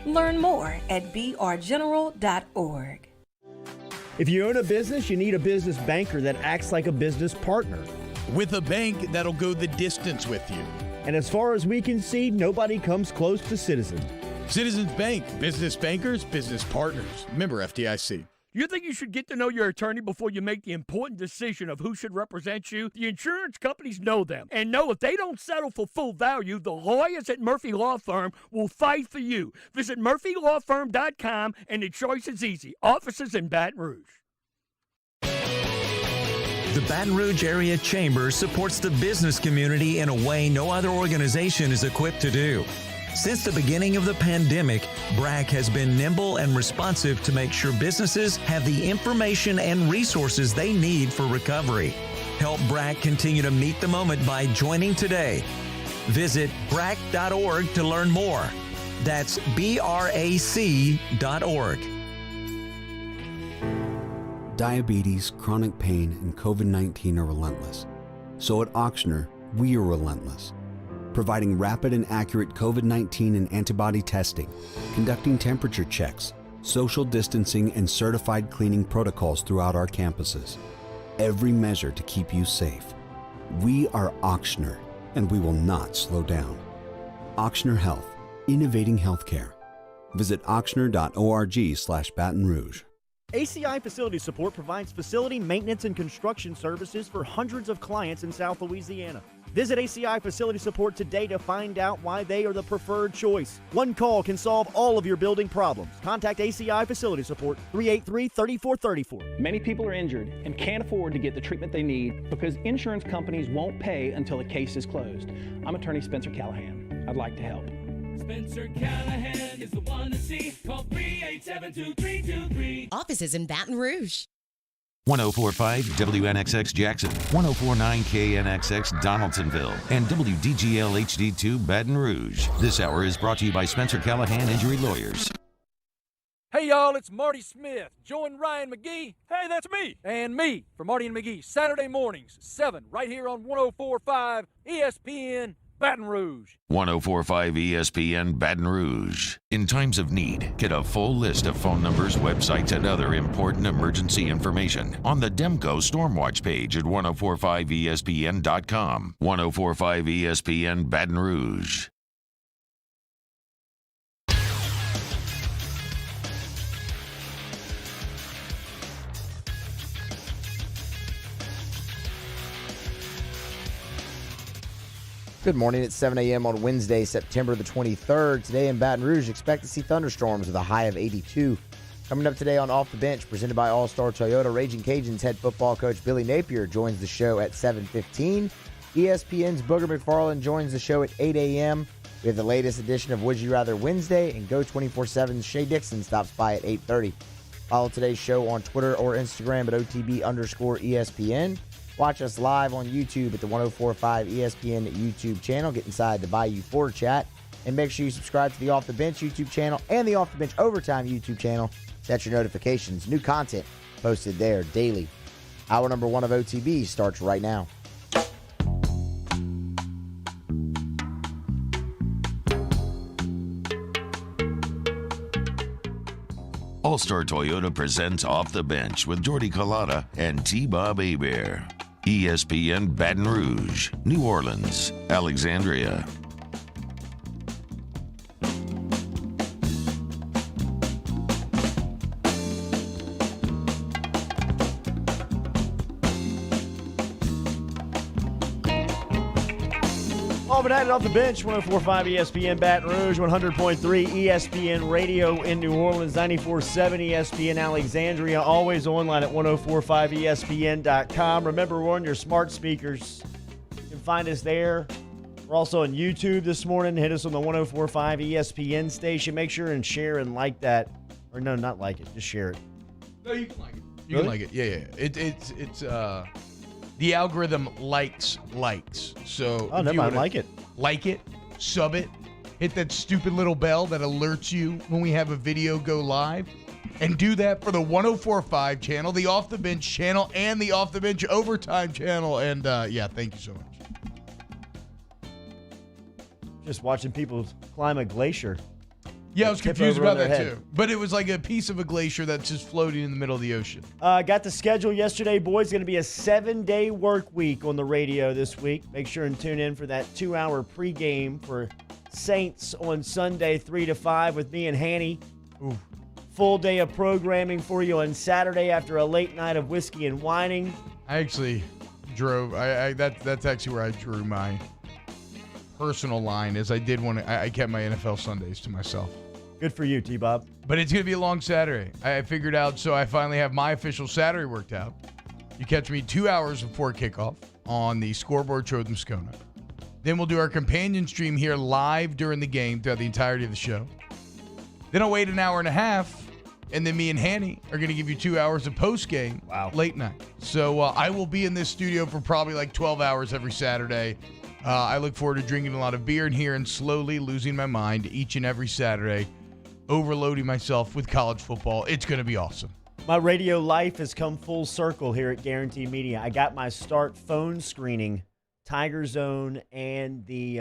Learn more at brgeneral.org. If you own a business, you need a business banker that acts like a business partner. With a bank that'll go the distance with you. And as far as we can see, nobody comes close to Citizens. Citizens Bank, business bankers, business partners. Member FDIC. You think you should get to know your attorney before you make the important decision of who should represent you? The insurance companies know them and know if they don't settle for full value, the lawyers at Murphy Law Firm will fight for you. Visit murphylawfirm.com and the choice is easy. Offices in Baton Rouge. The Baton Rouge Area Chamber supports the business community in a way no other organization is equipped to do. Since the beginning of the pandemic, BRAC has been nimble and responsive to make sure businesses have the information and resources they need for recovery. Help BRAC continue to meet the moment by joining today. Visit brac.org to learn more. That's BRAC.org. Diabetes, chronic pain, and COVID-19 are relentless. So at Ochsner, we are relentless. Providing rapid and accurate COVID-19 and antibody testing, conducting temperature checks, social distancing, and certified cleaning protocols throughout our campuses. Every measure to keep you safe. We are Ochsner, and we will not slow down. Ochsner Health, innovating healthcare. Visit ochsner.org/Baton Rouge. ACI Facility Support provides facility maintenance and construction services for hundreds of clients in South Louisiana. Visit ACI Facility Support today to find out why they are the preferred choice. One call can solve all of your building problems. Contact ACI Facility Support, 383-3434. Many people are injured and can't afford to get the treatment they need because insurance companies won't pay until a case is closed. I'm attorney Spencer Callahan. I'd like to help. Spencer Callahan is the one to see. Call 387-2323. Offices in Baton Rouge. 104.5 WNXX Jackson, 104.9 KNXX Donaldsonville, and WDGL HD2 Baton Rouge. This hour is brought to you by Spencer Callahan Injury Lawyers. Hey, y'all, it's Marty Smith. Join Ryan McGee. Hey, that's me. And me for Marty and McGee, Saturday mornings, 7, right here on 104.5 ESPN Baton Rouge. 104.5 ESPN Baton Rouge. In times of need, get a full list of phone numbers, websites, and other important emergency information on the Demco Stormwatch page at 1045ESPN.com. 1045 ESPN Baton Rouge. Good morning. It's 7 a.m. on Wednesday, September the 23rd. Today in Baton Rouge, expect to see thunderstorms with a high of 82. Coming up today on Off the Bench, presented by All-Star Toyota, Raging Cajuns head football coach Billy Napier joins the show at 7:15. ESPN's Booger McFarland joins the show at 8 a.m. We have the latest edition of Would You Rather Wednesday, and Go 24/7's Shay Dixon stops by at 8:30. Follow today's show on Twitter or Instagram at OTB_ESPN. Watch us live on YouTube at the 104.5 ESPN YouTube channel. Get inside the Bayou Ford chat. And make sure you subscribe to the Off the Bench YouTube channel and the Off the Bench Overtime YouTube channel. Set your notifications. New content posted there daily. Hour number 1 of OTB starts right now. All-Star Toyota presents Off the Bench with Jordy Collada and T-Bob Hebert. ESPN Baton Rouge, New Orleans, Alexandria. Auburn had it off the bench, 104.5 ESPN Baton Rouge, 100.3 ESPN Radio in New Orleans, 94.7 ESPN Alexandria, always online at 104.5ESPN.com. Remember, we're on your smart speakers. You can find us there. We're also on YouTube this morning. Hit us on the 104.5 ESPN station. Make sure and share and like that. Or no, not like it. Just share it. No, you can like it. You can like it. Yeah. It's the algorithm likes. So Oh, never mind. Like it. Like it, sub it, hit that stupid little bell that alerts you when we have a video go live, and do that for the 104.5 channel, the Off the Bench channel, and the Off the Bench Overtime channel. And yeah, thank you so much. Just watching people climb a glacier. Yeah, I was tip confused over on about their that head. too. But it was like a piece of a glacier that's just floating in the middle of the ocean. Got the schedule yesterday, boys. Going to be a 7-day work week on the radio this week. Make sure and tune in for that 2-hour pregame for Saints on Sunday, 3 to 5 with me and Hanny. Ooh. Full day of programming for you on Saturday after a late night of whiskey and whining. I actually drove. That's actually where I drew my personal line. Is I kept my NFL Sundays to myself. Good for you, T-Bob. But it's going to be a long Saturday. I figured out, so I finally have my official Saturday worked out. You catch me 2 hours before kickoff on the Scoreboard Show with Moscona. Then we'll do our companion stream here live during the game throughout the entirety of the show. Then I'll wait an hour and a half, and then me and Hanny are going to give you 2 hours of post-game late night. So I will be in this studio for probably like 12 hours every Saturday. I look forward to drinking a lot of beer in here and slowly losing my mind each and every Saturday, overloading myself with college football. It's going to be awesome. My radio life has come full circle here at Guarantee Media. I got my start phone screening, Tiger Zone, and the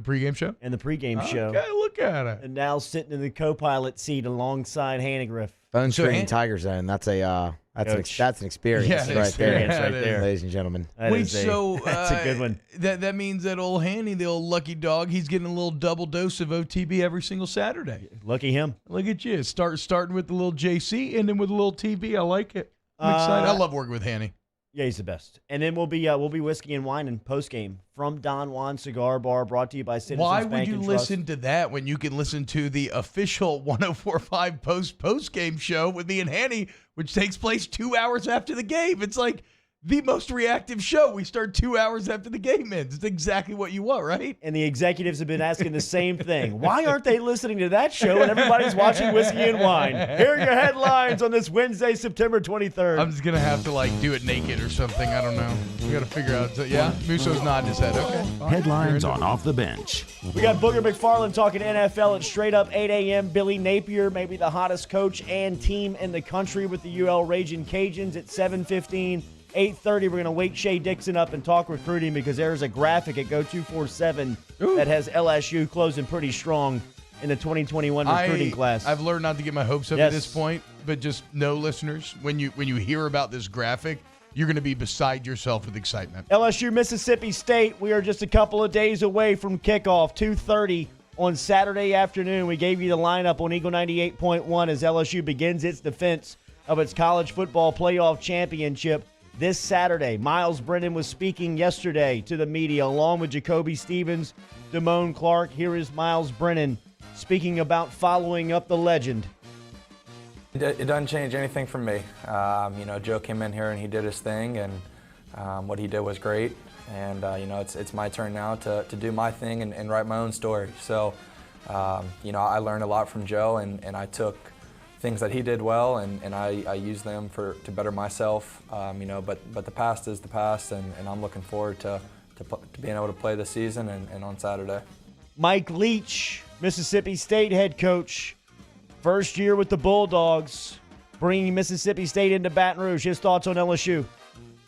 pregame show? And the pregame show. Okay, look at it. And now sitting in the co-pilot seat alongside Hannigriff. Phone screening Tiger Zone. That's an experience right there, ladies and gentlemen. That's a good one. That means that old Hanny, the old lucky dog, he's getting a little double dose of OTB every single Saturday. Lucky him. Look at you. Starting with the little JC, ending with a little TB. I like it. I'm excited. I love working with Hanny. Yeah, he's the best. And then we'll be whiskey and wine and post game from Don Juan Cigar Bar, brought to you by Citizens Why Bank would you and listen to that when you can listen to the official 104.5 post game show with me and Hanny, which takes place 2 hours after the game? It's like the most reactive show. We start 2 hours after the game ends. It's exactly what you want, right? And the executives have been asking the same thing. Why aren't they listening to that show when everybody's watching Whiskey and Wine? Here are your headlines on this Wednesday, September 23rd. I'm just going to have to do it naked or something. I don't know. We got to figure out. Yeah, Musso's nodding his head. Okay. Headlines on Off the Bench. We got Booger McFarland talking NFL at straight up 8 a.m. Billy Napier, maybe the hottest coach and team in the country with the UL Raging Cajuns at 7:15. 8:30, we're going to wake Shea Dixon up and talk recruiting because there's a graphic at Go247 that has LSU closing pretty strong in the 2021 recruiting class. I've learned not to get my hopes up at this point, but just know, listeners, when you hear about this graphic, you're going to be beside yourself with excitement. LSU, Mississippi State, we are just a couple of days away from kickoff, 2:30 on Saturday afternoon. We gave you the lineup on Eagle 98.1 as LSU begins its defense of its college football playoff championship this Saturday. Miles Brennan was speaking yesterday to the media along with Jacoby Stevens, Damone Clark. Here is Miles Brennan speaking about following up the legend. It doesn't change anything for me. Joe came in here and he did his thing, and what he did was great. And it's my turn now to do my thing and write my own story. So, I learned a lot from Joe, and I took things that he did well, and I use them to better myself. But the past is the past, and I'm looking forward to being able to play this season and on Saturday. Mike Leach, Mississippi State head coach, first year with the Bulldogs, bringing Mississippi State into Baton Rouge. His thoughts on LSU.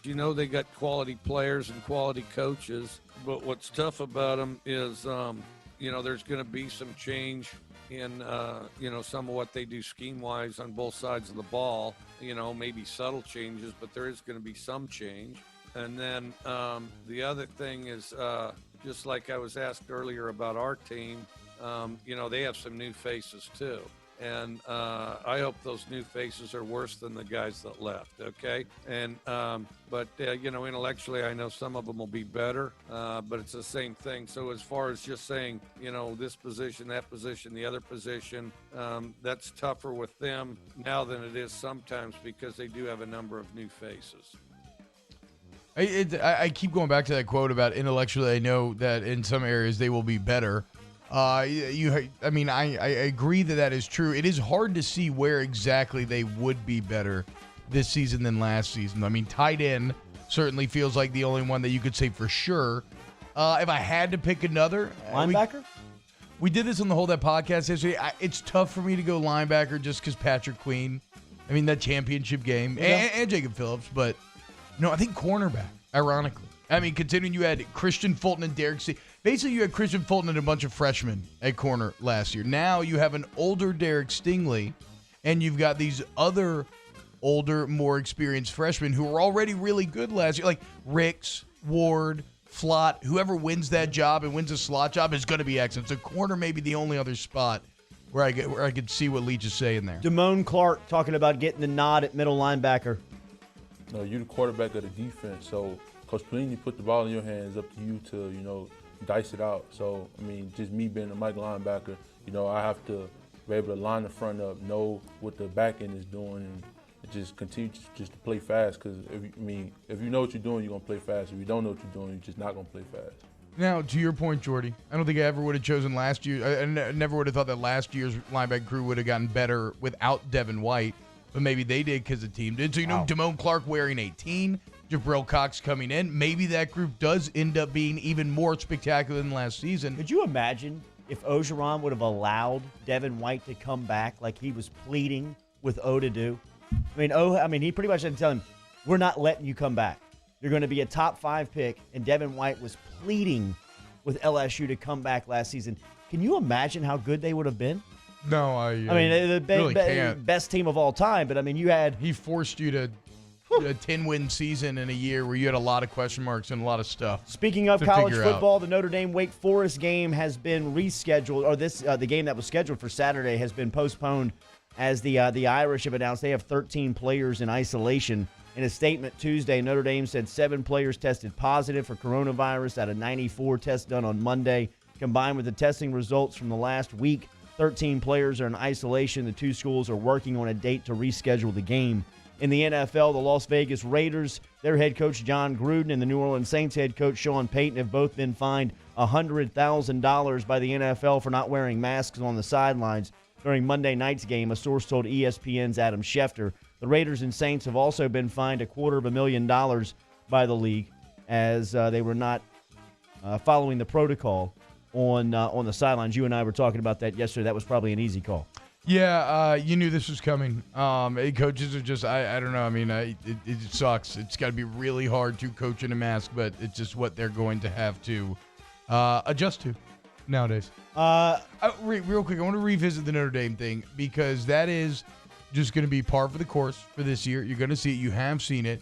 They got quality players and quality coaches, but what's tough about them is, there's going to be some change in, some of what they do scheme-wise on both sides of the ball. Maybe subtle changes, but there is going to be some change. And then the other thing is, just like I was asked earlier about our team, they have some new faces too. And I hope those new faces are worse than the guys that left, okay? And but intellectually, I know some of them will be better, but it's the same thing. So as far as just saying, this position, that position, the other position, that's tougher with them now than it is sometimes because they do have a number of new faces. I keep going back to that quote about intellectually. I know that in some areas they will be better. I agree that is true. It is hard to see where exactly they would be better this season than last season. I mean, tight end certainly feels like the only one that you could say for sure. If I had to pick another, linebacker. We did this on the Hold That podcast yesterday. It's tough for me to go linebacker just because Patrick Queen. I mean, that championship game and Jacob Phillips, but no, I think cornerback. Ironically, I mean, considering you had Christian Fulton and Derek C. basically you had Christian Fulton and a bunch of freshmen at corner last year. Now you have an older Derek Stingley, and you've got these other older, more experienced freshmen who were already really good last year, like Ricks, Ward, Flott. Whoever wins that job and wins a slot job is going to be excellent. So corner may be the only other spot where I could see what Leach is saying there. Damone Clark talking about getting the nod at middle linebacker. No, you're the quarterback of the defense, so Coach Pelini put the ball in your hands, up to you to, dice it out. So, just me being a Mike linebacker, I have to be able to line the front up, know what the back end is doing, and just continue just to play fast. Because, if you know what you're doing, you're going to play fast. If you don't know what you're doing, you're just not going to play fast. Now, to your point, Jordy, I don't think I ever would have chosen last year. I never would have thought that last year's linebacker crew would have gotten better without Devin White, but maybe they did because the team did. So, Damone Clark wearing 18, Jabril Cox coming in. Maybe that group does end up being even more spectacular than last season. Could you imagine if Orgeron would have allowed Devin White to come back like he was pleading with O to do? He pretty much had to tell him, we're not letting you come back. You're going to be a top 5 pick, and Devin White was pleading with LSU to come back last season. Can you imagine how good they would have been? No, the best team of all time, but he forced you to a 10-win season in a year where you had a lot of question marks and a lot of stuff. Speaking of college football, the Notre Dame Wake Forest game has been rescheduled, or the game that was scheduled for Saturday has been postponed, as the Irish have announced they have 13 players in isolation. In a statement Tuesday, Notre Dame said 7 players tested positive for coronavirus out of 94 tests done on Monday. Combined with the testing results from the last week, 13 players are in isolation. The 2 schools are working on a date to reschedule the game. In the NFL, the Las Vegas Raiders, their head coach John Gruden and the New Orleans Saints head coach Sean Payton have both been fined $100,000 by the NFL for not wearing masks on the sidelines during Monday night's game, a source told ESPN's Adam Schefter. The Raiders and Saints have also been fined $250,000 by the league as they were not following the protocol on the sidelines. You and I were talking about that yesterday. That was probably an easy call. Yeah, you knew this was coming. Coaches are just, I don't know. It sucks. It's got to be really hard to coach in a mask, but it's just what they're going to have to adjust to nowadays. Real quick, I want to revisit the Notre Dame thing because that is just going to be par for the course for this year. You're going to see it. You have seen it.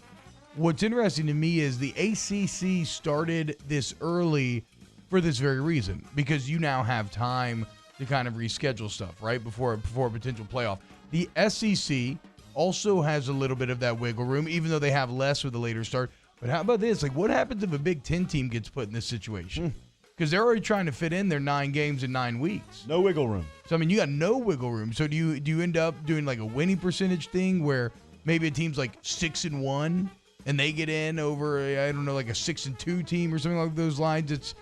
What's interesting to me is the ACC started this early for this very reason, because you now have time to kind of reschedule stuff, right, before a potential playoff. The SEC also has a little bit of that wiggle room, even though they have less with a later start. But how about this? Like, what happens if a Big Ten team gets put in this situation? Because they're already trying to fit in their 9 games in 9 weeks. No wiggle room. So, you got no wiggle room. So, do you end up doing like a winning percentage thing where maybe a team's like 6-1 and they get in over, like a 6-2 team or something like those lines?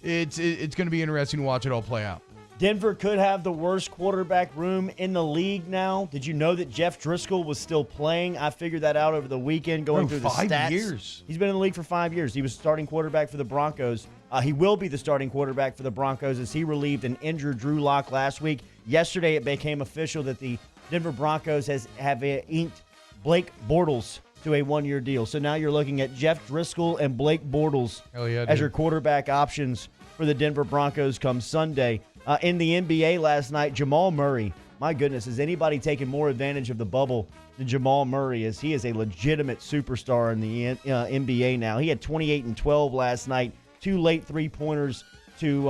It's going to be interesting to watch it all play out. Denver could have the worst quarterback room in the league now. Did you know that Jeff Driscoll was still playing? I figured that out over the weekend going through the stats. 5 years. He's been in the league for 5 years. He was starting quarterback for the Broncos. He will be the starting quarterback for the Broncos as he relieved an injured Drew Lock last week. Yesterday, it became official that the Denver Broncos have inked Blake Bortles to a 1-year deal. So now you're looking at Jeff Driscoll and Blake Bortles as your quarterback options for the Denver Broncos come Sunday. In the NBA last night, Jamal Murray, my goodness, has anybody taken more advantage of the bubble than Jamal Murray? As he is a legitimate superstar in the NBA now. He had 28 and 12 last night, 2 late 3-pointers to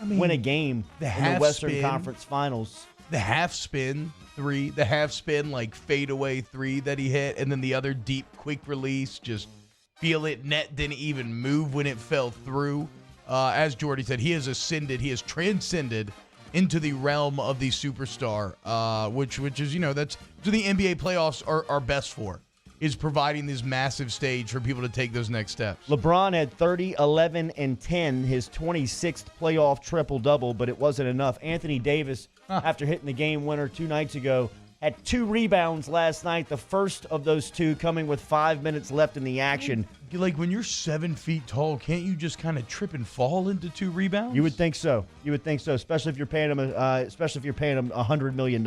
win a game in the Western Conference Finals. The half spin 3, the half spin like fadeaway 3 that he hit, and then the other deep quick release, just feel it, net didn't even move when it fell through. As Jordy said, he has transcended into the realm of the superstar, which is, that's what the NBA playoffs are best for, is providing this massive stage for people to take those next steps. LeBron had 30, 11, and 10, his 26th playoff triple-double, but it wasn't enough. Anthony Davis, after hitting the game winner 2 nights ago, had 2 rebounds last night, the first of those 2 coming with 5 minutes left in the action. Like, when you're 7 feet tall, can't you just kind of trip and fall into 2 rebounds? You would think so. Especially if you're paying him $100 million.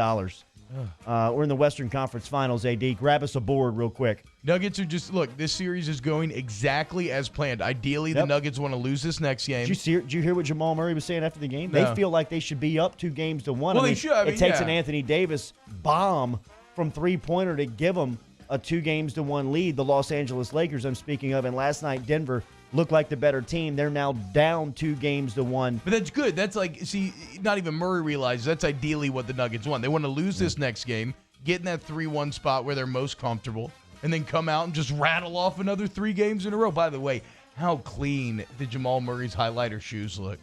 We're in the Western Conference Finals, AD. Grab us a board real quick. Nuggets are just, look, this series is going exactly as planned. Ideally, the Nuggets want to lose this next game. Did you hear what Jamal Murray was saying after the game? No. They feel like they should be up 2-1. Well, they should. It takes an Anthony Davis bomb from three-pointer to give them a 2-1 lead. The Los Angeles Lakers, I'm speaking of, and last night Denver looked like the better team. They're now down 2-1. But that's good. That's like, see, not even Murray realizes that's ideally what the Nuggets want. They want to lose this next game, get in that 3-1 spot where they're most comfortable, and then come out and just rattle off another 3 games in a row. By the way, how clean did Jamal Murray's highlighter shoes look?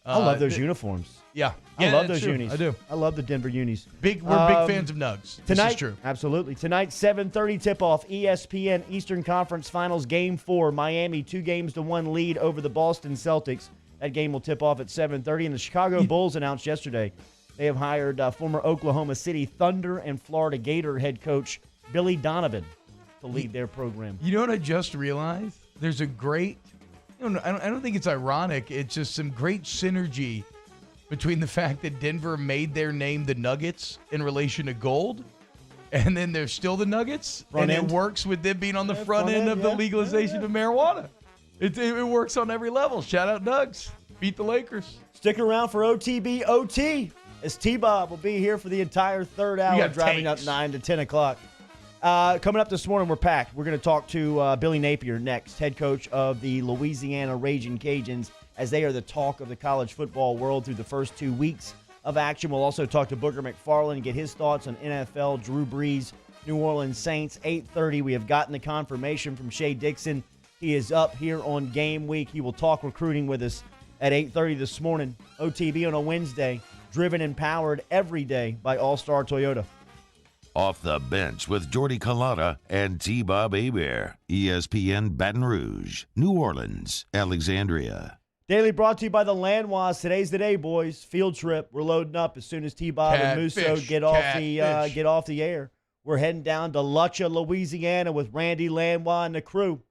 I love those uniforms. Yeah. I love that's those true. unis. I do. I love the Denver unis. We're big fans of Nugs. Tonight, this is true. Absolutely. Tonight, 7:30 tip-off, ESPN Eastern Conference Finals, Game 4. Miami 2-1 lead over the Boston Celtics. That game will tip off at 7:30. And the Chicago Bulls announced yesterday they have hired former Oklahoma City Thunder and Florida Gator head coach Billy Donovan to lead their program. You know what I just realized? There's a great, I don't think it's ironic. It's just some great synergy between the fact that Denver made their name the Nuggets in relation to gold, and then they're still the Nuggets, Front and end. it works with them being on the front end of the legalization of marijuana. It works on every level. Shout out Nugs. Beat the Lakers. Stick around for OTB OT, as T-Bob will be here for the entire third hour, got driving takes. up 9 to 10 o'clock. Coming up this morning, we're packed. We're going to talk to Billy Napier next, head coach of the Louisiana Raging Cajuns, as they are the talk of the college football world through the first 2 weeks of action. We'll also talk to Booker McFarland and get his thoughts on NFL, Drew Brees, New Orleans Saints. 8:30, we have gotten the confirmation from Shea Dixon. He is up here on game week. He will talk recruiting with us at 8:30 this morning. OTB on a Wednesday, driven and powered every day by All-Star Toyota. Off the Bench with Jordy Collada and T-Bob Hebert. ESPN Baton Rouge, New Orleans, Alexandria. Daily brought to you by the Landwas. Today's the day, boys. Field trip. We're loading up as soon as T-Bob and Musso Catfish, get off the air. We're heading down to Lutcha, Louisiana with Randy Landwa and the crew.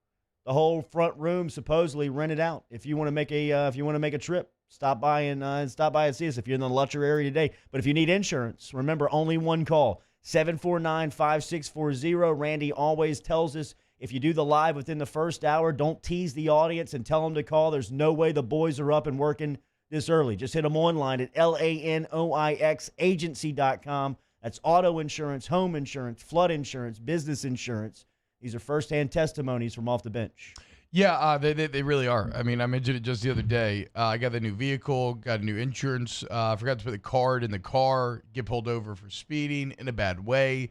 The whole front room supposedly rented out. If you want to make a trip, stop by and see us if you're in the Lutcher area today. But if you need insurance, remember, only one call. 749-5640. Randy always tells us if you do the live within the first hour, don't tease the audience and tell them to call. There's no way the boys are up and working this early. Just hit them online at LANOIXagency.com. That's auto insurance, home insurance, flood insurance, business insurance. These are firsthand testimonies from Off the Bench. Yeah, they really are. I mean, I mentioned it just the other day. I got the new vehicle, got a new insurance. I forgot to put the card in the car, get pulled over for speeding in a bad way.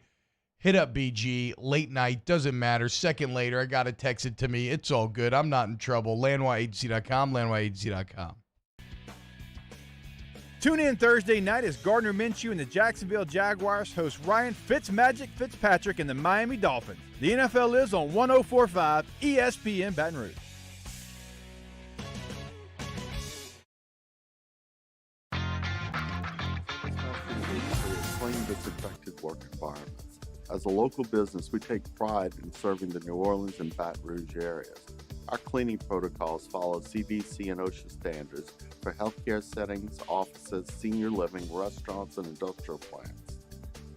Hit up BG, late night, doesn't matter. Second later, I got it texted to me. It's all good. I'm not in trouble. LandwyAgency.com, LandwyAgency.com. Tune in Thursday night as Gardner Minshew and the Jacksonville Jaguars host Ryan Fitzmagic Fitzpatrick and the Miami Dolphins. The NFL lives on 104.5 ESPN Baton Rouge. Clean, disinfected work environments. As a local business, we take pride in serving the New Orleans and Baton Rouge areas. Our cleaning protocols follow CDC and OSHA standards for healthcare settings, offices, senior living, restaurants, and industrial plants.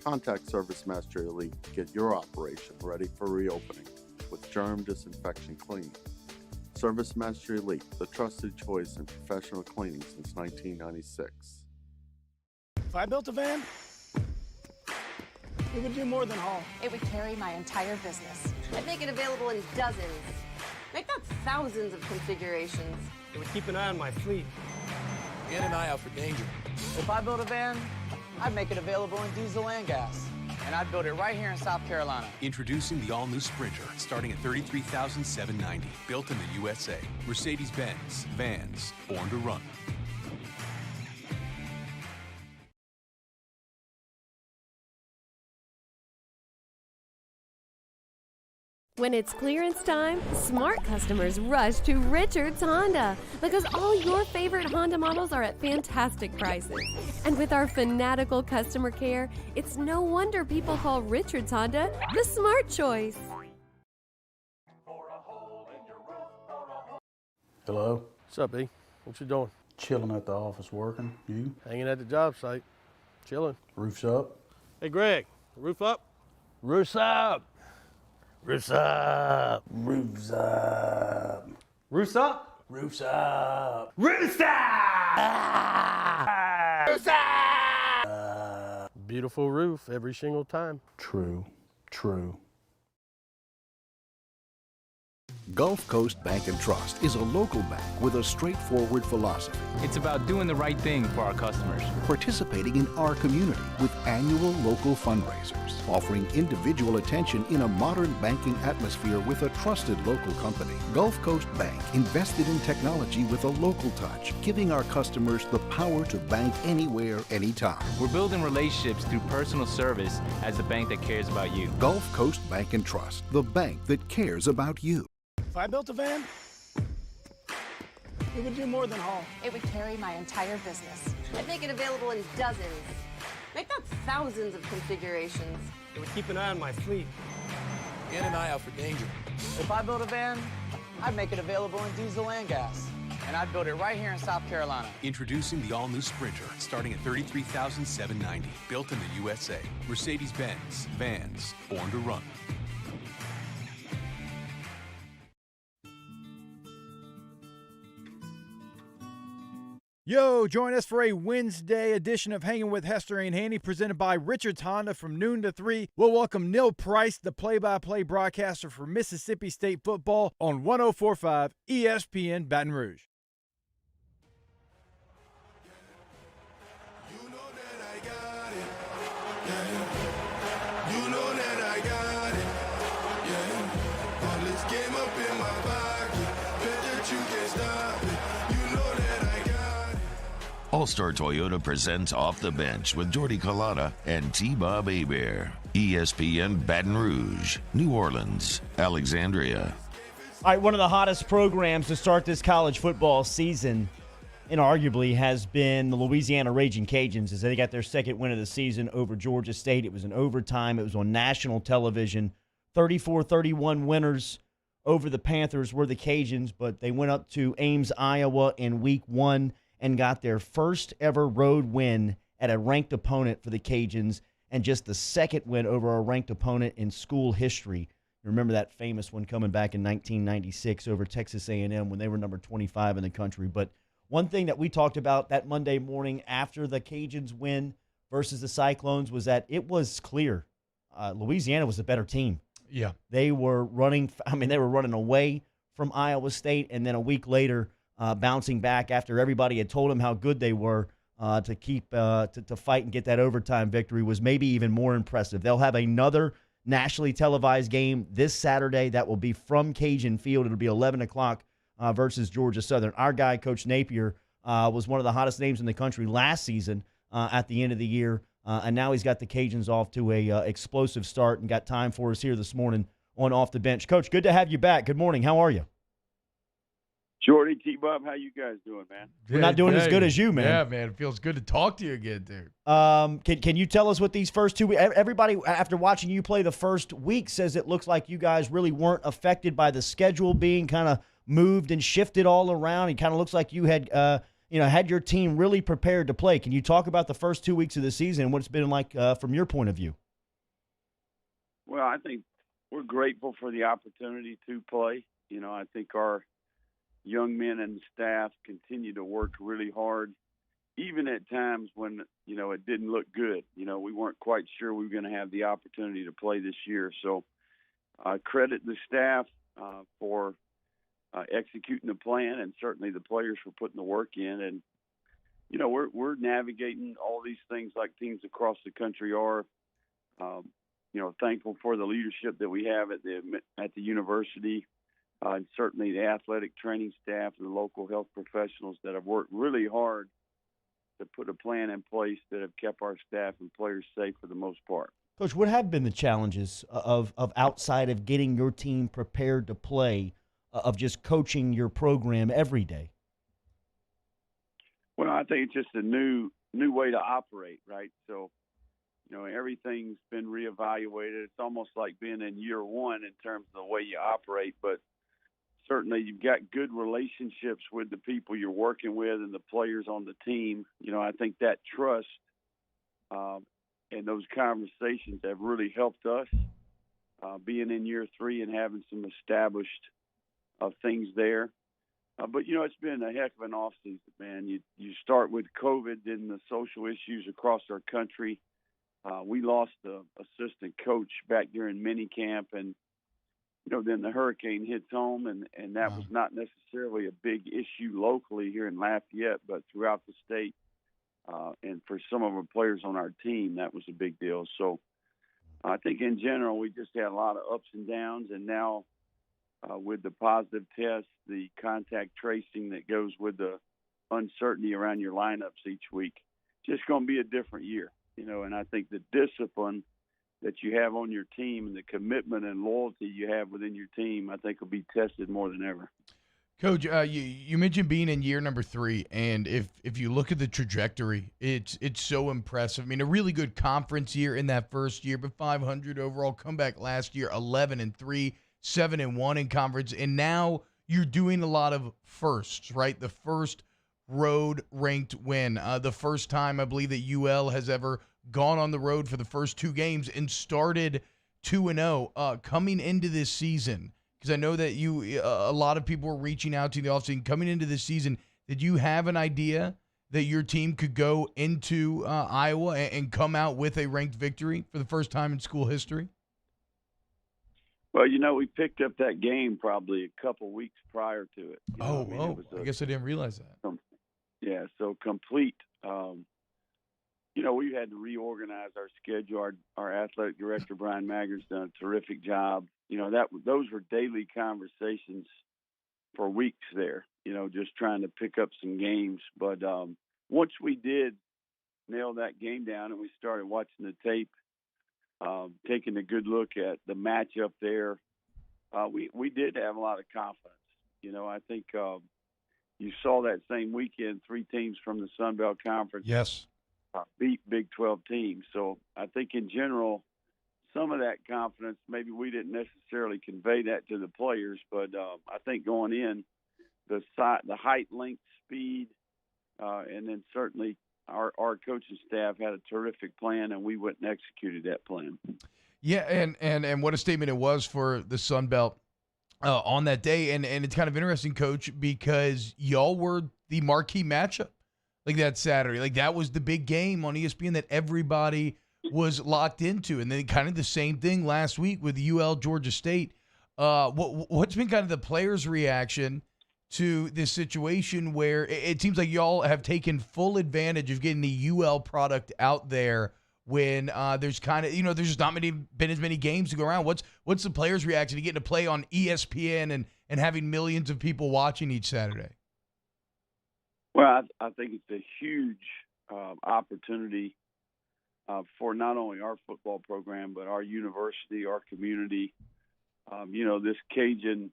Contact Service Master Elite to get your operation ready for reopening with germ disinfection cleaning. Service Master Elite, the trusted choice in professional cleaning since 1996. If I built a van, it would do more than haul. It would carry my entire business. I'd make it available in dozens, make not thousands of configurations. It would keep an eye on my fleet. And an eye out for danger. If I built a van, I'd make it available in diesel and gas. And I'd build it right here in South Carolina. Introducing the all-new Sprinter, starting at $33,790. Built in the USA. Mercedes-Benz. Vans. Born to run. When it's clearance time, smart customers rush to Richards Honda because all your favorite Honda models are at fantastic prices. And with our fanatical customer care, it's no wonder people call Richards Honda the smart choice. Hello? What's up, B? What you doing? Chilling at the office working. You? Hanging at the job site. Chilling. Roof's up? Hey, Greg, roof up? Roof's up. Roof's up. Roof's up. Roof's up. Roof's up. Roof's up! Roof's up! Beautiful roof every single time. True. True. Gulf Coast Bank and Trust is a local bank with a straightforward philosophy. It's about doing the right thing for our customers. Participating in our community with annual local fundraisers, offering individual attention in a modern banking atmosphere with a trusted local company. Gulf Coast Bank invested in technology with a local touch, giving our customers the power to bank anywhere, anytime. We're building relationships through personal service as a bank that cares about you. Gulf Coast Bank and Trust, the bank that cares about you. If I built a van, it would do more than haul. It would carry my entire business. I'd make it available in dozens. Make that thousands of configurations. It would keep an eye on my fleet. And an eye out for danger. If I built a van, I'd make it available in diesel and gas. And I'd build it right here in South Carolina. Introducing the all-new Sprinter, starting at $33,790. Built in the USA. Mercedes-Benz. Vans. Born to run. Yo, join us for a Wednesday edition of Hanging with Hester and Handy, presented by Richards Honda from noon to 3. We'll welcome Neil Price, the play-by-play broadcaster for Mississippi State football on 104.5 ESPN Baton Rouge. All-Star Toyota presents Off the Bench with Jordy Collada and T-Bob Hebert. ESPN Baton Rouge, New Orleans, Alexandria. All right, one of the hottest programs to start this college football season, inarguably, has been the Louisiana Raging Cajuns, as they got their second win of the season over Georgia State. It was in overtime. It was on national television. 34-31 winners over the Panthers were the Cajuns, but they went up to Ames, Iowa in week 1 and got their first ever road win at a ranked opponent for the Cajuns, and just the second win over a ranked opponent in school history. Remember that famous one coming back in 1996 over Texas A&M when they were number 25 in the country. But one thing that we talked about that Monday morning after the Cajuns win versus the Cyclones was that it was clear Louisiana was a better team. Yeah. They were running away from Iowa State, and then a week later bouncing back after everybody had told them how good they were to fight and get that overtime victory was maybe even more impressive. They'll have another nationally televised game this Saturday that will be from Cajun Field. It'll be 11 o'clock versus Georgia Southern. Our guy, Coach Napier, was one of the hottest names in the country last season at the end of the year, and now he's got the Cajuns off to a explosive start and got time for us here this morning on Off the Bench. Coach, good to have you back. Good morning. How are you? Jordy, T-Bob, how you guys doing, man? We're not doing as good as you, man. Yeah, man. It feels good to talk to you again, dude. Can you tell us what these first 2 weeks, everybody after watching you play the first week says it looks like you guys really weren't affected by the schedule being kind of moved and shifted all around. It kind of looks like you had, had your team really prepared to play. Can you talk about the first 2 weeks of the season and what it's been like from your point of view? Well, I think we're grateful for the opportunity to play. I think our young men and staff continue to work really hard, even at times when, it didn't look good. We weren't quite sure we were going to have the opportunity to play this year. So credit the staff for executing the plan, and certainly the players for putting the work in. And, we're navigating all these things like teams across the country are. Thankful for the leadership that we have at the university. And certainly the athletic training staff and the local health professionals that have worked really hard to put a plan in place that have kept our staff and players safe for the most part. Coach, what have been the challenges of outside of getting your team prepared to play, of just coaching your program every day? Well, I think it's just a new way to operate, right? So, everything's been reevaluated. It's almost like being in year one in terms of the way you operate, but certainly you've got good relationships with the people you're working with and the players on the team. I think that trust and and those conversations have really helped us being in year 3 and having some established things there. But, it's been a heck of an offseason, man. You start with COVID and the social issues across our country. We lost the assistant coach back during minicamp, and, then the hurricane hits home, and that was not necessarily a big issue locally here in Lafayette, but throughout the state. And for some of our players on our team, that was a big deal. So I think in general, we just had a lot of ups and downs, and now with the positive tests, the contact tracing that goes with the uncertainty around your lineups each week, just going to be a different year, and I think the discipline that you have on your team and the commitment and loyalty you have within your team, I think will be tested more than ever. Coach, you mentioned being in year number 3, and if you look at the trajectory, it's so impressive. I mean, a really good conference year in that first year, but 500 overall comeback last year, 11-3, 7-1 in conference, and now you're doing a lot of firsts, right? The first road ranked win, the first time I believe that UL has ever gone on the road for the first 2 games and started 2-0 coming into this season. Because I know that a lot of people were reaching out to you in the offseason. Coming into this season, did you have an idea that your team could go into Iowa and come out with a ranked victory for the first time in school history? Well, we picked up that game probably a couple weeks prior to it. I guess I didn't realize that. Yeah, so complete. We had to reorganize our schedule. Our athletic director, Brian Magger's done a terrific job. Those were daily conversations for weeks there, just trying to pick up some games. But once we did nail that game down and we started watching the tape, taking a good look at the matchup there, we did have a lot of confidence. I think you saw that same weekend 3 teams from the Sun Belt Conference beat Big 12 teams. So I think in general, some of that confidence, maybe we didn't necessarily convey that to the players, but I think going in, the height, length, speed, and then certainly our coaching staff had a terrific plan, and we went and executed that plan. Yeah, and what a statement it was for the Sun Belt on that day. And it's kind of interesting, Coach, because y'all were the marquee matchup like that Saturday. Like that was the big game on ESPN that everybody was locked into. And then kind of the same thing last week with UL Georgia State. What's been kind of the players' reaction to this situation where it seems like y'all have taken full advantage of getting the UL product out there when there's kind of, there's just not been as many games to go around. What's the players' reaction to getting to play on ESPN and having millions of people watching each Saturday? Well, I think it's a huge opportunity for not only our football program, but our university, our community. This Cajun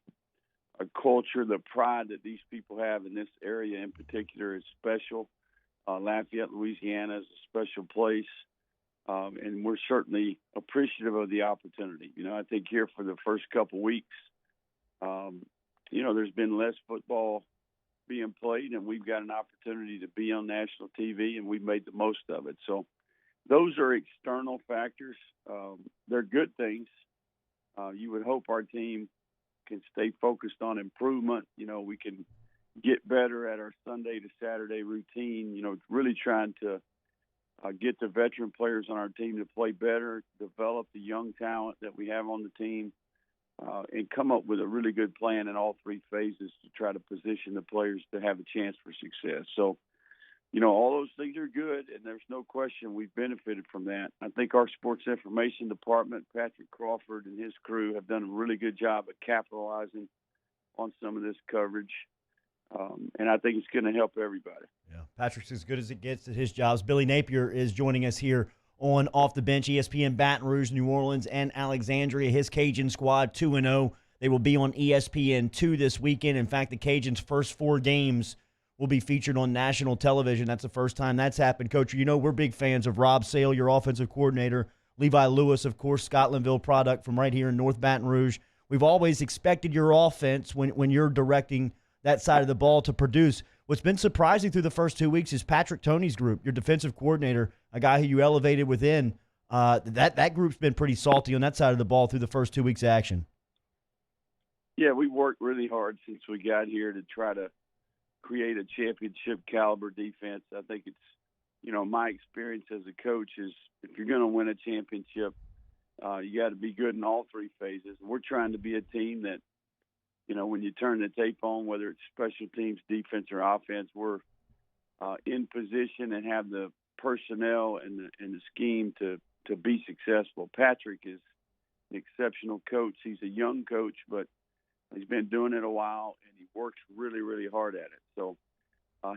culture, the pride that these people have in this area in particular is special. Lafayette, Louisiana is a special place, and we're certainly appreciative of the opportunity. I think here for the first couple weeks, there's been less football being played, and we've got an opportunity to be on national TV, and we've made the most of it. So those are external factors. They're good things. You would hope our team can stay focused on improvement. We can get better at our Sunday to Saturday routine, really trying to get the veteran players on our team to play better, develop the young talent that we have on the team, and come up with a really good plan in all 3 phases to try to position the players to have a chance for success. So, all those things are good, and there's no question we've benefited from that. I think our sports information department, Patrick Crawford and his crew, have done a really good job of capitalizing on some of this coverage, and I think it's going to help everybody. Yeah, Patrick's as good as it gets at his jobs. Billy Napier is joining us here on Off the Bench, ESPN Baton Rouge, New Orleans, and Alexandria. His Cajun squad 2-0. They will be on ESPN2 this weekend. In fact, the Cajuns' first 4 games will be featured on national television. That's the first time that's happened. Coach, we're big fans of Rob Sale, your offensive coordinator. Levi Lewis, of course, Scotlandville product from right here in North Baton Rouge. We've always expected your offense when you're directing that side of the ball to produce. What's been surprising through the first 2 weeks is Patrick Toney's group, your defensive coordinator, a guy who you elevated within That group's been pretty salty on that side of the ball through the first 2 weeks of action. Yeah, we worked really hard since we got here to try to create a championship caliber defense. I think it's, my experience as a coach is if you're going to win a championship, you got to be good in all three phases. We're trying to be a team that, when you turn the tape on, whether it's special teams, defense, or offense, we're in position and have the personnel and the scheme to be successful. Patrick is an exceptional coach. He's a young coach, but he's been doing it a while, and he works really, really hard at it. So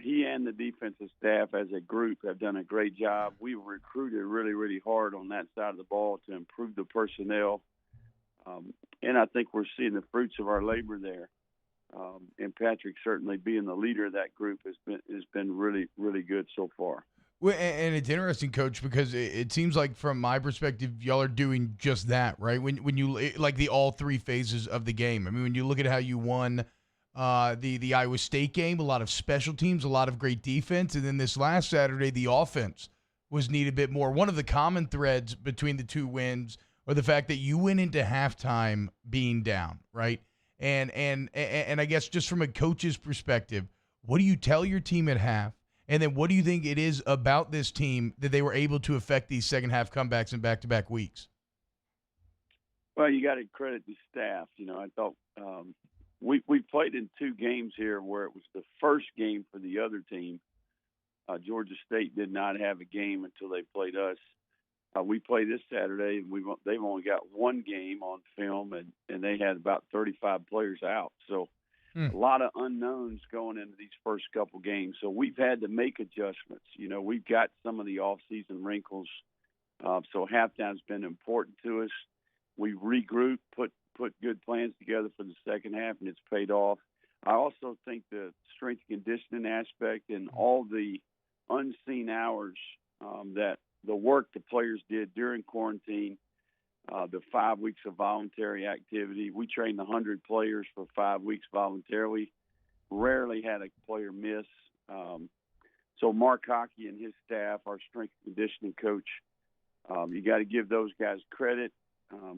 he and the defensive staff as a group have done a great job. We've recruited really, really hard on that side of the ball to improve the personnel. And I think we're seeing the fruits of our labor there. And Patrick certainly being the leader of that group has been really, really good so far. Well, and it's interesting, Coach, because it seems like from my perspective, y'all are doing just that, right? When you like the all three phases of the game. I mean, when you look at how you won the Iowa State game, a lot of special teams, a lot of great defense, and then this last Saturday, the offense was needed a bit more. One of the common threads between the two wins or the fact that you went into halftime being down, right? And I guess just from a coach's perspective, what do you tell your team at half? And then what do you think it is about this team that they were able to affect these second half comebacks in back-to-back weeks? Well, you got to credit the staff. I thought we played in two games here where it was the first game for the other team. Georgia State did not have a game until they played us. We play this Saturday, and they've only got one game on film, and they had about 35 players out. So a lot of unknowns going into these first couple games. So we've had to make adjustments. We've got some of the off-season wrinkles. So halftime's been important to us. We regrouped, put good plans together for the second half, and it's paid off. I also think the strength and conditioning aspect and all the unseen hours that the work the players did during quarantine, the 5 weeks of voluntary activity. We trained 100 players for 5 weeks voluntarily. Rarely had a player miss. So Mark Hockey and his staff, our strength and conditioning coach, you got to give those guys credit.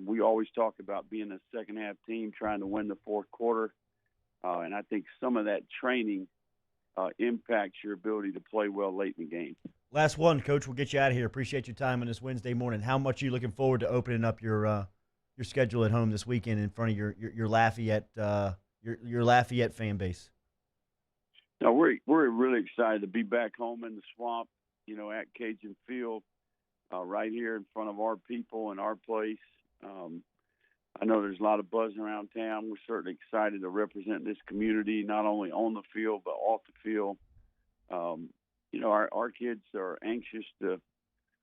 We always talk about being a second-half team trying to win the fourth quarter, and I think some of that training impacts your ability to play well late in the game. Last one, Coach. We'll get you out of here. Appreciate your time on this Wednesday morning. How much are you looking forward to opening up your schedule at home this weekend in front of your Lafayette your Lafayette fan base? No, we're really excited to be back home in the swamp, at Cajun Field, right here in front of our people and our place. I know there's a lot of buzz around town. We're certainly excited to represent this community, not only on the field but off the field. Our kids are anxious to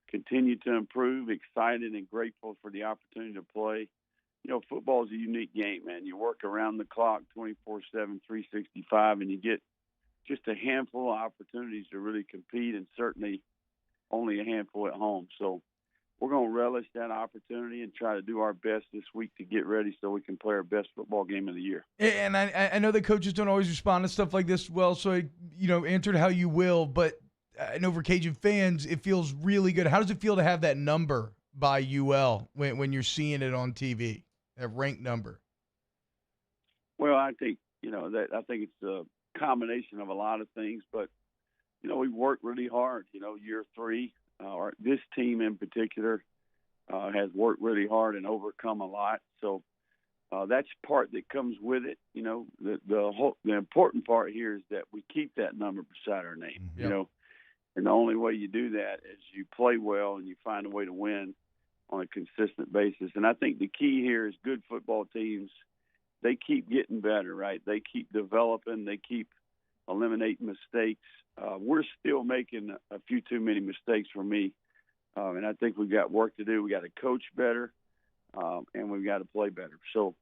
continue to improve, excited and grateful for the opportunity to play. Football is a unique game, man. You work around the clock 24/7, 365, and you get just a handful of opportunities to really compete, and certainly only a handful at home. So we're going to relish that opportunity and try to do our best this week to get ready so we can play our best football game of the year. And I know that coaches don't always respond to stuff like this well, so, answer it how you will. But I know for Cajun fans, it feels really good. How does it feel to have that number by UL when you're seeing it on TV, that ranked number? Well, I think, I think it's a combination of a lot of things, but, we've worked really hard, year three. This team in particular has worked really hard and overcome a lot. So that's part that comes with it. The important part here is that we keep that number beside our name. Yep. And the only way you do that is you play well and you find a way to win on a consistent basis. And I think the key here is good football teams. They keep getting better, right? They keep developing. They keep eliminating mistakes. We're still making a few too many mistakes for me, and I think we've got work to do. We got to coach better, and we've got to play better. So,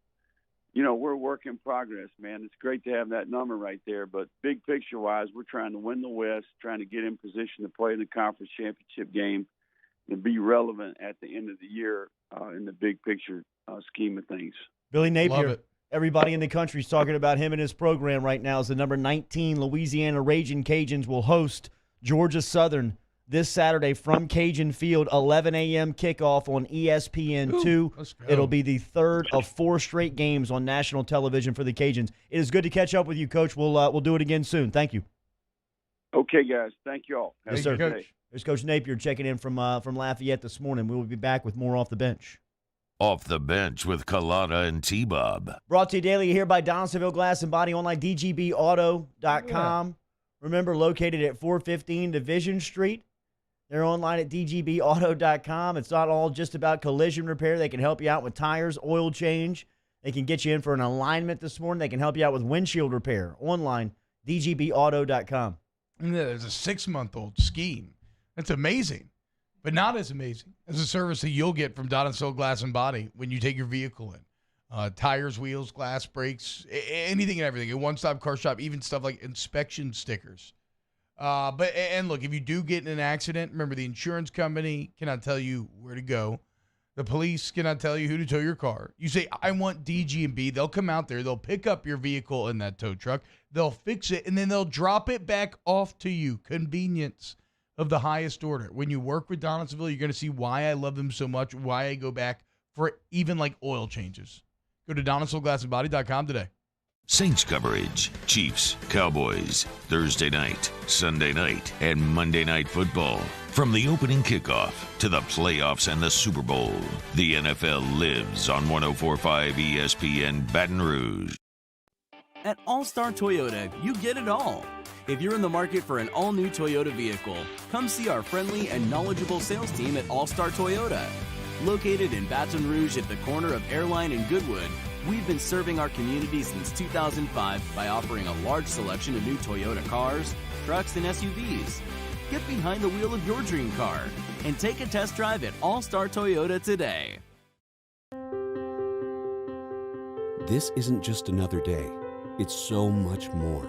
we're a work in progress, man. It's great to have that number right there, but big picture-wise, we're trying to win the West, trying to get in position to play in the conference championship game and be relevant at the end of the year in the big picture scheme of things. Billy Napier. Love it. Everybody in the country is talking about him and his program right now. As the number 19 Louisiana Raging Cajuns will host Georgia Southern this Saturday from Cajun Field, 11 a.m. kickoff on ESPN2. Let's go. It'll be the third of 4 straight games on national television for the Cajuns. It is good to catch up with you, Coach. We'll do it again soon. Thank you. Okay, guys. Thank you all. Have Yes, a sir. good day. There's Coach Napier checking in from Lafayette this morning. We will be back with more Off the Bench. Off the Bench with Kalana and T-Bob. Brought to you daily here by Donaldsonville Glass and Body online, dgbauto.com. Remember, located at 415 Division Street. They're online at dgbauto.com. It's not all just about collision repair. They can help you out with tires, oil change. They can get you in for an alignment this morning. They can help you out with windshield repair. Online, dgbauto.com. And there's a 6-month-old scheme. That's amazing, but not as amazing as the service that you'll get from Donaldsonville Glass and Body when you take your vehicle in. Tires, wheels, glass, brakes, anything and everything. A one-stop car shop, even stuff like inspection stickers. And look, if you do get in an accident, remember the insurance company cannot tell you where to go. The police cannot tell you who to tow your car. You say, I want DG&B. They'll come out there. They'll pick up your vehicle in that tow truck. They'll fix it, and then they'll drop it back off to you. Convenience of the highest order. When you work with Donaldsonville, you're going to see why I love them so much, why I go back for even like oil changes. Go to DonaldsonvilleGlassandBody.com today. Saints coverage, Chiefs, Cowboys, Thursday night, Sunday night, and Monday Night Football. From the opening kickoff to the playoffs and the Super Bowl, the NFL lives on 104.5 ESPN Baton Rouge. At All-Star Toyota, you get it all. If you're in the market for an all-new Toyota vehicle, come see our friendly and knowledgeable sales team at All-Star Toyota. Located in Baton Rouge at the corner of Airline and Goodwood, we've been serving our community since 2005 by offering a large selection of new Toyota cars, trucks, and SUVs. Get behind the wheel of your dream car and take a test drive at All-Star Toyota today. This isn't just another day. It's so much more.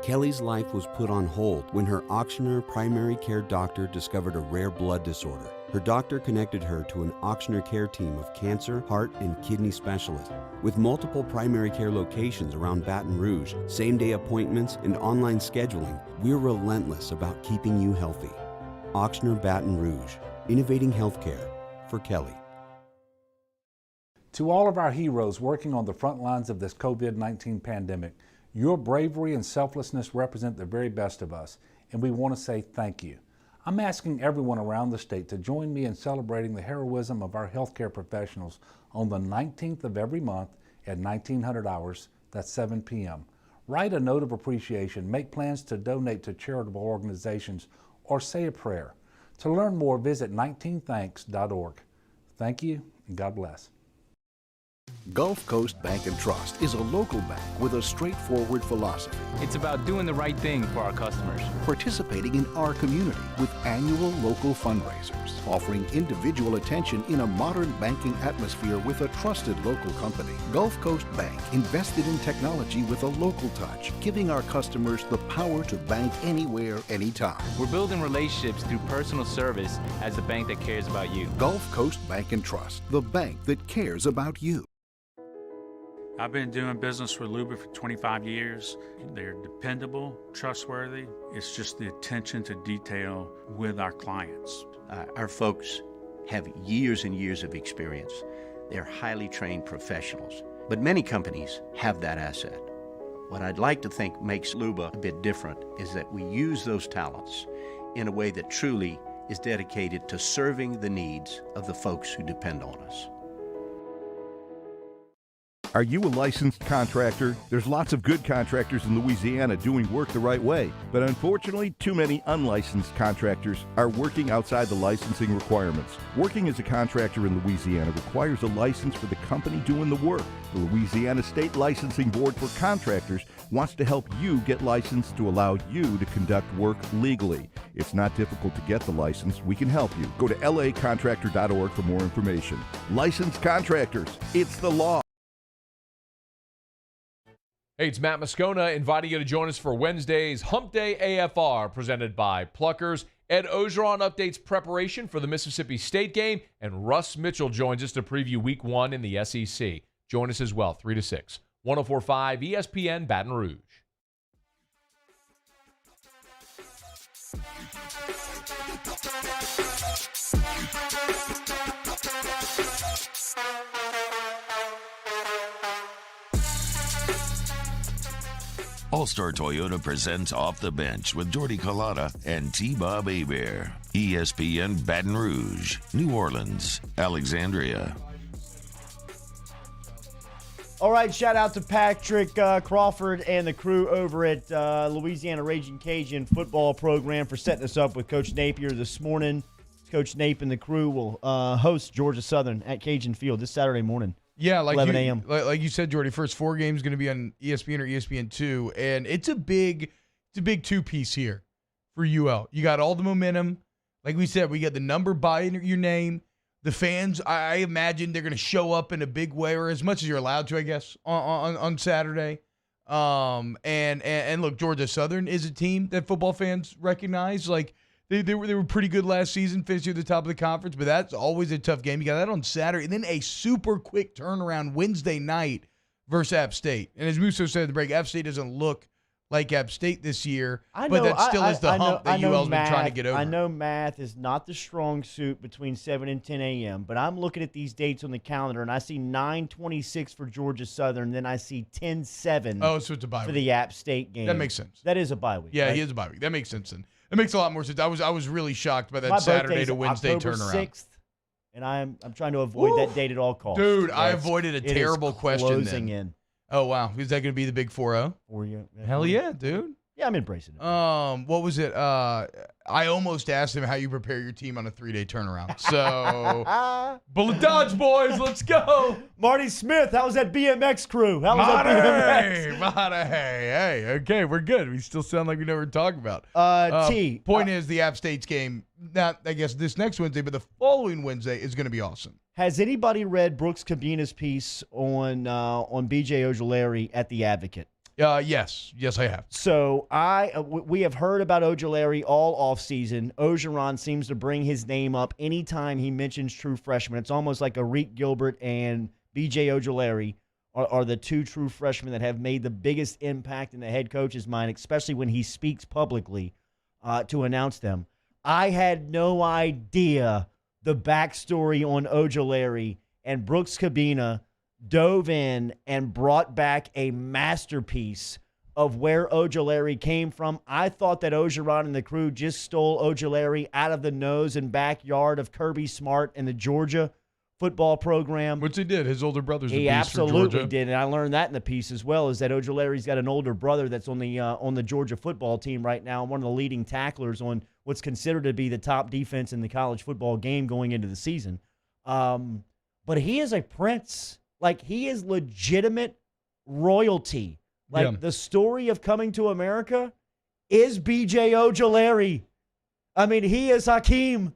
Kelly's life was put on hold when her Auctioner primary care doctor discovered a rare blood disorder. Her doctor connected her to an Auctioner care team of cancer, heart, and kidney specialists. With multiple primary care locations around Baton Rouge, same-day appointments, and online scheduling, we're relentless about keeping you healthy. Auctioner Baton Rouge, innovating healthcare for Kelly. To all of our heroes working on the front lines of this COVID-19 pandemic, your bravery and selflessness represent the very best of us, and we want to say thank you. I'm asking everyone around the state to join me in celebrating the heroism of our healthcare professionals on the 19th of every month at 1900 hours, that's 7 p.m. Write a note of appreciation, make plans to donate to charitable organizations, or say a prayer. To learn more, visit 19thanks.org. Thank you, and God bless. Gulf Coast Bank and Trust is a local bank with a straightforward philosophy. It's about doing the right thing for our customers. Participating in our community with annual local fundraisers. Offering individual attention in a modern banking atmosphere with a trusted local company. Gulf Coast Bank invested in technology with a local touch, giving our customers the power to bank anywhere, anytime. We're building relationships through personal service as a bank that cares about you. Gulf Coast Bank and Trust, the bank that cares about you. I've been doing business with Luba for 25 years. They're dependable, trustworthy. It's just the attention to detail with our clients. Our folks have years and years of experience. They're highly trained professionals, but many companies have that asset. What I'd like to think makes Luba a bit different is that we use those talents in a way that truly is dedicated to serving the needs of the folks who depend on us. Are you a licensed contractor? There's lots of good contractors in Louisiana doing work the right way, but unfortunately, too many unlicensed contractors are working outside the licensing requirements. Working as a contractor in Louisiana requires a license for the company doing the work. The Louisiana State Licensing Board for Contractors wants to help you get licensed to allow you to conduct work legally. It's not difficult to get the license. We can help you. Go to lacontractor.org for more information. Licensed contractors, it's the law. Hey, it's Matt Moscona inviting you to join us for Wednesday's Hump Day AFR presented by Pluckers. Ed Ogeron updates preparation for the Mississippi State game, and Russ Mitchell joins us to preview Week 1 in the SEC. Join us as well, 3 to 6. 104.5 ESPN Baton Rouge. All-Star Toyota presents Off the Bench with Jordy Collada and T-Bob Hebert. ESPN Baton Rouge, New Orleans, Alexandria. All right, shout out to Patrick Crawford and the crew over at Louisiana Raging Cajun football program for setting us up with Coach Napier this morning. Coach Nape and the crew will host Georgia Southern at Cajun Field this Saturday morning. Yeah, like 11 a.m. Like you said, Jordy, first 4 games going to be on ESPN or ESPN2, and it's a big two-piece here for UL. You got all the momentum. Like we said, we got the number by your name. The fans, I imagine they're going to show up in a big way, or as much as you're allowed to, I guess, on Saturday. And look, Georgia Southern is a team that football fans recognize. Like they were pretty good last season, finishing at the top of the conference, but that's always a tough game. You got that on Saturday, and then a super quick turnaround Wednesday night versus App State. And as Musso said at the break, App State doesn't look like App State this year, but that still is the hump that UL's been trying to get over. I know math is not the strong suit between 7 and 10 a.m., but I'm looking at these dates on the calendar, and I see 9:26 for Georgia Southern, then I see 10:7 so it's a bye for week. the App State game. That makes sense. That is a bye week. Yeah, right? he is a bye week. That makes sense. And it makes a lot more sense. I was really shocked by that My Saturday birthday's to Wednesday October turnaround. 6th, and I'm trying to avoid that date at all costs. Dude, I That's- avoided a it is terrible question closing then. in. Oh, wow. Is that going to be the big 4-0? For you. Hell yeah, dude. Yeah, I'm embracing it. What was it? I almost asked him how you prepare your team on a 3-day turnaround. So, Bullet Dodge, boys, let's go. Marty Smith, how was that BMX crew? How was that BMX? Marty, hey, okay, we're good. We still sound like we know what we're talking about. Point is, the App State's game, not, I guess, this next Wednesday, but the following Wednesday is going to be awesome. Has anybody read Brooks Cabina's piece on B.J. Ojulari at The Advocate? Yes, I have. So we have heard about Ojulari all offseason. Ogeron seems to bring his name up anytime he mentions true freshmen. It's almost like Arik Gilbert and B.J. Ojulari are the 2 true freshmen that have made the biggest impact in the head coach's mind, especially when he speaks publicly to announce them. I had no idea the backstory on Ojulari, and Brooks Cabina dove in and brought back a masterpiece of where Ojulari came from. I thought that Ogeron and the crew just stole Ojulari out of the nose and backyard of Kirby Smart and the Georgia football program. Which he did. His older brother's a He beast absolutely for Georgia. did, and I learned that in the piece as well, is that Ojulari's got an older brother that's on the Georgia football team right now, one of the leading tacklers on what's considered to be the top defense in the college football game going into the season. But he is a prince. Like, he is legitimate royalty. Like, the story of coming to America is B.J. Ojulari. I mean, he is Hakeem.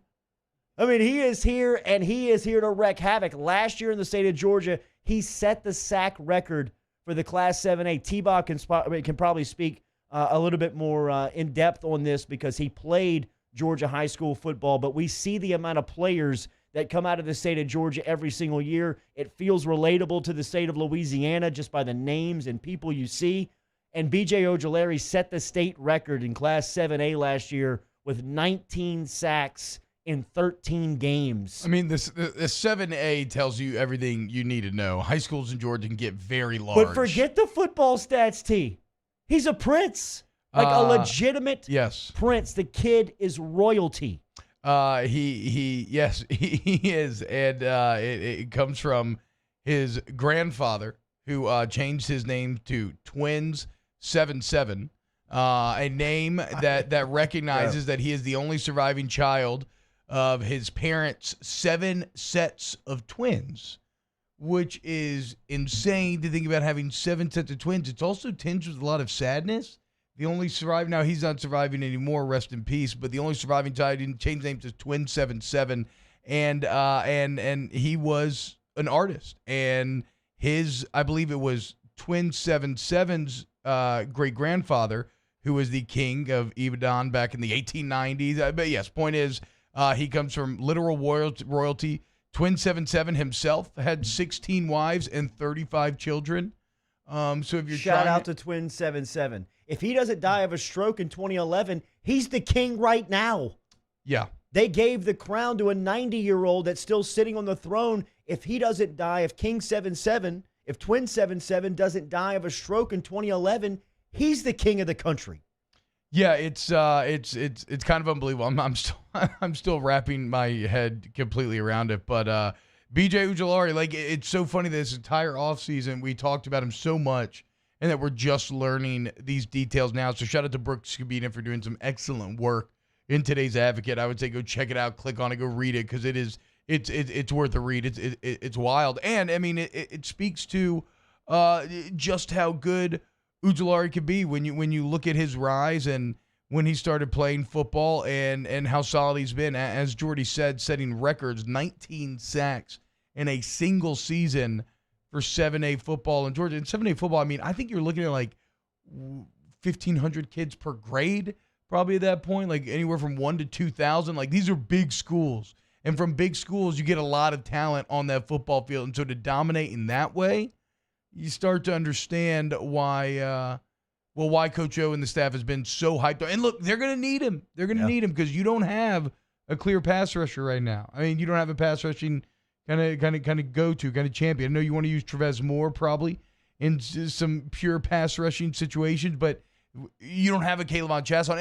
I mean, he is here, and he is here to wreak havoc. Last year in the state of Georgia, he set the sack record for the Class 7A. T-Bob can probably speak a little bit more in depth on this because he played Georgia high school football, but we see the amount of players that come out of the state of Georgia every single year. It feels relatable to the state of Louisiana just by the names and people you see. And B.J. Ojulari set the state record in Class 7A last year with 19 sacks in 13 games. I mean, the 7A tells you everything you need to know. High schools in Georgia can get very large. But forget the football stats, T. He's a prince. Like a legitimate prince. The kid is royalty. He is, and it comes from his grandfather, who changed his name to Twins 77, a name that recognizes that he is the only surviving child of his parents' 7 sets of twins, which is insane to think about having 7 sets of twins. It's also tinged with a lot of sadness. The only surviving, now he's not surviving anymore, rest in peace, but the only surviving child didn't change name to Twin 77, and he was an artist, and his, I believe it was Twin 77's great grandfather, who was the king of Ibadan back in the 1890s. But yes, point is, he comes from literal royalty. Twin 77 himself had 16 wives and 35 children. So if you're Shout out to Twin 77. If he doesn't die of a stroke in 2011, he's the king right now. Yeah. They gave the crown to a 90-year-old that's still sitting on the throne. If he doesn't die, if King 7-7, if Twin 7-7 doesn't die of a stroke in 2011, he's the king of the country. Yeah, it's kind of unbelievable. I'm still wrapping my head completely around it. But B.J. Ojulari, like, it's so funny that this entire offseason we talked about him so much, and that we're just learning these details now. So shout out to Brooks Cabina for doing some excellent work in today's Advocate. I would say go check it out, click on it, go read it, because it's worth a read. It's wild, and I mean it speaks to just how good Ojulari could be when you look at his rise and when he started playing football and how solid he's been. As Jordy said, setting records, 19 sacks in a single season for 7A football in Georgia. In 7A football, I mean, I think you're looking at like 1,500 kids per grade probably at that point, like anywhere from 1 to 2,000. Like, these are big schools. And from big schools, you get a lot of talent on that football field. And so to dominate in that way, you start to understand why Coach O and the staff has been so hyped. And look, they're going to need him. They're going to need him because you don't have a clear pass rusher right now. I mean, you don't have a pass rushing kind of go-to, kind of champion. I know you want to use Trevez Moore probably in some pure pass rushing situations, but you don't have a Caleb Von Chasson.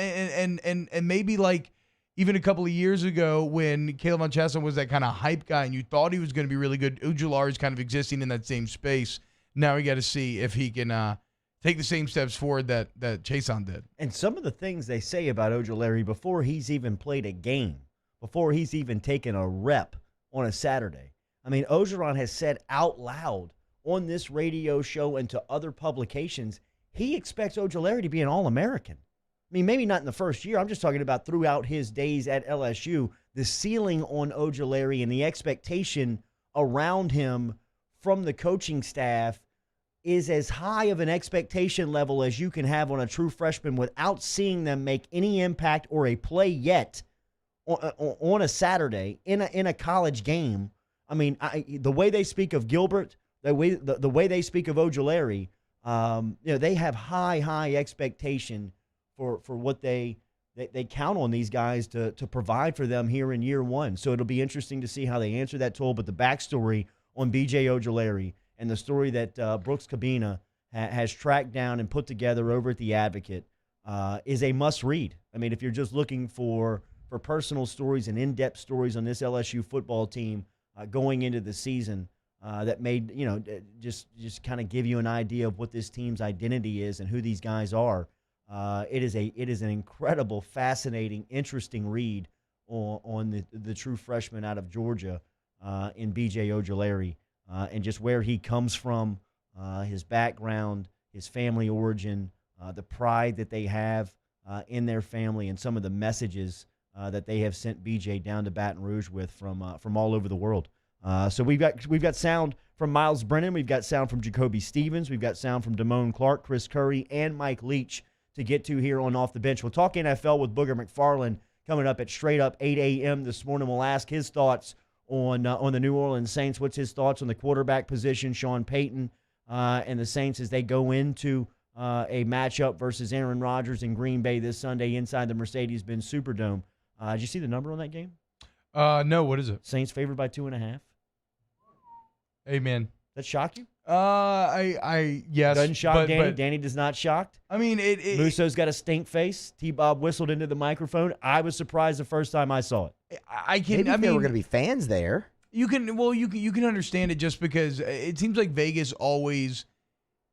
And maybe like even a couple of years ago when Caleb Von Chasson was that kind of hype guy and you thought he was going to be really good, Ojulari is kind of existing in that same space. Now we got to see if he can take the same steps forward that Chason did. And some of the things they say about Ojulari before he's even played a game, before he's even taken a rep on a Saturday. I mean, Orgeron has said out loud on this radio show and to other publications, he expects Ojulari to be an All-American. I mean, maybe not in the first year. I'm just talking about throughout his days at LSU, the ceiling on Ojulari and the expectation around him from the coaching staff is as high of an expectation level as you can have on a true freshman without seeing them make any impact or a play yet on a Saturday in a college game. I mean, the way they speak of Gilbert, the way they speak of Ojulari, they have high expectation for what they count on these guys to provide for them here in year one. So it'll be interesting to see how they answer that toll. But the backstory on B.J. Ojulari and the story that Brooks Cabina has tracked down and put together over at The Advocate is a must-read. I mean, if you're just looking for personal stories and in-depth stories on this LSU football team going into the season that made, just kind of give you an idea of what this team's identity is and who these guys are, it is an incredible, fascinating, interesting read on the true freshman out of Georgia in B.J. Ojulari. And just where he comes from, his background, his family origin, the pride that they have in their family, and some of the messages that they have sent BJ down to Baton Rouge with from all over the world. So we've got sound from Miles Brennan, we've got sound from Jacoby Stevens, we've got sound from Damone Clark, Chris Curry, and Mike Leach to get to here on Off the Bench. We'll talk NFL with Booger McFarland coming up at straight up 8 a.m. this morning. We'll ask his thoughts on the New Orleans Saints. What's his thoughts on the quarterback position, Sean Payton, and the Saints as they go into a matchup versus Aaron Rodgers in Green Bay this Sunday inside the Mercedes-Benz Superdome. Did you see the number on that game? No, what is it? Saints favored by 2.5. Amen. That shock you? Yes. Doesn't shock Danny. But Danny does not shocked. I mean, Musso's got a stink face. T-Bob whistled into the microphone. I was surprised the first time I saw it. Maybe there were going to be fans there. You can understand it just because it seems like Vegas always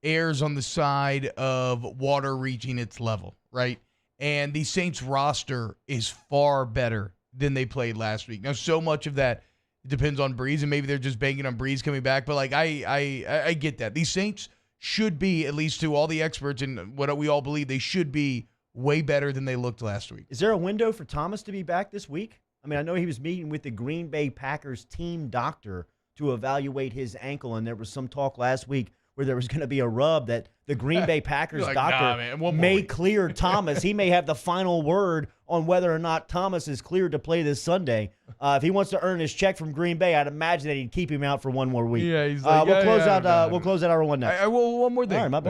errs on the side of water reaching its level, right? And the Saints roster is far better than they played last week. Now, so much of that depends on Breeze, and maybe they're just banking on Breeze coming back. But like I get that. These Saints should be, at least to all the experts and what we all believe, they should be way better than they looked last week. Is there a window for Thomas to be back this week? I mean, I know he was meeting with the Green Bay Packers team doctor to evaluate his ankle, and there was some talk last week where there was going to be a rub that the Green Bay Packers doctor may clear Thomas. He may have the final word on whether or not Thomas is cleared to play this Sunday. If he wants to earn his check from Green Bay, I'd imagine that he'd keep him out for one more week. Yeah, he's like, we'll close out our one next. One more thing. All right,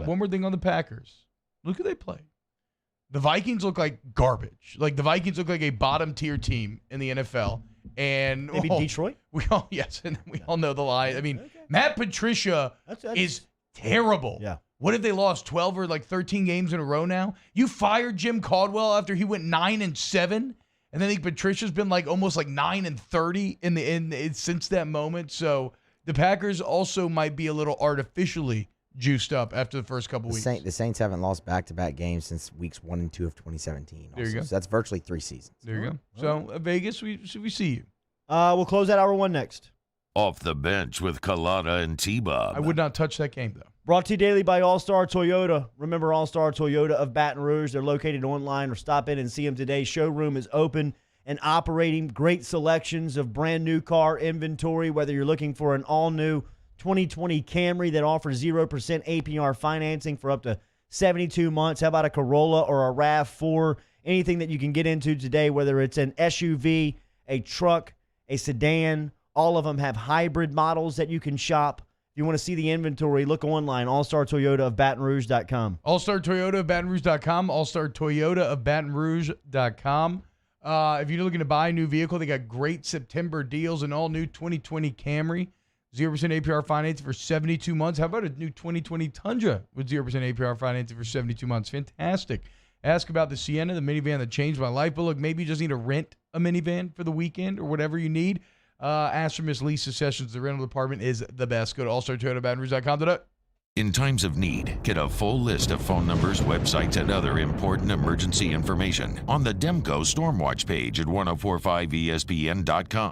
one more thing on the Packers. Look who they play. The Vikings look like garbage. Like, the Vikings look like a bottom-tier team in the NFL. And Maybe Detroit? We all know the lie. I mean, Matt Patricia is terrible. Yeah. What if they lost 12 or like 13 games in a row now? You fired Jim Caldwell after he went 9-7, and then I think Patricia's been like almost like 9-30 since that moment. So the Packers also might be a little artificially juiced up after the first couple weeks. The Saints haven't lost back-to-back games since weeks 1 and 2 of 2017. There you go. So that's virtually 3 seasons. There you go. So Vegas, we see you. We'll close out hour 1 next. Off the bench with Kalana and T-Bob. I would not touch that game, though. Brought to you daily by All-Star Toyota. Remember All-Star Toyota of Baton Rouge. They're located online, or stop in and see them today. Showroom is open and operating. Great selections of brand new car inventory, whether you're looking for an all-new 2020 Camry that offers 0% APR financing for up to 72 months. How about a Corolla or a RAV4? Anything that you can get into today, whether it's an SUV, a truck, a sedan. All of them have hybrid models that you can shop. If you want to see the inventory, look online, allstartoyota of BatonRouge.com. All-Star Toyota of BatonRouge.com, All-Star Toyota of BatonRouge.com. If you're looking to buy a new vehicle, they got great September deals, an all-new 2020 Camry. 0% APR financing for 72 months. How about a new 2020 Tundra with 0% APR financing for 72 months? Fantastic. Ask about the Sienna, the minivan that changed my life. But look, maybe you just need to rent a minivan for the weekend or whatever you need. Ask for Miss Lisa Sessions. The rental department is the best. Go to allstartoyotabatonrouge.com today. In times of need, get a full list of phone numbers, websites, and other important emergency information on the Demco Stormwatch page at 1045ESPN.com.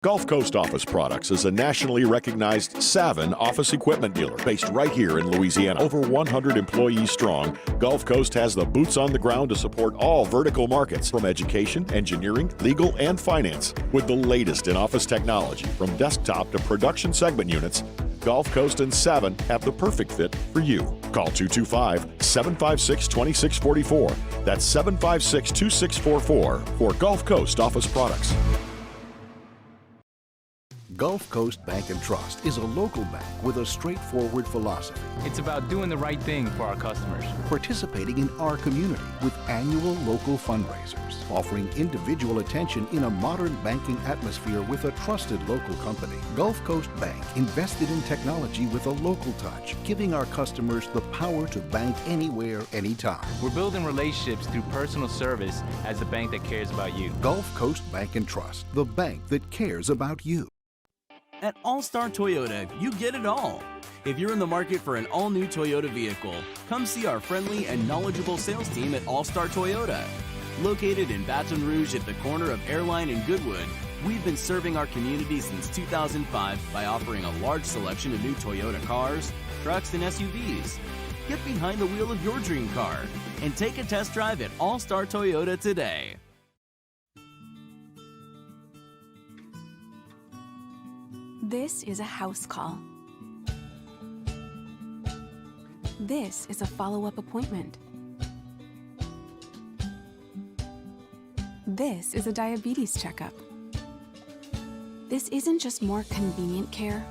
Gulf Coast Office Products is a nationally recognized Savin office equipment dealer based right here in Louisiana. Over 100 employees strong, Gulf Coast has the boots on the ground to support all vertical markets, from education, engineering, legal, and finance. With the latest in office technology, from desktop to production segment units, Gulf Coast and Savin have the perfect fit for you. Call 225-756-2644. That's 756-2644 for Gulf Coast Office Products. Gulf Coast Bank and Trust is a local bank with a straightforward philosophy. It's about doing the right thing for our customers. Participating in our community with annual local fundraisers. Offering individual attention in a modern banking atmosphere with a trusted local company. Gulf Coast Bank invested in technology with a local touch, giving our customers the power to bank anywhere, anytime. We're building relationships through personal service as the bank that cares about you. Gulf Coast Bank and Trust, the bank that cares about you. At All-Star Toyota, you get it all. If you're in the market for an all-new Toyota vehicle, come see our friendly and knowledgeable sales team at All-Star Toyota. Located in Baton Rouge at the corner of Airline and Goodwood, we've been serving our community since 2005 by offering a large selection of new Toyota cars, trucks, and SUVs. Get behind the wheel of your dream car and take a test drive at All-Star Toyota today. This is a house call. This is a follow-up appointment. This is a diabetes checkup. This isn't just more convenient care,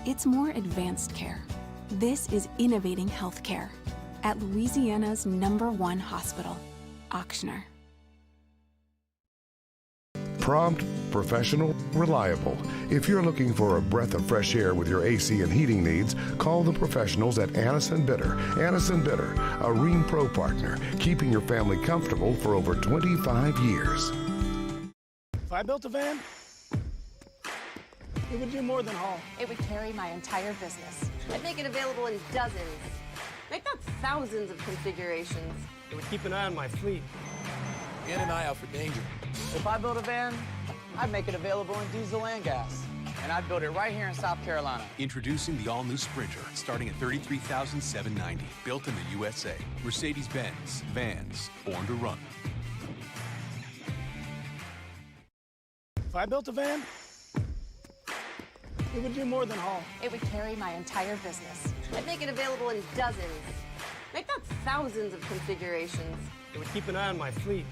it's more advanced care. This is innovating healthcare at Louisiana's #1 hospital, Ochsner. Prompt, professional, reliable. If you're looking for a breath of fresh air with your AC and heating needs, call the professionals at Anison Bitter. Anison Bitter, a Rheem Pro partner, keeping your family comfortable for over 25 years. If I built a van, it would do more than haul. It would carry my entire business. I'd make it available in dozens, make not thousands of configurations. It would keep an eye on my fleet. And an eye out for danger. If I built a van, I'd make it available in diesel and gas. And I'd build it right here in South Carolina. Introducing the all-new Sprinter, starting at $33,790. Built in the USA. Mercedes-Benz. Vans. Born to run. If I built a van, it would do more than haul. It would carry my entire business. I'd make it available in dozens, make not thousands of configurations. It would keep an eye on my fleet.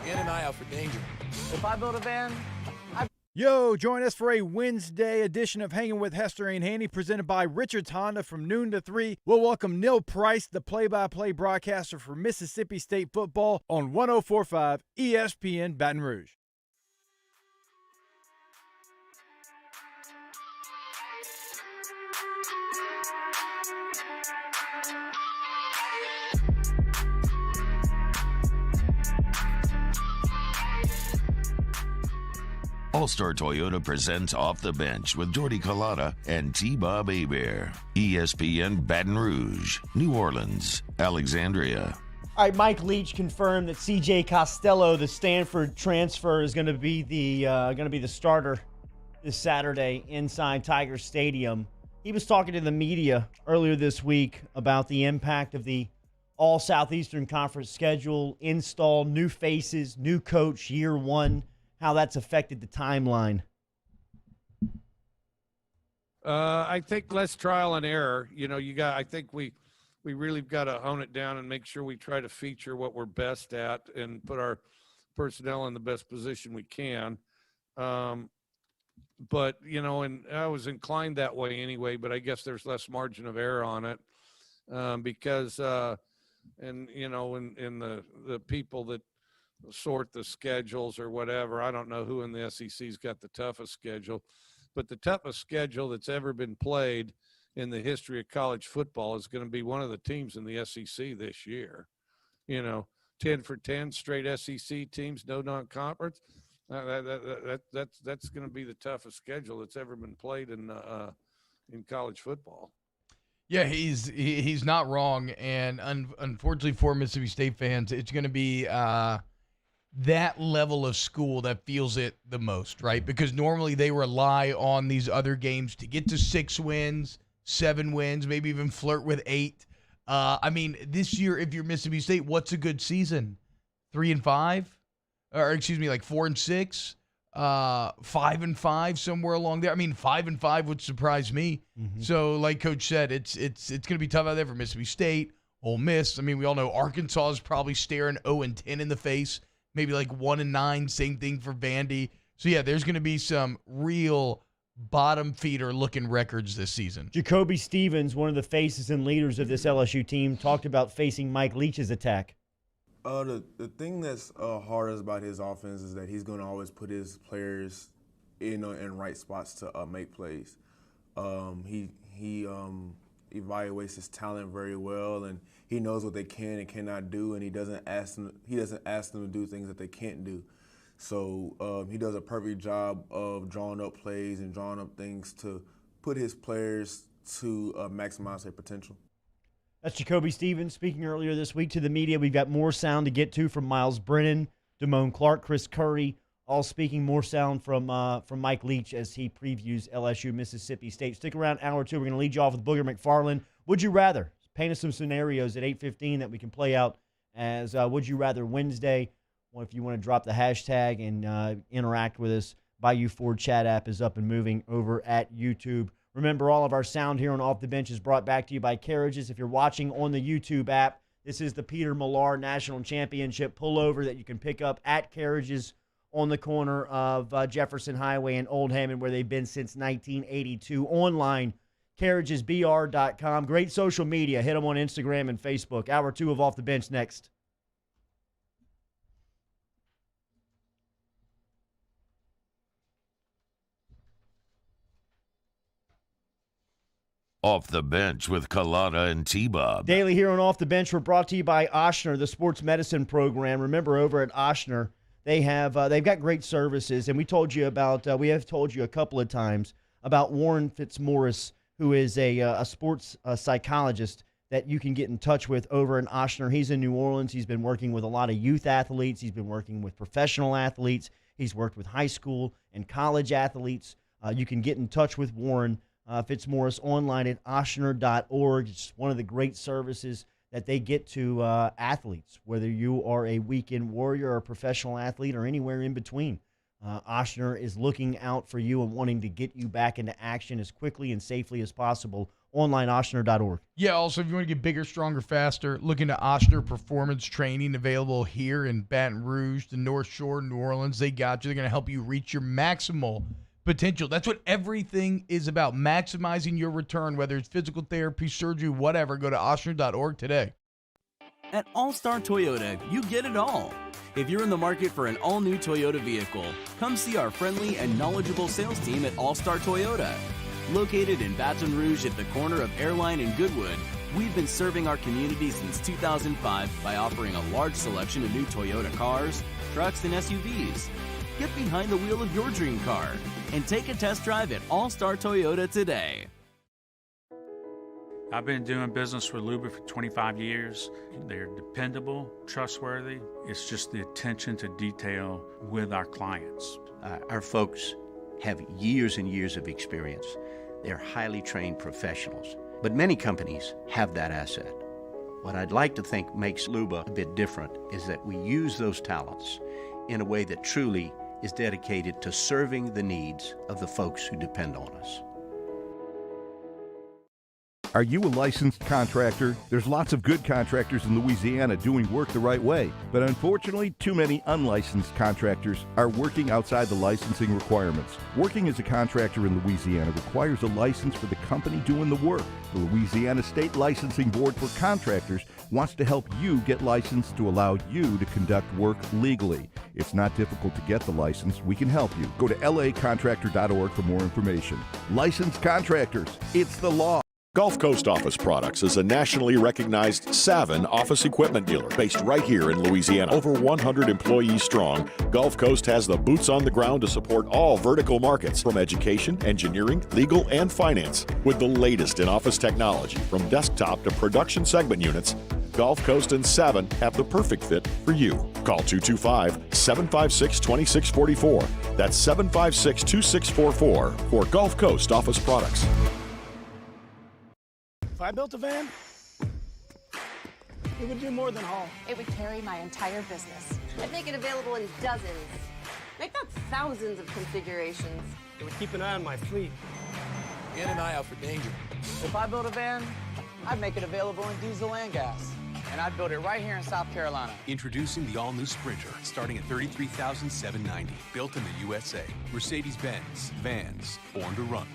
And an eye out for danger. If I built a van, Yo, join us for a Wednesday edition of Hanging with Hester and Handy presented by Richards Honda from noon to 3. We'll welcome Neil Price, the play-by-play broadcaster for Mississippi State football on 104.5 ESPN Baton Rouge. All-Star Toyota presents Off the Bench with Jordy Collada and T-Bob Hebert. ESPN Baton Rouge, New Orleans, Alexandria. All right, Mike Leach confirmed that C.J. Costello, the Stanford transfer, is going to be the starter this Saturday inside Tiger Stadium. He was talking to the media earlier this week about the impact of the All-Southeastern Conference schedule, install, new faces, new coach, year one, how that's affected the timeline. I think less trial and error. I think we really got to hone it down and make sure we try to feature what we're best at and put our personnel in the best position we can. And I was inclined that way anyway, but I guess there's less margin of error on it because the people that sort the schedules or whatever. I don't know who in the SEC's got the toughest schedule, but the toughest schedule that's ever been played in the history of college football is going to be one of the teams in the SEC this year. 10 for 10 straight SEC teams, no non-conference. That's going to be the toughest schedule that's ever been played in college football. Yeah, he's not wrong, and unfortunately for Mississippi State fans, it's going to be that level of school that feels it the most, right? Because normally they rely on these other games to get to 6 wins, 7 wins, maybe even flirt with 8. This year, if you're Mississippi State, what's a good season? 3-5? Or excuse me, like 4-6? 5-5, somewhere along there. 5-5 would surprise me. Mm-hmm. So, like Coach said, it's going to be tough out there for Mississippi State, Ole Miss. We all know Arkansas is probably staring 0-10 in the face. Maybe like 1-9, same thing for Vandy. So, yeah, there's going to be some real bottom feeder looking records this season. Jacoby Stevens, one of the faces and leaders of this LSU team, talked about facing Mike Leach's attack. The thing that's hardest about his offense is that he's going to always put his players in right spots to make plays. He evaluates his talent very well, and he knows what they can and cannot do, and he doesn't ask them to do things that they can't do. So he does a perfect job of drawing up plays and drawing up things to put his players to maximize their potential. That's Jacoby Stevens speaking earlier this week to the media. We've got more sound to get to from Miles Brennan, Damone Clark, Chris Curry, all speaking. More sound from Mike Leach as he previews LSU Mississippi State. Stick around, hour 2. We're going to lead you off with Booger McFarland. Would you rather? Paint us some scenarios at 8:15 that we can play out as Would You Rather Wednesday. Well, if you want to drop the hashtag and interact with us, Bayou Ford chat app is up and moving over at YouTube. Remember, all of our sound here on Off the Bench is brought back to you by Carriages. If you're watching on the YouTube app, this is the Peter Millar National Championship pullover that you can pick up at Carriages on the corner of Jefferson Highway and Old Hammond, where they've been since 1982. Online, carriagesbr.com. Great social media. Hit them on Instagram and Facebook. Hour 2 of Off the Bench next. Off the Bench with Collada and T-Bob. Daily here on Off the Bench, we're brought to you by Ochsner, the sports medicine program. Remember, over at Ochsner, they've got great services, and we have told you a couple of times about Warren Fitzmaurice, who is a sports psychologist that you can get in touch with over in Ochsner. He's in New Orleans. He's been working with a lot of youth athletes. He's been working with professional athletes. He's worked with high school and college athletes. You can get in touch with Warren Fitzmaurice online at ochsner.org. It's one of the great services that they get to athletes, whether you are a weekend warrior or a professional athlete or anywhere in between. Ochsner is looking out for you and wanting to get you back into action as quickly and safely as possible. online, Ochsner.org. Yeah, also, if you want to get bigger, stronger, faster, look into Ochsner Performance Training, available here in Baton Rouge, the North Shore, New Orleans. They got you. They're going to help you reach your maximal potential. That's what everything is about, maximizing your return, whether it's physical therapy, surgery, whatever. Go to Ochsner.org today. At All-Star Toyota, you get it all. If you're in the market for an all-new Toyota vehicle, come see our friendly and knowledgeable sales team at All-Star Toyota. Located in Baton Rouge at the corner of Airline and Goodwood, we've been serving our community since 2005 by offering a large selection of new Toyota cars, trucks, and SUVs. Get behind the wheel of your dream car and take a test drive at All-Star Toyota today. I've been doing business with Luba for 25 years. They're dependable, trustworthy. It's just the attention to detail with our clients. Our folks have years and years of experience. They're highly trained professionals, but many companies have that asset. What I'd like to think makes Luba a bit different is that we use those talents in a way that truly is dedicated to serving the needs of the folks who depend on us. Are you a licensed contractor? There's lots of good contractors in Louisiana doing work the right way, but unfortunately, too many unlicensed contractors are working outside the licensing requirements. Working as a contractor in Louisiana requires a license for the company doing the work. The Louisiana State Licensing Board for Contractors wants to help you get licensed to allow you to conduct work legally. It's not difficult to get the license. We can help you. Go to lacontractor.org for more information. Licensed contractors, it's the law. Gulf Coast Office Products is a nationally recognized Savin office equipment dealer based right here in Louisiana. Over 100 employees strong, Gulf Coast has the boots on the ground to support all vertical markets, from education, engineering, legal, and finance. With the latest in office technology, from desktop to production segment units, Gulf Coast and Savin have the perfect fit for you. Call 225-756-2644. That's 756-2644 for Gulf Coast Office Products. If I built a van, it would do more than haul. It would carry my entire business. I'd make it available in dozens, make not thousands of configurations. It would keep an eye on my fleet. In an eye out for danger. If I built a van, I'd make it available in diesel and gas. And I'd build it right here in South Carolina. Introducing the all-new Sprinter, starting at $33,790. Built in the USA. Mercedes-Benz. Vans. Born to run.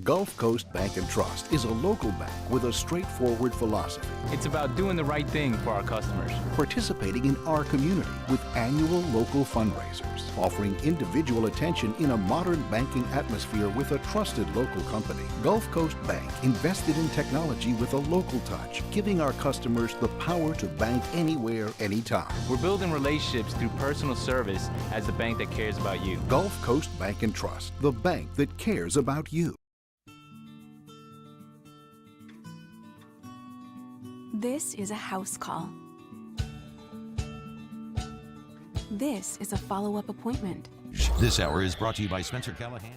Gulf Coast Bank and Trust is a local bank with a straightforward philosophy. It's about doing the right thing for our customers. Participating in our community with annual local fundraisers, offering individual attention in a modern banking atmosphere with a trusted local company. Gulf Coast Bank invested in technology with a local touch, giving our customers the power to bank anywhere, anytime. We're building relationships through personal service as the bank that cares about you. Gulf Coast Bank and Trust, the bank that cares about you. This is a house call. This is a follow-up appointment. This hour is brought to you by Spencer Callahan.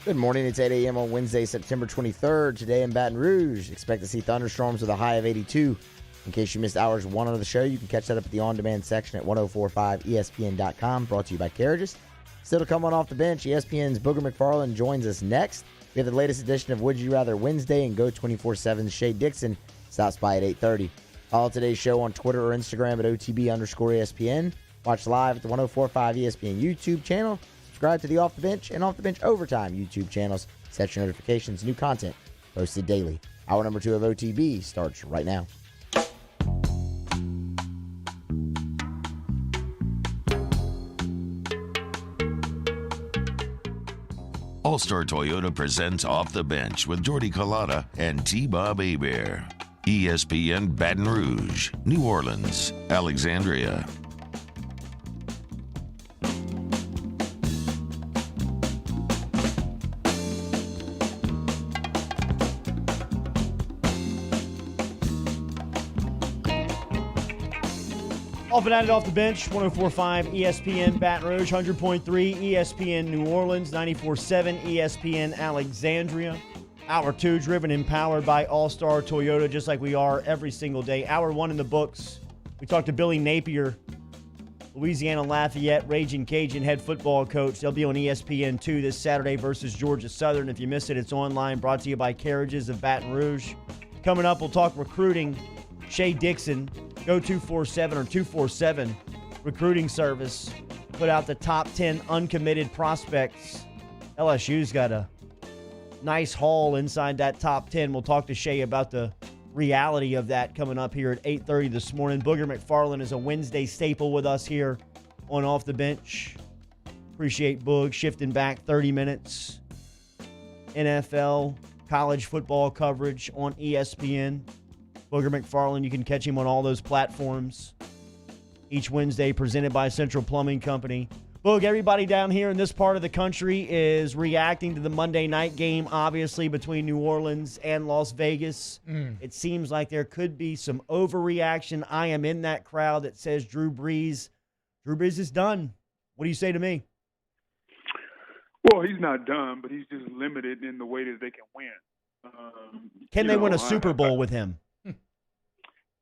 Good morning. It's 8 a.m. on Wednesday, September 23rd. Today in Baton Rouge, expect to see thunderstorms with a high of 82. In case you missed hours 1 of the show, you can catch that up at the on-demand section at 1045ESPN.com, brought to you by Carriages. Still to come on Off the Bench, ESPN's Booger McFarland joins us next. We have the latest edition of Would You Rather Wednesday, and Go 24/7's Shay Dixon stops by at 8:30. Follow today's show on Twitter or Instagram at OTB_ESPN. Watch live at the 1045 ESPN YouTube channel. Subscribe to the Off the Bench and Off the Bench Overtime YouTube channels. Set your notifications. New content posted daily. Hour number 2 of OTB starts right now. All-Star Toyota presents Off the Bench with Jordy Collada and T-Bob Hebert. ESPN Baton Rouge, New Orleans, Alexandria. Off and at it, Off the Bench, 104.5 ESPN Baton Rouge, 100.3 ESPN New Orleans, 94.7 ESPN Alexandria. Hour 2, driven and powered by All-Star Toyota, just like we are every single day. Hour 1 in the books. We talked to Billy Napier, Louisiana Lafayette Raging Cajun head football coach. They'll be on ESPN2 this Saturday versus Georgia Southern. If you missed it, it's online, brought to you by Carriages of Baton Rouge. Coming up, we'll talk recruiting. Shea Dixon, Go 247 or 247 recruiting service, put out the top 10 uncommitted prospects. LSU's got a nice haul inside that top 10. We'll talk to Shea about the reality of that coming up here at 8:30 this morning. Booger McFarland is a Wednesday staple with us here on Off the Bench. Appreciate Boog shifting back 30 minutes. NFL, college football coverage on ESPN. Booger McFarland, you can catch him on all those platforms. Each Wednesday presented by Central Plumbing Company. Boog, everybody down here in this part of the country is reacting to the Monday night game, obviously, between New Orleans and Las Vegas. It seems like there could be some overreaction. I am in that crowd that says Drew Brees is done. What do you say to me? Well, he's not done, but he's just limited in the way that they can win. Can they win a Super Bowl with him?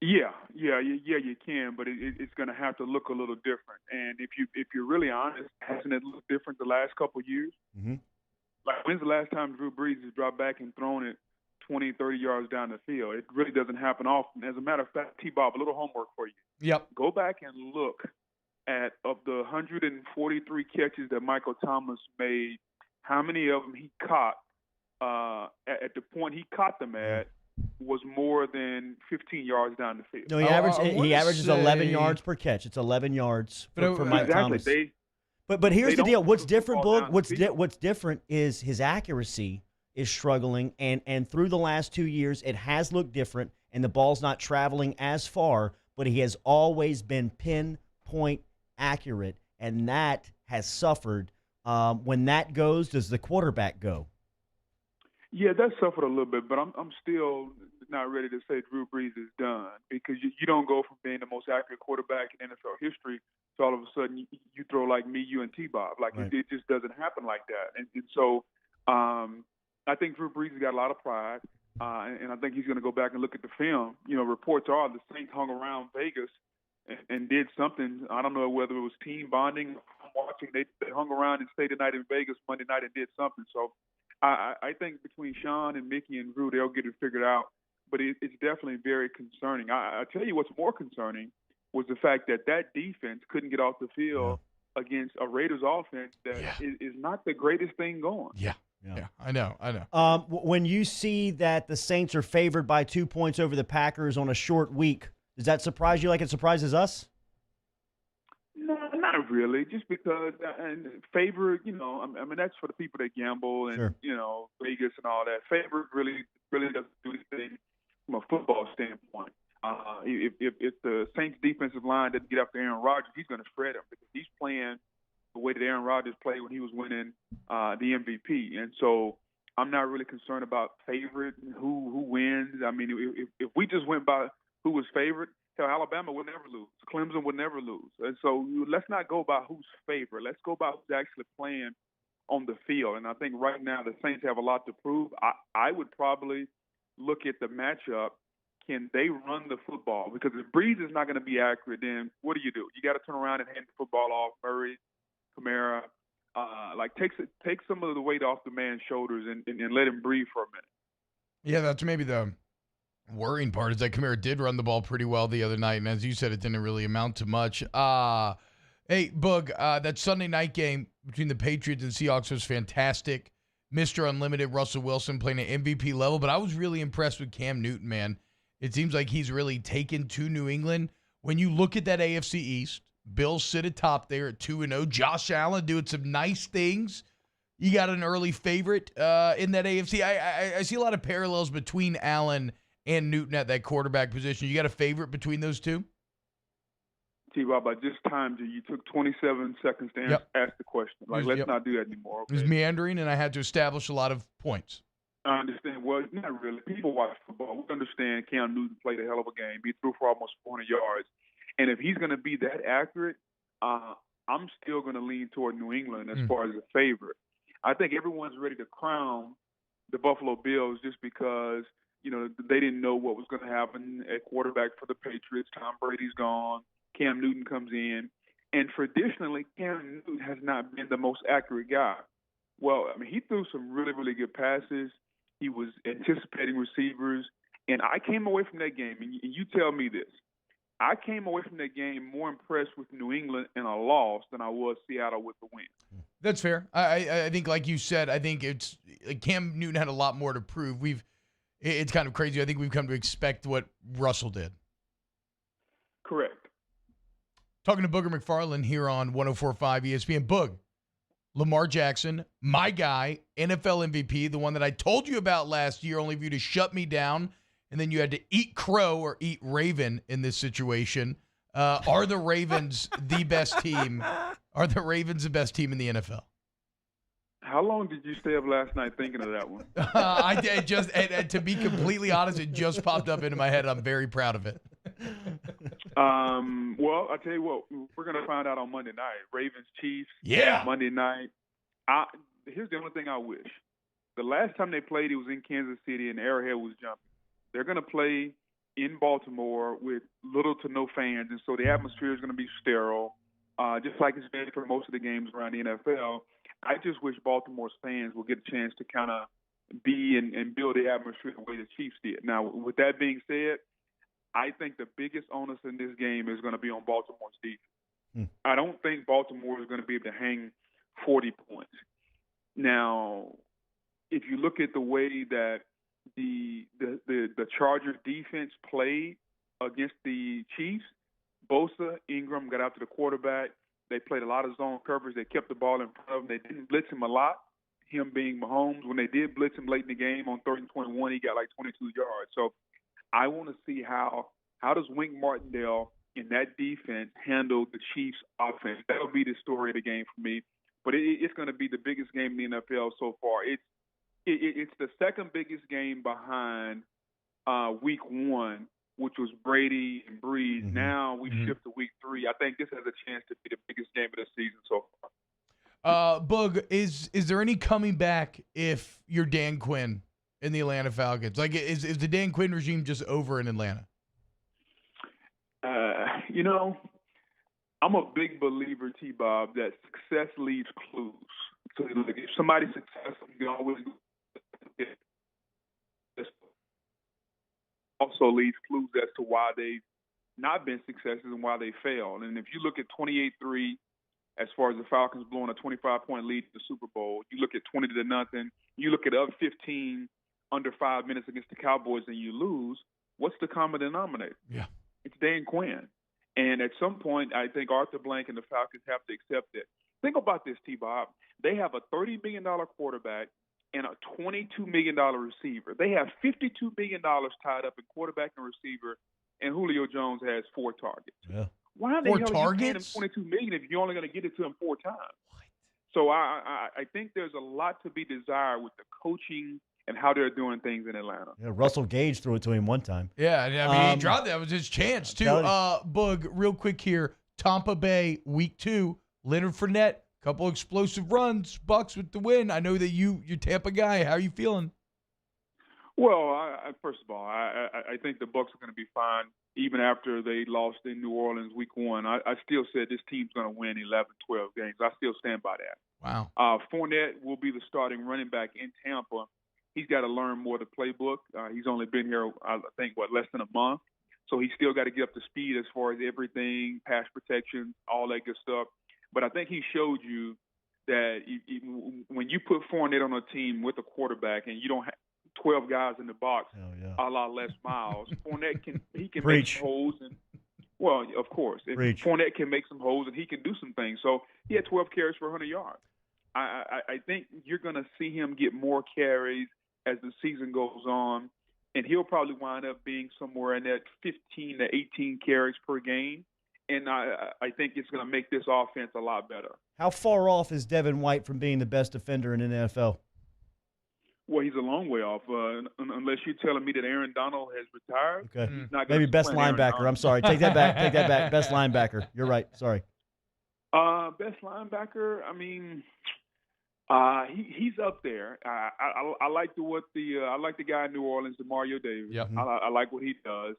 Yeah, you can, but it's going to have to look a little different. And if you're really honest, hasn't it looked different the last couple of years? Mm-hmm. Like, when's the last time Drew Brees has dropped back and thrown it 20, 30 yards down the field? It really doesn't happen often. As a matter of fact, T-Bob, a little homework for you. Yep. Go back and look at, of the 143 catches that Michael Thomas made, how many of them he caught at the point he caught them at was more than 15 yards down the field. No, he averages 11 yards per catch. It's 11 yards for Mike Thomas. But here's the deal. What's different, Boog? What's different is his accuracy is struggling, and through the last 2 years, it has looked different, and the ball's not traveling as far, but he has always been pinpoint accurate, and that has suffered. When that goes, does the quarterback go? Yeah, that suffered a little bit, but I'm still not ready to say Drew Brees is done, because you don't go from being the most accurate quarterback in NFL history to all of a sudden you throw like me, you, and T-Bob. Like, right. it just doesn't happen like that. And so I think Drew Brees has got a lot of pride, and I think he's going to go back and look at the film. You know, reports are the Saints hung around Vegas and did something. I don't know whether it was team bonding, watching. They hung around and stayed the night in Vegas Monday night and did something. So I think between Sean and Mickey and Drew, they'll get it figured out. But it's definitely very concerning. I tell you what's more concerning was the fact that defense couldn't get off the field against a Raiders offense that is not the greatest thing going. Yeah, I know. When you see that the Saints are favored by 2 points over the Packers on a short week, does that surprise you like it surprises us? No, not really. Just because favorite, I mean, that's for the people that gamble and Sure. Vegas and all that. Favorite really doesn't do anything from a football standpoint. If the Saints defensive line doesn't get after Aaron Rodgers, he's going to shred him because he's playing the way that Aaron Rodgers played when he was winning the MVP. And so I'm not really concerned about favorite and who wins. I mean, if we just went by who was favorite, Alabama would never lose. Clemson would never lose. And so let's not go by who's favorite. Let's go by who's actually playing on the field. And I think right now the Saints have a lot to prove. I would probably look at the matchup. Can they run the football? Because if Brees is not going to be accurate, then what do? You got to turn around and hand the football off. Murray, Kamara, take some of the weight off the man's shoulders and let him breathe for a minute. Yeah, that's maybe the worrying part is that Kamara did run the ball pretty well the other night, and as you said, it didn't really amount to much. Hey, Boog, that Sunday night game between the Patriots and Seahawks was fantastic. Mr. Unlimited Russell Wilson playing at MVP level, but I was really impressed with Cam Newton, man. It seems like he's really taken to New England. When you look at that AFC East, Bills sit atop there at 2-0. Josh Allen doing some nice things. You got an early favorite in that AFC. I see a lot of parallels between Allen and Newton at that quarterback position. You got a favorite between those two? T-Bob, I just timed you. You took 27 seconds to ask the question. Let's not do that anymore. Okay? It was meandering, and I had to establish a lot of points. I understand. Well, not really. People watch football. We understand Cam Newton played a hell of a game. He threw for almost 400 yards. And if he's going to be that accurate, I'm still going to lean toward New England as far as a favorite. I think everyone's ready to crown the Buffalo Bills just because, they didn't know what was going to happen at quarterback for the Patriots. Tom Brady's gone. Cam Newton comes in. And traditionally, Cam Newton has not been the most accurate guy. Well, he threw some really, really good passes. He was anticipating receivers. And I came away from that game, and you tell me this. I came away from that game more impressed with New England in a loss than I was Seattle with the win. That's fair. I think, like you said, I think it's Cam Newton had a lot more to prove. It's kind of crazy. I think we've come to expect what Russell did. Correct. Talking to Booger McFarland here on 104.5 ESPN. Boog, Lamar Jackson, my guy, NFL MVP, the one that I told you about last year, only for you to shut me down, and then you had to eat crow or eat raven in this situation. Are the Ravens the best team? Are the Ravens the best team in the NFL? How long did you stay up last night thinking of that one? I did just, and to be completely honest, it just popped up into my head. I'm very proud of it. Well, I tell you what, we're going to find out on Monday night. Ravens Chiefs. Yeah. Monday night. Here's the only thing I wish. The last time they played, it was in Kansas City, and Arrowhead was jumping. They're going to play in Baltimore with little to no fans, and so the atmosphere is going to be sterile, just like it's been for most of the games around the NFL. I just wish Baltimore's fans will get a chance to kind of be and build the atmosphere the way the Chiefs did. Now, with that being said, I think the biggest onus in this game is going to be on Baltimore's defense. I don't think Baltimore is going to be able to hang 40 points. Now, if you look at the way that the Chargers defense played against the Chiefs, Bosa, Ingram got after the quarterback. They played a lot of zone coverage. They kept the ball in front of them. They didn't blitz him a lot, him being Mahomes. When they did blitz him late in the game on 3rd and 21, he got like 22 yards. So I want to see how does Wink Martindale in that defense handle the Chiefs' offense. That'll be the story of the game for me. But it's going to be the biggest game in the NFL so far. It's the second biggest game behind Week 1, which was Brady and Breeze. Mm-hmm. Now we shift to Week 3. I think this has a chance to be the biggest game of the season so far. Boog, is there any coming back if you're Dan Quinn in the Atlanta Falcons? Like, is the Dan Quinn regime just over in Atlanta? I'm a big believer, T-Bob, that success leaves clues. So like, if somebody's successful, you can always also leaves clues as to why they've not been successes and why they failed. And if you look at 28-3, as far as the Falcons blowing a 25-point lead to the Super Bowl, you look at 20-0, you look at up 15 under 5 minutes against the Cowboys and you lose, what's the common denominator? Yeah. It's Dan Quinn. And at some point, I think Arthur Blank and the Falcons have to accept it. Think about this, T-Bob. They have a $30 million quarterback and a $22 million receiver. They have $52 million tied up in quarterback and receiver, and Julio Jones has 4 targets. Yeah. Why the hell are you paying him $22 million if you're only going to get it to him 4 times? What? So I think there's a lot to be desired with the coaching and how they're doing things in Atlanta. Yeah, Russell Gage threw it to him one time. Yeah, I mean, he dropped that. It was his chance, too. Boog, real quick here. Tampa Bay, Week 2. Leonard Fournette, couple explosive runs. Bucks with the win. I know that you're Tampa guy. How are you feeling? Well, first of all, I think the Bucks are going to be fine, even after they lost in New Orleans Week 1. I still said this team's going to win 11, 12 games. I still stand by that. Wow. Fournette will be the starting running back in Tampa. He's got to learn more of the playbook. He's only been here, I think, less than a month. So he's still got to get up to speed as far as everything, pass protection, all that good stuff. But I think he showed you that when you put Fournette on a team with a quarterback and you don't have 12 guys in the box, a la Les Miles, Fournette can make some holes. And, well, of course. Fournette can make some holes and he can do some things. So he had 12 carries for 100 yards. I think you're going to see him get more carries as the season goes on, and he'll probably wind up being somewhere in that 15 to 18 carries per game. And I think it's going to make this offense a lot better. How far off is Devin White from being the best defender in the NFL? Well, he's a long way off. Unless you're telling me that Aaron Donald has retired. Okay. He's not Maybe best linebacker. I'm sorry. Take that back. Take that back. Best linebacker. You're right. Sorry. Best linebacker, I mean, He's up there. I like I like the guy in New Orleans, Demario Davis. Yep. I like what he does.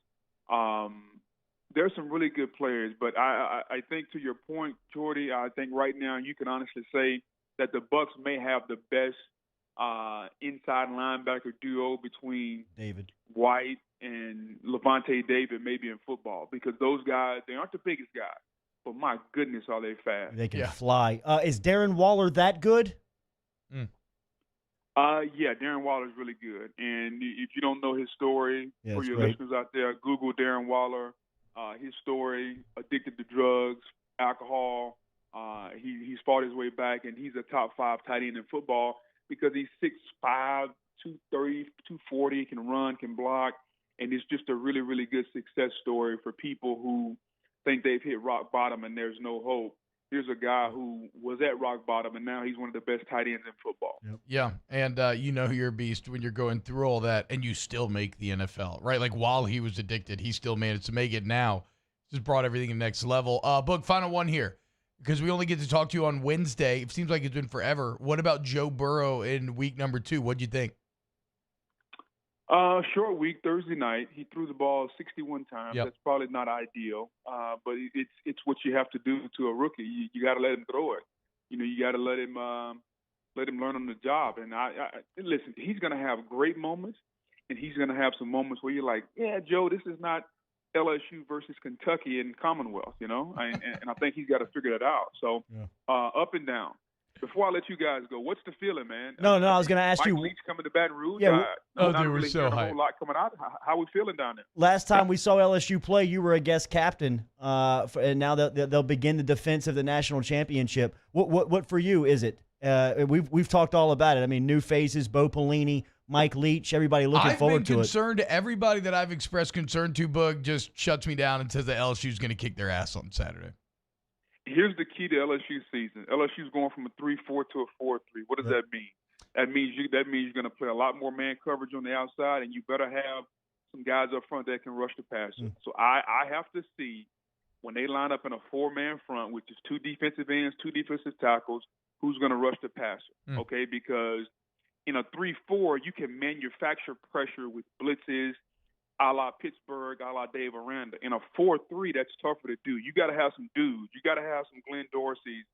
There's some really good players, but I think to your point, Jordy, I think right now you can honestly say that the Bucs may have the best inside linebacker duo between David White and Levante David, maybe in football, because those guys, they aren't the biggest guys, but my goodness, are they fast. They can fly. Is Darren Waller that good? Yeah, Darren Waller's really good. And if you don't know his story, for your great. listeners out there, Google Darren Waller, his story, addicted to drugs, alcohol. He's fought his way back, and he's a top 5 tight end in football because he's 6'5", 230, 240, can run, can block, and it's just a really, really good success story for people who think they've hit rock bottom and there's no hope. Here's a guy who was at rock bottom, and now he's one of the best tight ends in football. Yeah, and you know you're a beast when you're going through all that, and you still make the NFL, right? Like while he was addicted, he still managed to make it now. Just brought everything to the next level. Boog, final one here, because we only get to talk to you on Wednesday. It seems like it's been forever. What about Joe Burrow in week number 2? What'd you think? Short week, Thursday night. He threw the ball 61 times. Yep. That's probably not ideal, but it's what you have to do to a rookie. You got to let him throw it. You got to let him learn on the job. And I listen, he's going to have great moments, and he's going to have some moments where you're like, yeah, Joe, this is not LSU versus Kentucky in Commonwealth, and I think he's got to figure that out. So up and down. Before I let you guys go, what's the feeling, man? No, I was going to ask Mike you. Leach coming to Baton Rouge. Yeah, not they were really so hearing a hyped. whole lot coming out. How we feeling down there? Last time we saw LSU play, you were a guest captain, and now they'll begin the defense of the national championship. What for you is it? We've talked all about it. I mean, new faces, Bo Pelini, Mike Leach, everybody looking forward to it. I've been concerned. Everybody that I've expressed concern to, Boog, just shuts me down and says that LSU's going to kick their ass on Saturday. Here's the key to LSU season. LSU's going from a 3-4 to a 4-3. What does that mean? That means you're going to play a lot more man coverage on the outside, and you better have some guys up front that can rush the passer. So I have to see when they line up in a 4-man front, which is 2 defensive ends, 2 defensive tackles, who's going to rush the passer, okay? Because in a 3-4, you can manufacture pressure with blitzes, a la Pittsburgh, a la Dave Aranda. In a 4-3, that's tougher to do. You got to have some dudes. You got to have some Glenn Dorseys,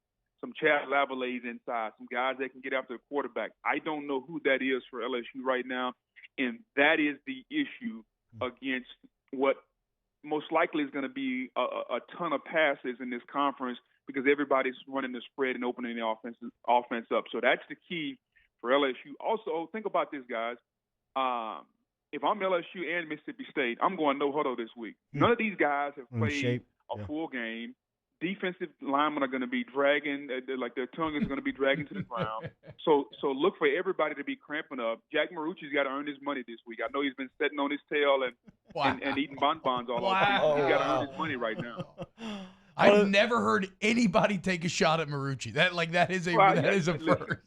some Chad Lavallées inside, some guys that can get after the quarterback. I don't know who that is for LSU right now, and that is the issue against what most likely is going to be a ton of passes in this conference because everybody's running the spread and opening the offense up. So that's the key for LSU. Also, think about this, guys. If I'm LSU and Mississippi State, I'm going no huddle this week. None of these guys have played a full game. Defensive linemen are going to be dragging, like their tongue is going to be dragging to the ground. So look for everybody to be cramping up. Jack Marucci's got to earn his money this week. I know he's been sitting on his tail and eating bonbons all over. He's got to earn his money right now. I've never heard anybody take a shot at Marucci. That is a first.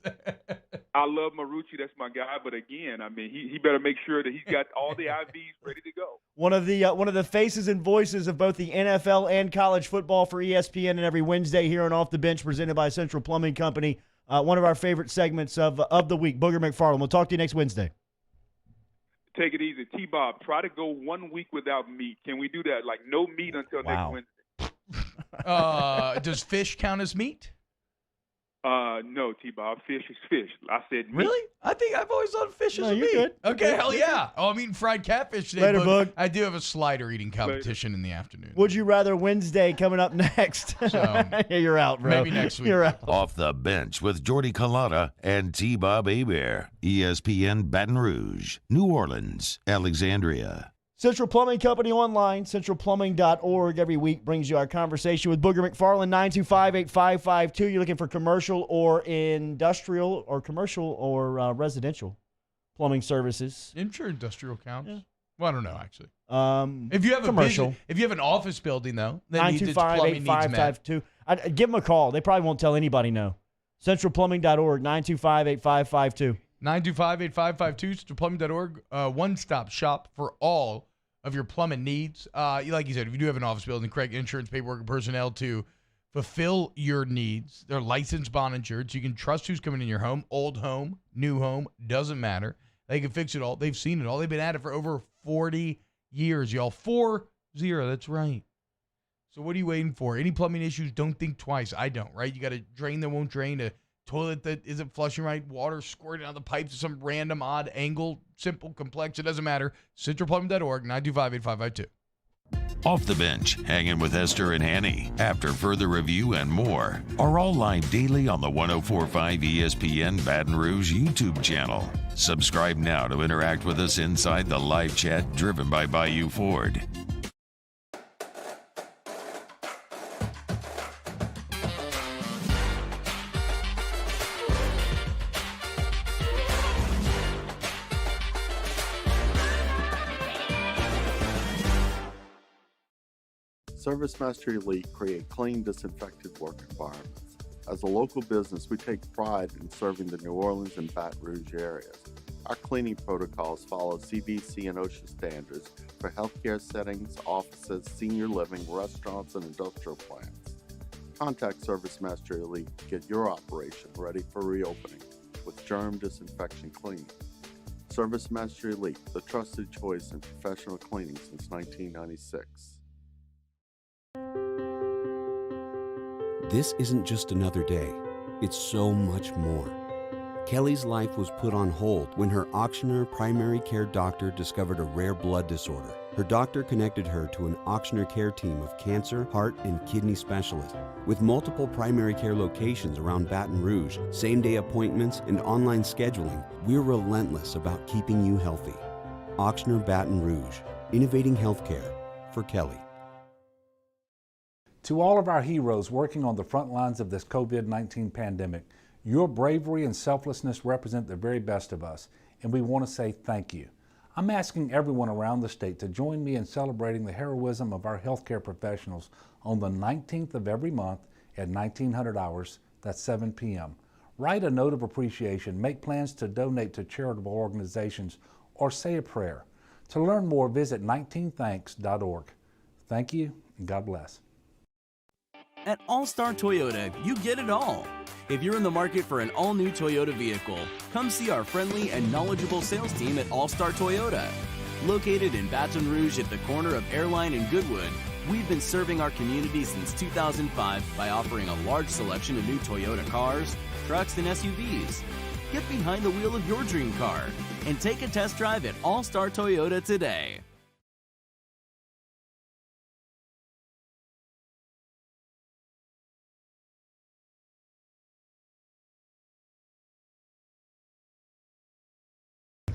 I love Marucci. That's my guy. But again, I mean, he better make sure that he's got all the IVs ready to go. One of the faces and voices of both the NFL and college football for ESPN and every Wednesday here on Off the Bench, presented by Central Plumbing Company. One of our favorite segments of the week, Booger McFarland. We'll talk to you next Wednesday. Take it easy, T-Bob. Try to go 1 week without meat. Can we do that? Like no meat until next Wednesday. Does fish count as meat? No, T-Bob. Fish is fish. I said meat. Really? I think I've always thought fish is meat. Good. Okay, hell yeah. Oh, I'm eating fried catfish today. Later, Boog. I do have a slider eating competition in the afternoon. Would you rather Wednesday coming up next? Yeah, you're out, bro. Maybe next week. You're out. Off the Bench with Jordy Culotta and T-Bob Hebert. ESPN Baton Rouge, New Orleans, Alexandria. Central Plumbing Company online, centralplumbing.org. Every week brings you our conversation with Booger McFarland, 925-8552. You're looking for commercial or industrial or commercial or residential plumbing services. I'm sure industrial counts. Yeah. Well, I don't know, actually. If you have commercial. If you have an office building, though, then 925-8552. Give them a call. They probably won't tell anybody no. Centralplumbing.org, 925-8552. 925-8552, centralplumbing.org. One-stop shop for all of your plumbing needs. Like you said, if you do have an office building, correct insurance, paperwork, and personnel to fulfill your needs. They're licensed, bond insured, so you can trust who's coming in your home. Old home, new home, doesn't matter. They can fix it all. They've seen it all. They've been at it for over 40 years, y'all. 40, that's right. So what are you waiting for? Any plumbing issues, don't think twice. I don't, right? You got a drain that won't drain, a toilet that isn't flushing right, water squirting out the pipes at some random odd angle, simple, complex, it doesn't matter. CentralPlumbing.org, 925-8552. Off the Bench, hanging with Esther and Hanny, after further review and more, are all live daily on the 104.5 ESPN Baton Rouge YouTube channel. Subscribe now to interact with us inside the live chat driven by Bayou Ford. ServiceMaster Elite create clean, disinfected work environments. As a local business, we take pride in serving the New Orleans and Baton Rouge areas. Our cleaning protocols follow CDC and OSHA standards for healthcare settings, offices, senior living, restaurants, and industrial plants. Contact ServiceMaster Elite to get your operation ready for reopening with germ disinfection cleaning. ServiceMaster Elite, the trusted choice in professional cleaning since 1996. This isn't just another day. It's so much more. Kelly's life was put on hold when her Auctioner primary care doctor discovered a rare blood disorder. Her doctor connected her to an Auctioner care team of cancer, heart, and kidney specialists. With multiple primary care locations around Baton Rouge, same-day appointments, and online scheduling, we're relentless about keeping you healthy. Auctioner Baton Rouge, innovating healthcare for Kelly. To all of our heroes working on the front lines of this COVID-19 pandemic, your bravery and selflessness represent the very best of us, and we want to say thank you. I'm asking everyone around the state to join me in celebrating the heroism of our healthcare professionals on the 19th of every month at 1900 hours, that's 7 p.m. Write a note of appreciation, make plans to donate to charitable organizations, or say a prayer. To learn more, visit 19thanks.org. Thank you, and God bless. At All-Star Toyota, you get it all. If you're in the market for an all-new Toyota vehicle, come see our friendly and knowledgeable sales team at All-Star Toyota. Located in Baton Rouge at the corner of Airline and Goodwood, we've been serving our community since 2005 by offering a large selection of new Toyota cars, trucks, and SUVs. Get behind the wheel of your dream car and take a test drive at All-Star Toyota today.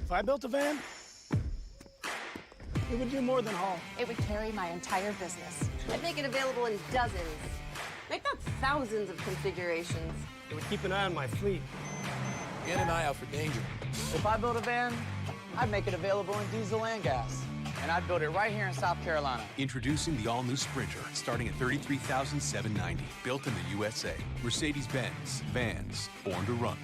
If I built a van, it would do more than haul. It would carry my entire business. I'd make it available in dozens. Make that thousands of configurations. It would keep an eye on my fleet. In an eye out for danger. If I built a van, I'd make it available in diesel and gas. And I'd build it right here in South Carolina. Introducing the all-new Sprinter, starting at $33,790. Built in the USA. Mercedes-Benz. Vans. Born to run.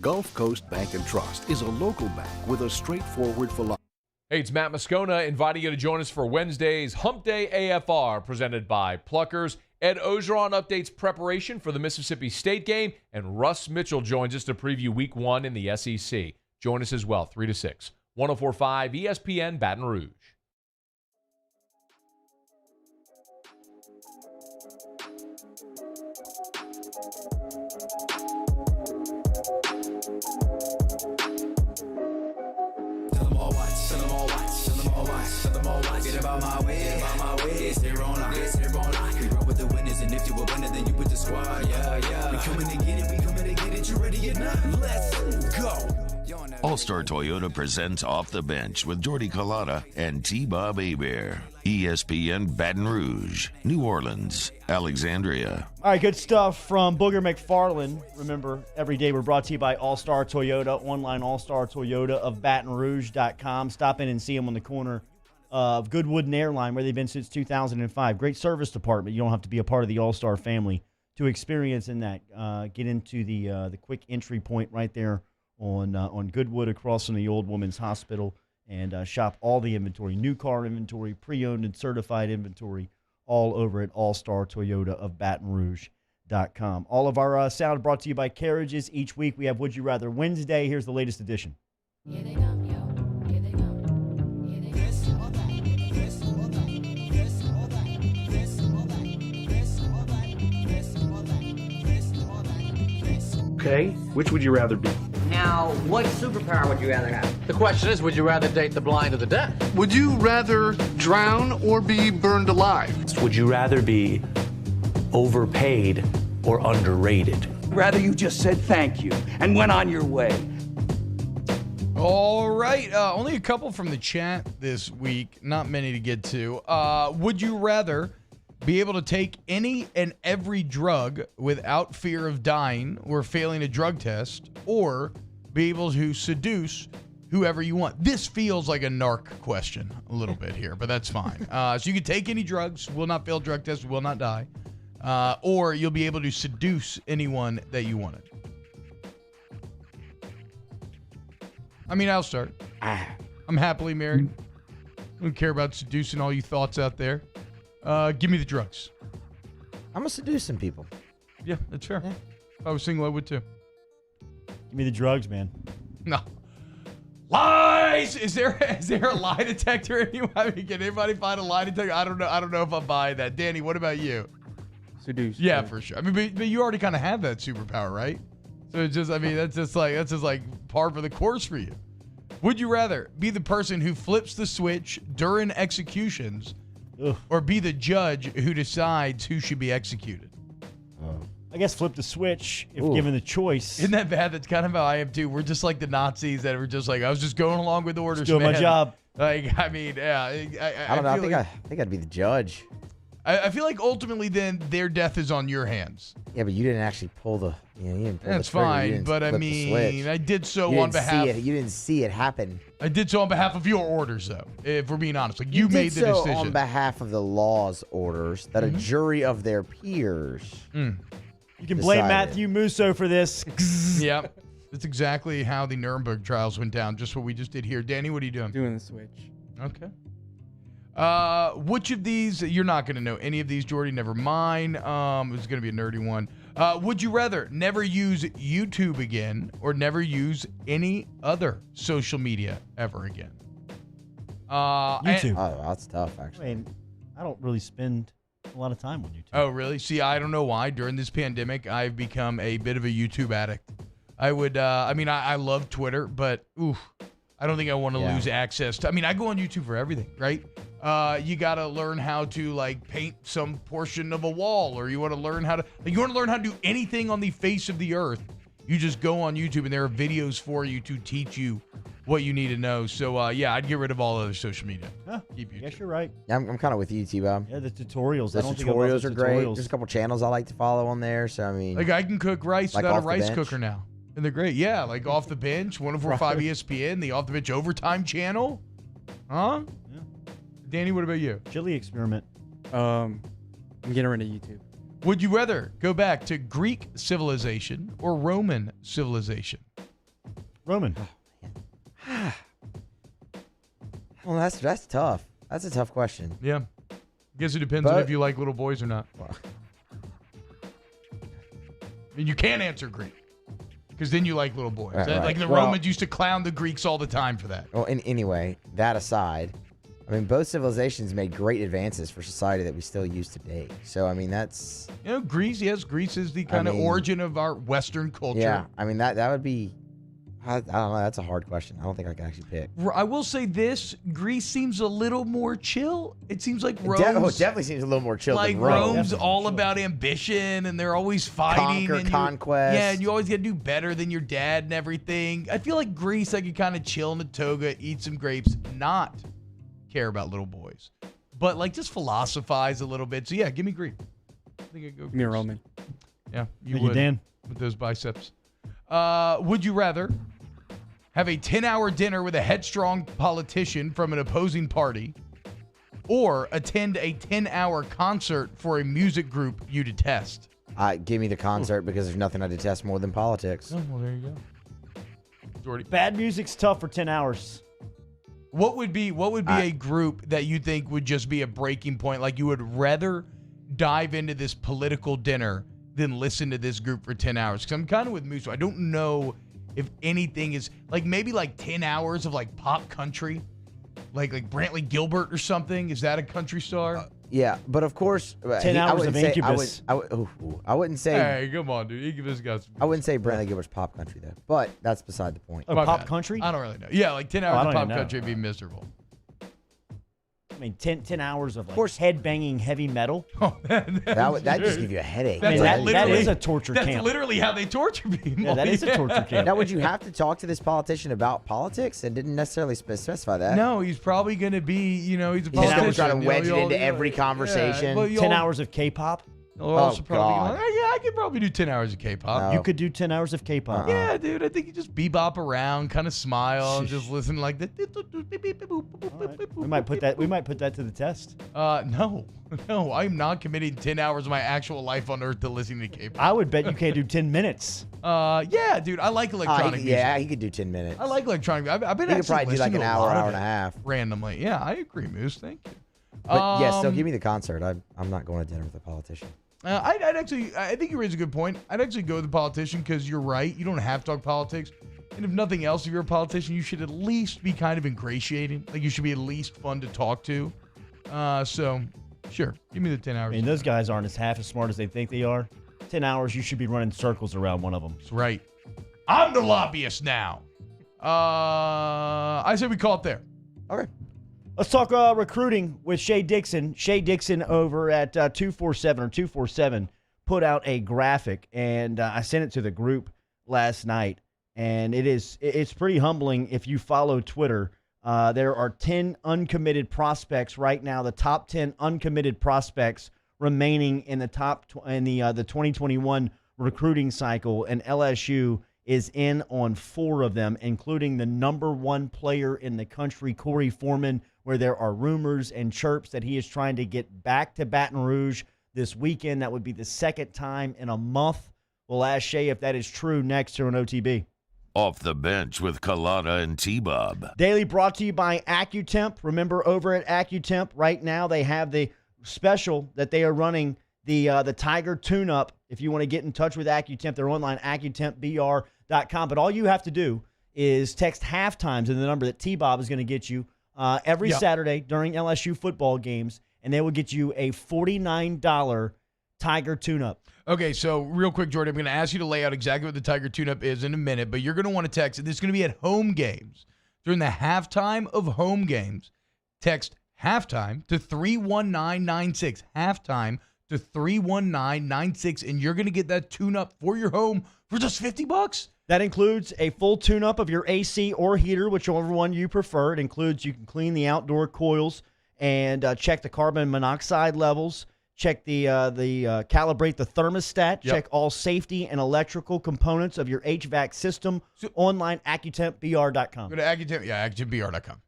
Gulf Coast Bank and Trust is a local bank with a straightforward philosophy. Hey, it's Matt Moscona inviting you to join us for Wednesday's Hump Day AFR presented by Pluckers. Ed Ogeron updates preparation for the Mississippi State game, and Russ Mitchell joins us to preview Week 1 in the SEC. Join us as well, 3 to 6. 104.5 ESPN Baton Rouge. Get about my way, Yes, they're on lock, We roll with the winners, and if you a winner, then you with the squad. Yeah. We coming to get it, you ready or not? Let's go. All-Star Toyota presents Off the Bench with Jordy Collada and T-Bob Hebert. ESPN Baton Rouge, New Orleans, Alexandria. All right, good stuff from Booger McFarland. Remember, every day we're brought to you by All-Star Toyota, online All-Star Toyota of BatonRouge.com. Stop in and see them on the corner of Goodwood and Airline, where they've been since 2005. Great service department. You don't have to be a part of the All-Star family to experience in that. Get into the quick entry point right there on Goodwood across from the Old Women's Hospital. and shop all the inventory, new car inventory, pre-owned and certified inventory, all over at All Star Toyota of Baton Rouge.com. All of our sound brought to you by Carriages. Each week we have Would You Rather Wednesday. Here's the latest edition. Here they come, yo. Here they come. Here they come. This or that. This or that. This or that. This or that. This or that. This or that. This or that. This. Okay, which would you rather be? Now, what superpower would you rather have? The question is, would you rather date the blind or the deaf? Would you rather drown or be burned alive? Would you rather be overpaid or underrated? Rather you just said thank you and went on your way. All right. Only a couple from the chat this week. Not many to get to. Would you rather be able to take any and every drug without fear of dying or failing a drug test, or be able to seduce whoever you want? This feels like a narc question a little bit here, but that's fine. So you can take any drugs, will not fail drug tests, will not die, or you'll be able to seduce anyone that you wanted. I mean, I'll start. I'm happily married. I don't care about seducing all you thoughts out there. Give me the drugs. I'm going to seduce some people. Yeah, that's fair. Yeah. If I was single, I would too. Give me the drugs, man. No. Lies! Is there a lie detector anywhere? I mean, can anybody find a lie detector? I don't know if I'm buying that. Danny, what about you? Seduce. Yeah, for sure. I mean, but you already kind of have that superpower, right? So it's just, I mean, that's just like par for the course for you. Would you rather be the person who flips the switch during executions, or be the judge who decides who should be executed? I guess flip the switch if given the choice. Isn't that bad? That's kind of how I am too. We're just like the Nazis that were just like, I was just going along with orders. Doing my job. Like, I mean, yeah. I don't know. I think I'd be the judge. I feel like ultimately then their death is on your hands. Yeah, but you didn't actually pull the. You didn't pull That's the trigger. fine, but I mean, I did so on behalf. You didn't see it happen. I did so on behalf of your orders, though. If we're being honest, like you made the decision on behalf of the law's orders that a jury of their peers. You can blame Matthew Musso for this. Yep. That's exactly how the Nuremberg trials went down. Just what we just did here. Danny, what are you doing? Doing the switch. Okay. Which of these, you're not going to know any of these, Jordy, never mind. It's going to be a nerdy one. Would you rather never use YouTube again or never use any other social media ever again? YouTube. Oh, that's tough, actually. I mean, I don't really spend a lot of time on YouTube. Oh, really? See, I don't know why. During this pandemic, I've become a bit of a YouTube addict. I would, I love Twitter, but, I don't think I want to lose access to. I mean, I go on YouTube for everything, right? You got to learn how to like paint some portion of a wall, or you want to learn how to do anything on the face of the earth. You just go on YouTube and there are videos for you to teach you what you need to know. So I'd get rid of all other social media. Huh, Keep YouTube. Guess you're right. Yeah, I'm kind of with you, T-Bob. Yeah, the tutorials. The tutorials are great. There's a couple channels I like to follow on there. So I mean, like I can cook rice like without a Off the rice Bench. cooker now. And they're great. Yeah, like Off the Bench, 104.5 ESPN, the Off the Bench Overtime channel. Huh? Yeah. Danny, what about you? Chili experiment. I'm getting rid of YouTube. Would you rather go back to Greek civilization or Roman civilization? Roman. Well, that's tough. That's a tough question. Yeah. I guess it depends on if you like little boys or not. I mean, you can't answer Greek. Because then you like little boys. Right. Like the Romans used to clown the Greeks all the time for that. Well, anyway, that aside, I mean, both civilizations made great advances for society that we still use today. So, I mean, that's... Greece, yes, Greece is the kind of origin of our Western culture. Yeah, I mean, that would be... I don't know. That's a hard question. I don't think I can actually pick. I will say this. Greece seems a little more chill. It seems like Rome. It definitely seems a little more chill like than Rome. Rome's all about ambition, and they're always fighting. Conquest. Yeah, and you always got to do better than your dad and everything. I feel like Greece, I could kind of chill in a toga, eat some grapes, not care about little boys. But, like, just philosophize a little bit. So, yeah, give me Greek. I think I'd go Give me Roman. Yeah, Thank you, Dan. With those biceps. Would you rather have a 10-hour dinner with a headstrong politician from an opposing party, or attend a 10-hour concert for a music group you detest? Give me the concert because there's nothing I detest more than politics. Oh, well, there you go. Jordy. Bad music's tough for 10 hours. What would be a group that you think would just be a breaking point? Like you would rather dive into this political dinner than listen to this group for 10 hours? Because I'm kind of with Musso. I don't know if anything is like maybe like 10 hours of like pop country, like Brantley Gilbert or something. Is that a country star? Yeah, but of course, 10 hours of Incubus. I wouldn't say. Hey, come on, dude. Incubus got some. I wouldn't say Brantley Gilbert's pop country though, but that's beside the point. Oh, pop country? I don't really know. Yeah, like 10 hours of pop country would be miserable. I mean, 10 hours of head-banging heavy metal. Oh, that just give you a headache. That is a torture camp. That's literally how they torture people. Yeah, that is a torture camp. Now, would you have to talk to this politician about politics? And didn't necessarily specify that. No, he's probably going to be, he's a He's politician. going to try to wedge it into every conversation. Yeah, 10 hours of K-pop? Oh, God. I could probably do 10 hours of K-pop. No. You could do 10 hours of K-pop. Yeah, dude. I think you just bebop around, kind of smile, and just listen like that. We might put that to the test. No, I'm not committing 10 hours of my actual life on Earth to listening to K-pop. I would bet you can't do 10 minutes. Yeah, dude. I like electronic music. Yeah, he could do 10 minutes. I like electronic. I've been He could probably do like an hour and a half. randomly. Yeah, I agree, Moose. Thank you. But yes, so give me the concert. I'm not going to dinner with a politician. I think you raise a good point. I'd actually go with the politician because you're right. You don't have to talk politics. And if nothing else, if you're a politician, you should at least be kind of ingratiating. Like you should be at least fun to talk to. So, sure. Give me the 10 hours. I mean, those guys aren't half as smart as they think they are. 10 hours, you should be running circles around one of them. That's right. I'm the lobbyist now. I say we call it there. Okay. Let's talk recruiting with Shay Dixon. Shay Dixon over at 247 put out a graphic, and I sent it to the group last night. And it's pretty humbling if you follow Twitter. There are 10 uncommitted prospects right now. The top 10 uncommitted prospects remaining in the the 2021 recruiting cycle, and LSU is in on 4 of them, including the number 1 player in the country, Corey Foreman, where there are rumors and chirps that he is trying to get back to Baton Rouge this weekend. That would be the second time in a month. We'll ask Shay if that is true next here on OTB. Off the bench with Kalana and T-Bob. Daily brought to you by AccuTemp. Remember, over at AccuTemp right now, they have the special that they are running, the Tiger Tune-Up. If you want to get in touch with AccuTemp, they're online, AccuTempBR.com. But all you have to do is text halftime to the number that T-Bob is going to get you every Saturday during LSU football games, and they will get you a $49 Tiger Tune-Up. Okay, so real quick, Jordan, I'm going to ask you to lay out exactly what the Tiger Tune-Up is in a minute, but you're going to want to text it. This is going to be at home games. During the halftime of home games, text halftime to 31996. Halftime to 31996, and you're going to get that tune-up for your home for just $50. That includes a full tune-up of your AC or heater, whichever one you prefer. It includes you can clean the outdoor coils and check the carbon monoxide levels. Check calibrate the thermostat. Yep. Check all safety and electrical components of your HVAC system. Online, AccuTempBR.com. Go to AccuTempBR.com.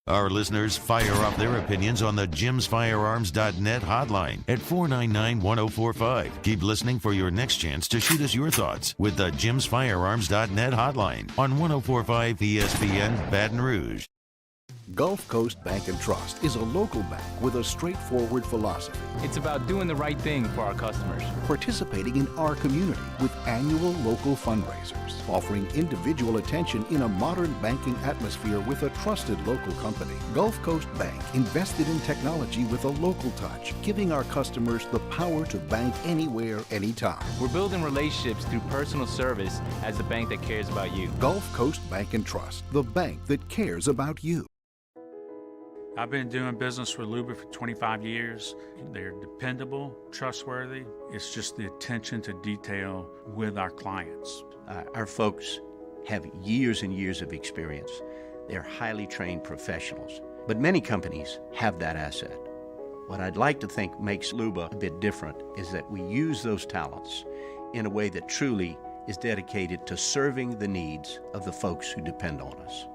Our listeners fire off their opinions on the JimsFirearms.net hotline at 499-1045. Keep listening for your next chance to shoot us your thoughts with the JimsFirearms.net hotline on 1045 ESPN Baton Rouge. Gulf Coast Bank and Trust is a local bank with a straightforward philosophy. It's about doing the right thing for our customers. Participating in our community with annual local fundraisers, offering individual attention in a modern banking atmosphere with a trusted local company. Gulf Coast Bank invested in technology with a local touch, giving our customers the power to bank anywhere, anytime. We're building relationships through personal service as a bank that cares about you. Gulf Coast Bank and Trust, the bank that cares about you. I've been doing business with Luba for 25 years. They're dependable, trustworthy. It's just the attention to detail with our clients. Our folks have years and years of experience. They're highly trained professionals, but many companies have that asset. What I'd like to think makes Luba a bit different is that we use those talents in a way that truly is dedicated to serving the needs of the folks who depend on us.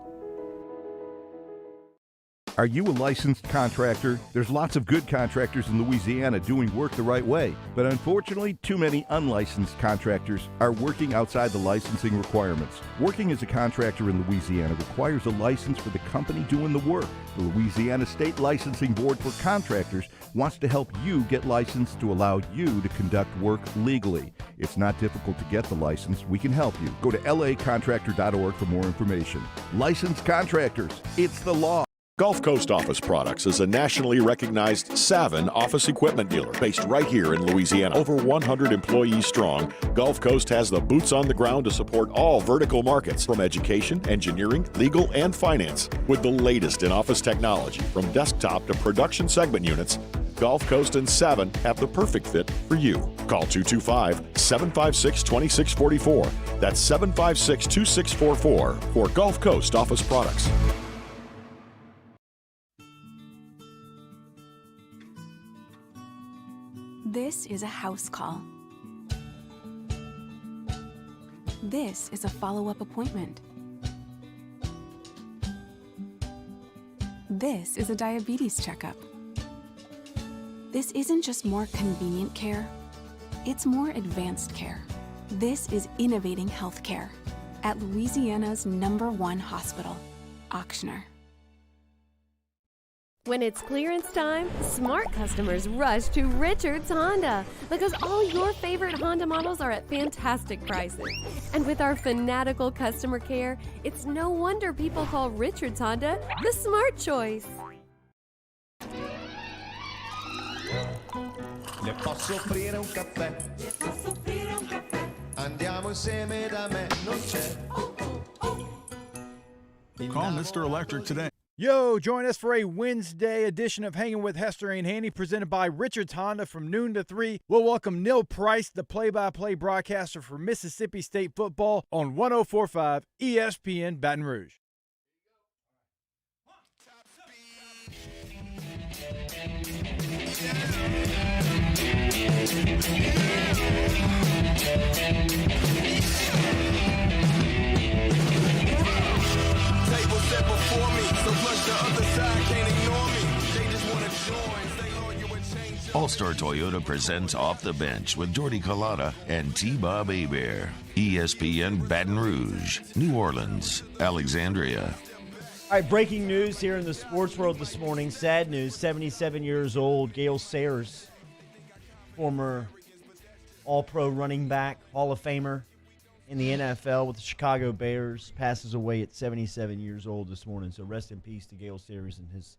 Are you a licensed contractor? There's lots of good contractors in Louisiana doing work the right way, but unfortunately, too many unlicensed contractors are working outside the licensing requirements. Working as a contractor in Louisiana requires a license for the company doing the work. The Louisiana State Licensing Board for Contractors wants to help you get licensed to allow you to conduct work legally. It's not difficult to get the license. We can help you. Go to lacontractor.org for more information. Licensed contractors, it's the law. Gulf Coast Office Products is a nationally recognized Savin office equipment dealer based right here in Louisiana. Over 100 employees strong, Gulf Coast has the boots on the ground to support all vertical markets, from education, engineering, legal, and finance. With the latest in office technology, from desktop to production segment units, Gulf Coast and Savin have the perfect fit for you. Call 225-756-2644. That's 756-2644 for Gulf Coast Office Products. This is a house call. This is a follow-up appointment. This is a diabetes checkup. This isn't just more convenient care, it's more advanced care. This is innovating healthcare at Louisiana's #1 hospital, Ochsner. When it's clearance time, smart customers rush to Richards Honda because all your favorite Honda models are at fantastic prices. And with our fanatical customer care, it's no wonder people call Richards Honda the smart choice. Le posso offrire un caffè? Le posso offrire un caffè? Andiamo insieme da me, non c'è. Call Mr. Electric today. Yo, join us for a Wednesday edition of Hanging with Hester and Handy, presented by Richards Honda from noon to 3. We'll welcome Neil Price, the play-by-play broadcaster for Mississippi State football on 104.5 ESPN Baton Rouge. Table set before me, so plus the other side can't ignore me. They just wanna join, stay loyal and change. All-Star Toyota presents Off the Bench with Jordy Collada and T-Bob Hebert. ESPN Baton Rouge, New Orleans, Alexandria. All right, breaking news here in the sports world this morning. Sad news, 77 years old, Gale Sayers, former All-Pro running back, Hall of Famer in the NFL with the Chicago Bears, passes away at 77 years old this morning. So rest in peace to Gale Sayers and his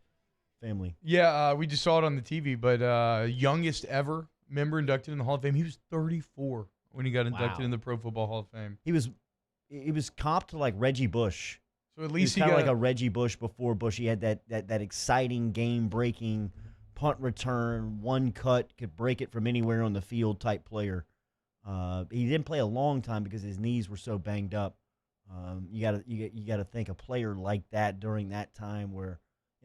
family. Yeah, we just saw it on the TV, but youngest ever member inducted in the Hall of Fame. He was 34 when he got inducted in the Pro Football Hall of Fame. He was comped to like Reggie Bush. So at least he got like a Reggie Bush before Bush. He had that exciting game-breaking punt return, one cut, could break it from anywhere on the field type player. He didn't play a long time because his knees were so banged up. You gotta think a player like that during that time where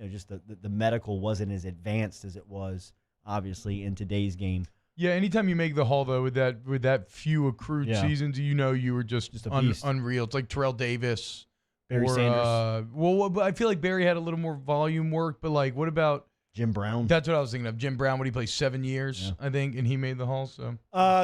just the medical wasn't as advanced as it was obviously in today's game. Yeah, anytime you make the Hall though with that few accrued seasons, you were just a beast. Unreal. It's like Terrell Davis, Barry Sanders. Well, I feel like Barry had a little more volume work, but like, what about Jim Brown? That's what I was thinking of. Jim Brown, when he played 7 years, I think, and he made the Hall. So,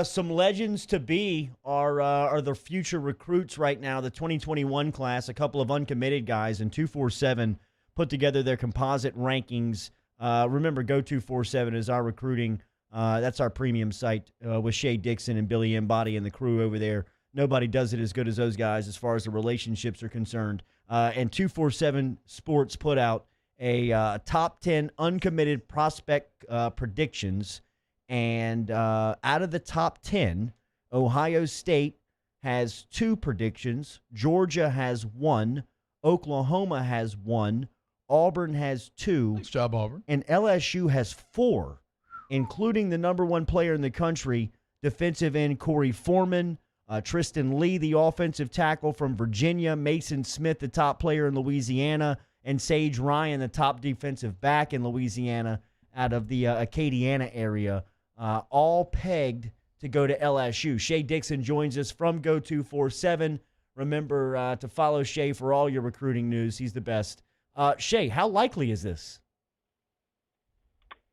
some legends to be are the future recruits right now. The 2021 class, a couple of uncommitted guys, and 247 put together their composite rankings. Remember, Go247 is our recruiting. That's our premium site with Shay Dixon and Billy Embody and the crew over there. Nobody does it as good as those guys as far as the relationships are concerned. And 247 Sports put out a top 10 uncommitted prospect predictions. And out of the top 10, Ohio State has 2 predictions. Georgia has 1. Oklahoma has 1. Auburn has 2. Nice job, Auburn. And LSU has 4, including the number 1 player in the country, defensive end Corey Foreman, Tristan Lee, the offensive tackle from Virginia, Mason Smith, the top player in Louisiana, and Sage Ryan, the top defensive back in Louisiana out of the Acadiana area, all pegged to go to LSU. Shay Dixon joins us from Go247. Remember to follow Shay for all your recruiting news. He's the best. Shay, how likely is this?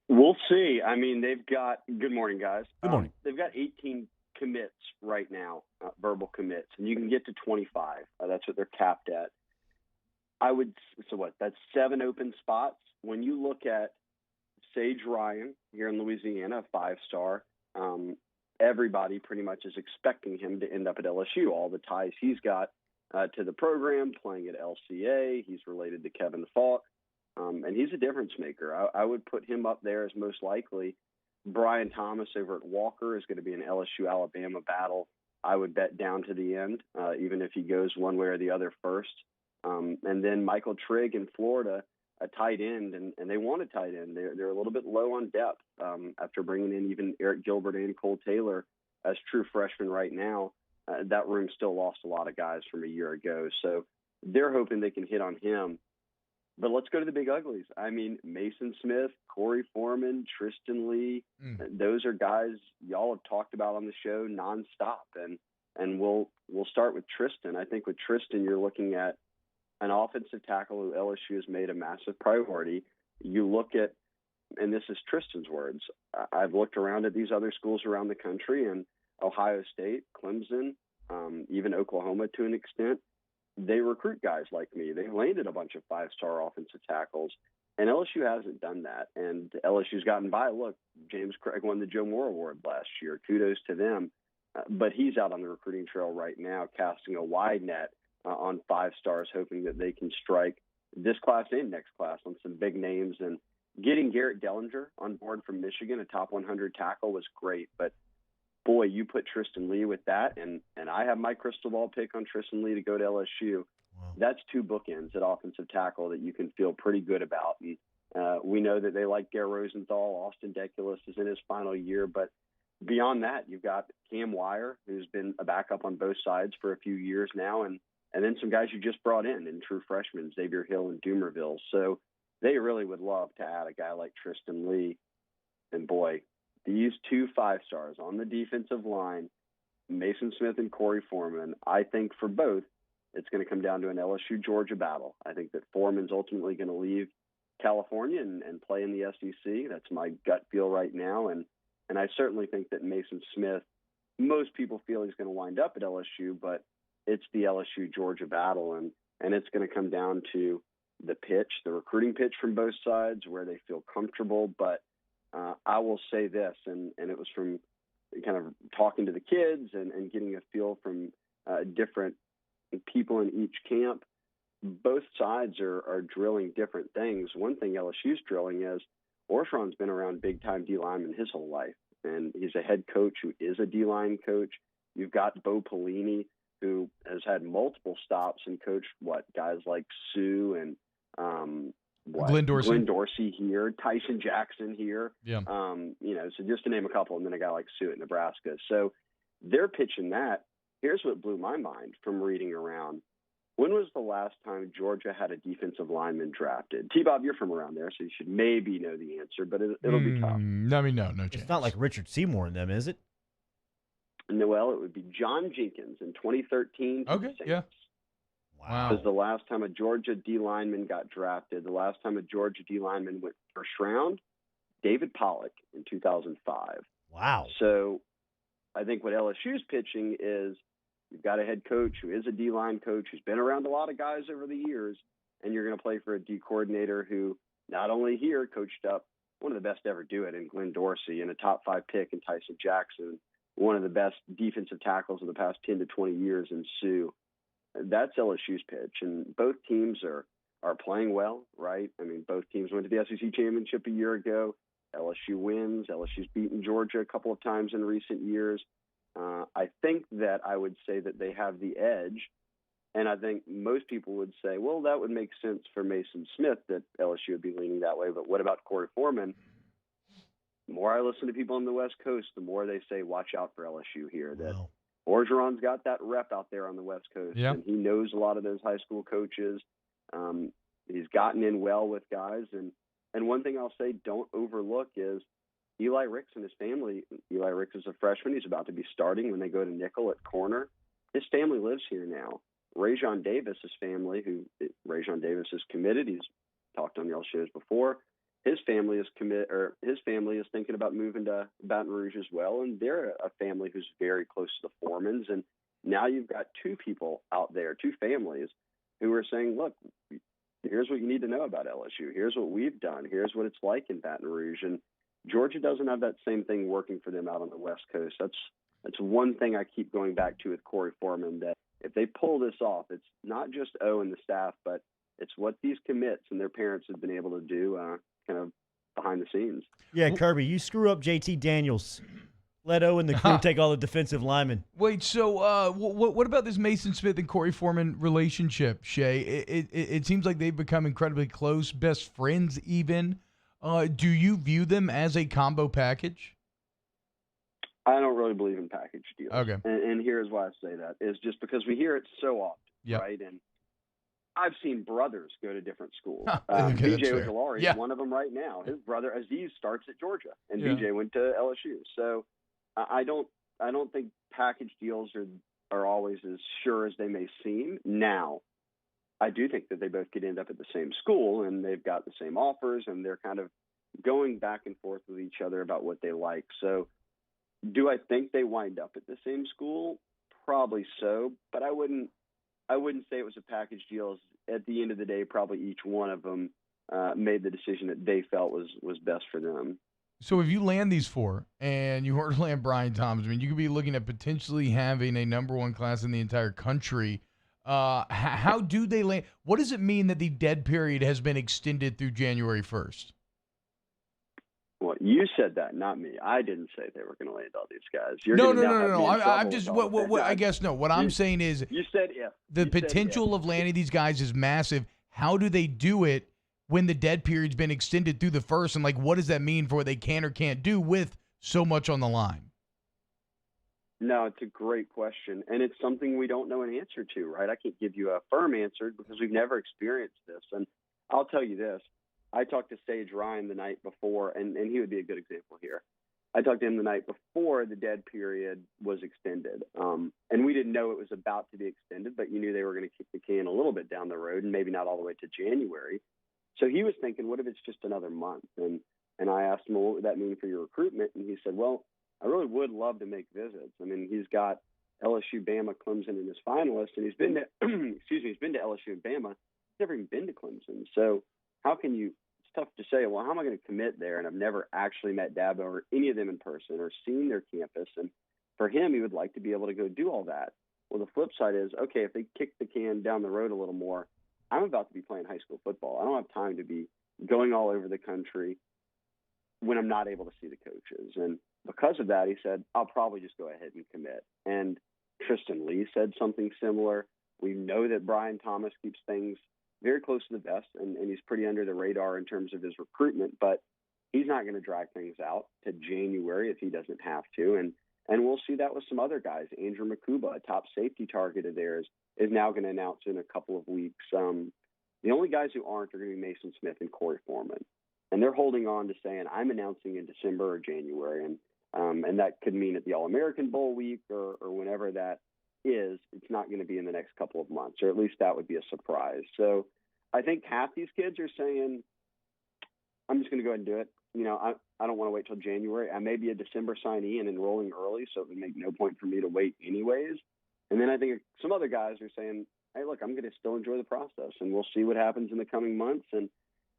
We'll see. I mean, they've got – good morning, guys. Good morning. They've got 18 commits right now, verbal commits, and you can get to 25. That's what they're capped at. That's 7 open spots. When you look at Sage Ryan here in Louisiana, a 5-star, everybody pretty much is expecting him to end up at LSU. All the ties he's got to the program, playing at LCA. He's related to Kevin Falk. And he's a difference maker. I would put him up there as most likely. Brian Thomas over at Walker is going to be an LSU-Alabama battle. I would bet down to the end, even if he goes one way or the other first. And then Michael Trigg in Florida, a tight end, and they want a tight end. They're a little bit low on depth after bringing in even Eric Gilbert and Cole Taylor as true freshmen right now. That room still lost a lot of guys from a year ago. So they're hoping they can hit on him. But let's go to the big uglies. I mean, Mason Smith, Corey Foreman, Tristan Lee, those are guys y'all have talked about on the show nonstop. And we'll start with Tristan. I think with Tristan, you're looking at an offensive tackle who LSU has made a massive priority. You look at, and this is Tristan's words, I've looked around at these other schools around the country, and Ohio State, Clemson, even Oklahoma to an extent, they recruit guys like me. They landed a bunch of 5-star offensive tackles, and LSU hasn't done that. And LSU's gotten by. Look, James Craig won the Joe Moore Award last year. Kudos to them. But he's out on the recruiting trail right now, casting a wide net on 5-stars, hoping that they can strike this class and next class on some big names. And getting Garrett Dellinger on board from Michigan, a top 100 tackle, was great. But boy, you put Tristan Lee with that, and I have my crystal ball pick on Tristan Lee to go to LSU. Wow. That's 2 bookends at offensive tackle that you can feel pretty good about. And we know that they like Gare Rosenthal. Austin Deculus is in his final year. But beyond that, you've got Cam Wire, who's been a backup on both sides for a few years now, and then some guys you just brought in true freshmen, Xavier Hill and Doomerville. So they really would love to add a guy like Tristan Lee. And boy, these 2 5-stars on the defensive line, Mason Smith and Corey Foreman, I think for both, it's going to come down to an LSU-Georgia battle. I think that Foreman's ultimately going to leave California and play in the SEC. That's my gut feel right now. And I certainly think that Mason Smith, most people feel he's going to wind up at LSU, but it's the LSU-Georgia battle. And it's going to come down to the pitch, the recruiting pitch from both sides, where they feel comfortable. But I will say this, and it was from kind of talking to the kids and getting a feel from different people in each camp. Both sides are drilling different things. One thing LSU's drilling is Orgeron's been around big-time D-linemen his whole life, and he's a head coach who is a D-line coach. You've got Bo Pelini, who has had multiple stops and coached, guys like Sue and Glenn Dorsey here, Tyson Jackson here. Yeah. So just to name a couple, and then a guy like Sue at Nebraska. So they're pitching that. Here's what blew my mind from reading around. When was the last time Georgia had a defensive lineman drafted? T-Bob, you're from around there, so you should maybe know the answer, but it'll be tough. No chance. It's not like Richard Seymour in them, is it? Noel, it would be John Jenkins in 2013. Okay, yeah. Wow. Was the last time a Georgia D lineman got drafted. The last time a Georgia D lineman went first round, David Pollock in 2005. Wow. So I think what LSU's pitching is you've got a head coach who is a D-line coach who's been around a lot of guys over the years, and you're going to play for a D coordinator who not only here coached up one of the best to ever do it in Glenn Dorsey and a top 5 pick in Tyson Jackson, one of the best defensive tackles of the past 10 to 20 years in Sue. That's LSU's pitch, and both teams are playing well, right? I mean, both teams went to the SEC championship a year ago. LSU wins. LSU's beaten Georgia a couple of times in recent years. I think that I would say that they have the edge, and I think most people would say, well, that would make sense for Mason Smith that LSU would be leaning that way, but what about Corey Foreman? The more I listen to people on the West Coast, the more they say, watch out for LSU here. That Orgeron's got that rep out there on the West Coast, and he knows a lot of those high school coaches. He's gotten in well with guys, and one thing I'll say, don't overlook is Eli Ricks and his family. Eli Ricks is a freshman. He's about to be starting when they go to nickel at corner. His family lives here now. Rajon Davis's family, Rajon Davis is committed. He's talked on y'all shows before. His family is his family is thinking about moving to Baton Rouge as well, and they're a family who's very close to the Foremans. And now you've got two people out there, two families, who are saying, "Look, here's what you need to know about LSU. Here's what we've done. Here's what it's like in Baton Rouge." And Georgia doesn't have that same thing working for them out on the West Coast. That's one thing I keep going back to with Corey Foreman, that if they pull this off, it's not just O and the staff, but it's what these commits and their parents have been able to do kind of behind the scenes. Yeah, Kirby, you screw up JT Daniels. Let O and the crew take all the defensive linemen. Wait, so what about this Mason Smith and Corey Foreman relationship, Shay? It seems like they've become incredibly close, best friends even. Do you view them as a combo package? I don't really believe in package deals. Okay. And here's why I say that, is just because we hear it so often, right? And I've seen brothers go to different schools. BJ Ojolari is one of them right now. His brother Aziz starts at Georgia, and BJ went to LSU. So I don't think package deals are always as sure as they may seem. Now, I do think that they both could end up at the same school, and they've got the same offers, and they're kind of going back and forth with each other about what they like. So do I think they wind up at the same school? Probably so, but I wouldn't say it was a package deal. At the end of the day, probably each one of them made the decision that they felt was best for them. So if you land these four and you were to land Brian Thomas, I mean, you could be looking at potentially having a number one class in the entire country. How do they land? What does it mean that the dead period has been extended through January 1st? Well, you said that, not me. I didn't say they were going to land all these guys. No. I'm just what I guess no. What I'm saying is you said if the potential of landing these guys is massive. How do they do it when the dead period's been extended through the first? And what does that mean for what they can or can't do with so much on the line? No, it's a great question, and it's something we don't know an answer to, right? I can't give you a firm answer because we've never experienced this. And I'll tell you this. I talked to Sage Ryan the night before, and he would be a good example here. I talked to him the night before the dead period was extended, and we didn't know it was about to be extended, but you knew they were going to kick the can a little bit down the road and maybe not all the way to January. So he was thinking, what if it's just another month? And I asked him, well, what would that mean for your recruitment? And he said, well, I really would love to make visits. I mean, he's got LSU, Bama, Clemson in his finalists, and he's been to he's been to LSU and Bama. He's never even been to Clemson. So how can you? It's tough to say. Well, how am I going to commit there? And I've never actually met Dabo or any of them in person or seen their campus. And for him, he would like to be able to go do all that. Well, the flip side is, okay, if they kick the can down the road a little more, I'm about to be playing high school football. I don't have time to be going all over the country when I'm not able to see the coaches. And because of that, he said, I'll probably just go ahead and commit. And Tristan Lee said something similar. We know that Brian Thomas keeps things very close to the vest, and he's pretty under the radar in terms of his recruitment, but he's not going to drag things out to January if he doesn't have to. And we'll see that with some other guys. Andrew Makuba, a top safety target of theirs, is now going to announce in a couple of weeks. The only guys who aren't are going to be Mason Smith and Corey Foreman. And they're holding on to saying, I'm announcing in December or January. And that could mean at the All-American Bowl week or whenever that is. It's not going to be in the next couple of months, or at least that would be a surprise. So I think half these kids are saying, I'm just going to go ahead and do it. I don't want to wait till January. I may be a December signee and enrolling early, so it would make no point for me to wait anyways. And then I think some other guys are saying, hey, look, I'm going to still enjoy the process, and we'll see what happens in the coming months. And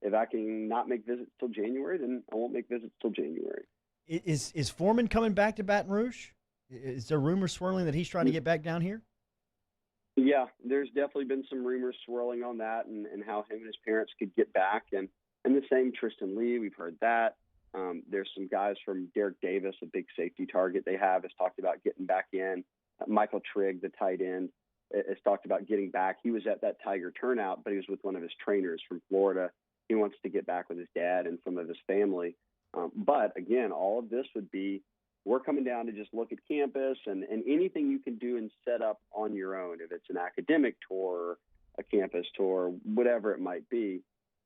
if I can not make visits till January, then I won't make visits till January. Is Foreman coming back to Baton Rouge? Is there rumors swirling that he's trying to get back down here? Yeah, there's definitely been some rumors swirling on that and how him and his parents could get back. And the same Tristan Lee, we've heard that. There's some guys from Derek Davis, a big safety target they have, has talked about getting back in. Michael Trigg, the tight end, has talked about getting back. He was at that Tiger turnout, but he was with one of his trainers from Florida. He wants to get back with his dad and some of his family. But, again, all of this would be we're coming down to just look at campus and anything you can do and set up on your own, if it's an academic tour, a campus tour, whatever it might be,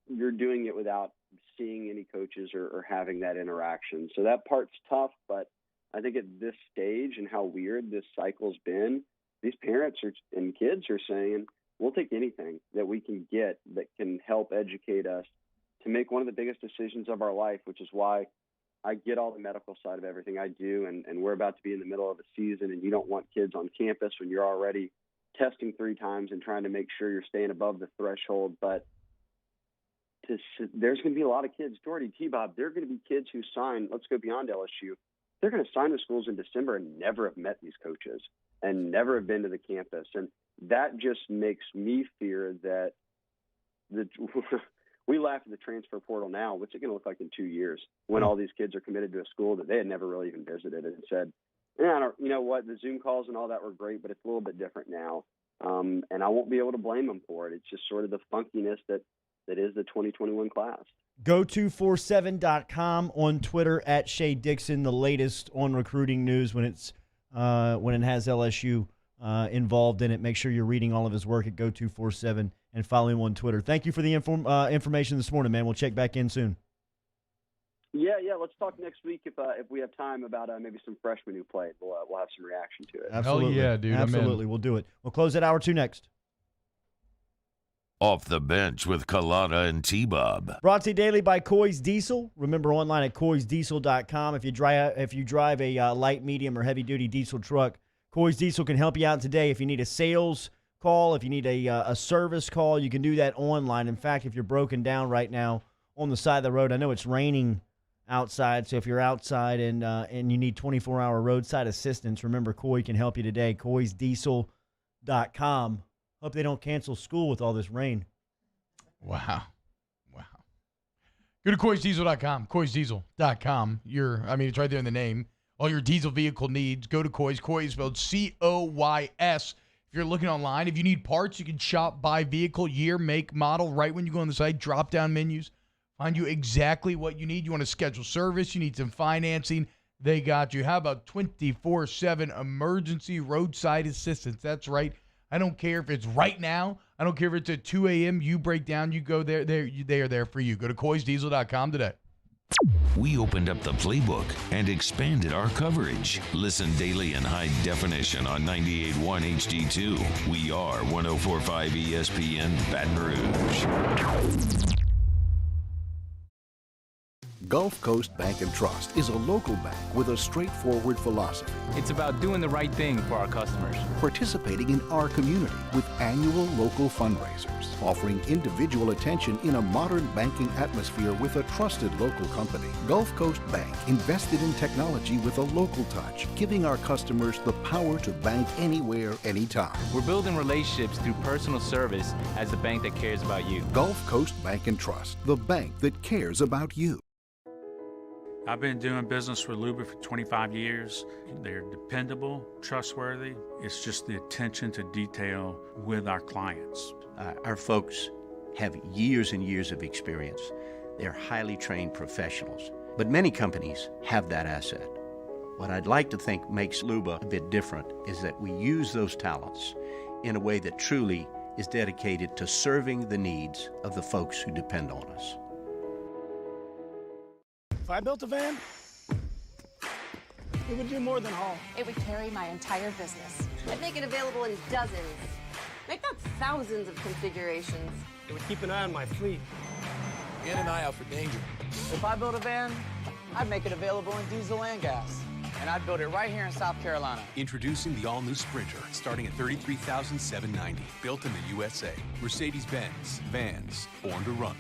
you're doing it without seeing any coaches or having that interaction. So that part's tough, but I think at this stage and how weird this cycle's been, these parents and kids are saying, we'll take anything that we can get that can help educate us to make one of the biggest decisions of our life, which is why I get all the medical side of everything I do. And we're about to be in the middle of a season, and you don't want kids on campus when you're already testing 3 times and trying to make sure you're staying above the threshold. But there's going to be a lot of kids, Jordy, T-Bob, there are going to be kids who sign, let's go beyond LSU. They're going to sign with schools in December and never have met these coaches and never have been to the campus. And that just makes me fear that we laugh at the transfer portal now. What's it going to look like in 2 years when all these kids are committed to a school that they had never really even visited and said, you know what, the Zoom calls and all that were great, but it's a little bit different now. And I won't be able to blame them for it. It's just sort of the funkiness that is the 2021 class. Go247.com, on Twitter at Shea Dixon, the latest on recruiting news when it has LSU involved in it. Make sure you're reading all of his work at Go247 and follow him on Twitter. Thank you for the information this morning, man. We'll check back in soon. Yeah. Let's talk next week if we have time about maybe some freshmen who played. We'll have some reaction to it. Absolutely. Hell yeah, dude. Absolutely. We'll do it. We'll close at hour 2 next. Off the Bench with Kalana and T-Bob. Brought to you daily by Coy's Diesel. Remember, online at coysdiesel.com. If you drive a light, medium, or heavy-duty diesel truck, Coy's Diesel can help you out today. If you need a sales call, if you need a service call, you can do that online. In fact, if you're broken down right now on the side of the road, I know it's raining outside, so if you're outside and you need 24-hour roadside assistance, remember Coy can help you today. coysdiesel.com. Hope they don't cancel school with all this rain. Wow. Go to coysdiesel.com, coysdiesel.com. It's right there in the name. All your diesel vehicle needs, go to Coy's. Coy is spelled C-O-Y-S. If you're looking online, if you need parts, you can shop by vehicle, year, make, model, right when you go on the site, drop-down menus. Find you exactly what you need. You want to schedule service, you need some financing, they got you. How about 24/7 emergency roadside assistance? That's right. I don't care if it's right now. I don't care if it's at 2 a.m. You break down, you go there. They are there for you. Go to coysdiesel.com today. We opened up the playbook and expanded our coverage. Listen daily in high definition on 98.1 HD2. We are 104.5 ESPN Baton Rouge. Gulf Coast Bank & Trust is a local bank with a straightforward philosophy. It's about doing the right thing for our customers. Participating in our community with annual local fundraisers. Offering individual attention in a modern banking atmosphere with a trusted local company. Gulf Coast Bank invested in technology with a local touch, giving our customers the power to bank anywhere, anytime. We're building relationships through personal service as the bank that cares about you. Gulf Coast Bank & Trust, the bank that cares about you. I've been doing business with Luba for 25 years. They're dependable, trustworthy. It's just the attention to detail with our clients. Our folks have years and years of experience. They're highly trained professionals. But many companies have that asset. What I'd like to think makes Luba a bit different is that we use those talents in a way that truly is dedicated to serving the needs of the folks who depend on us. If I built a van, it would do more than haul. It would carry my entire business. I'd make it available in dozens, if not thousands of configurations. It would keep an eye on my fleet. Get an eye out for danger. If I built a van, I'd make it available in diesel and gas. And I'd build it right here in South Carolina. Introducing the all-new Sprinter, starting at $33,790. Built in the USA. Mercedes-Benz. Vans. Born to run.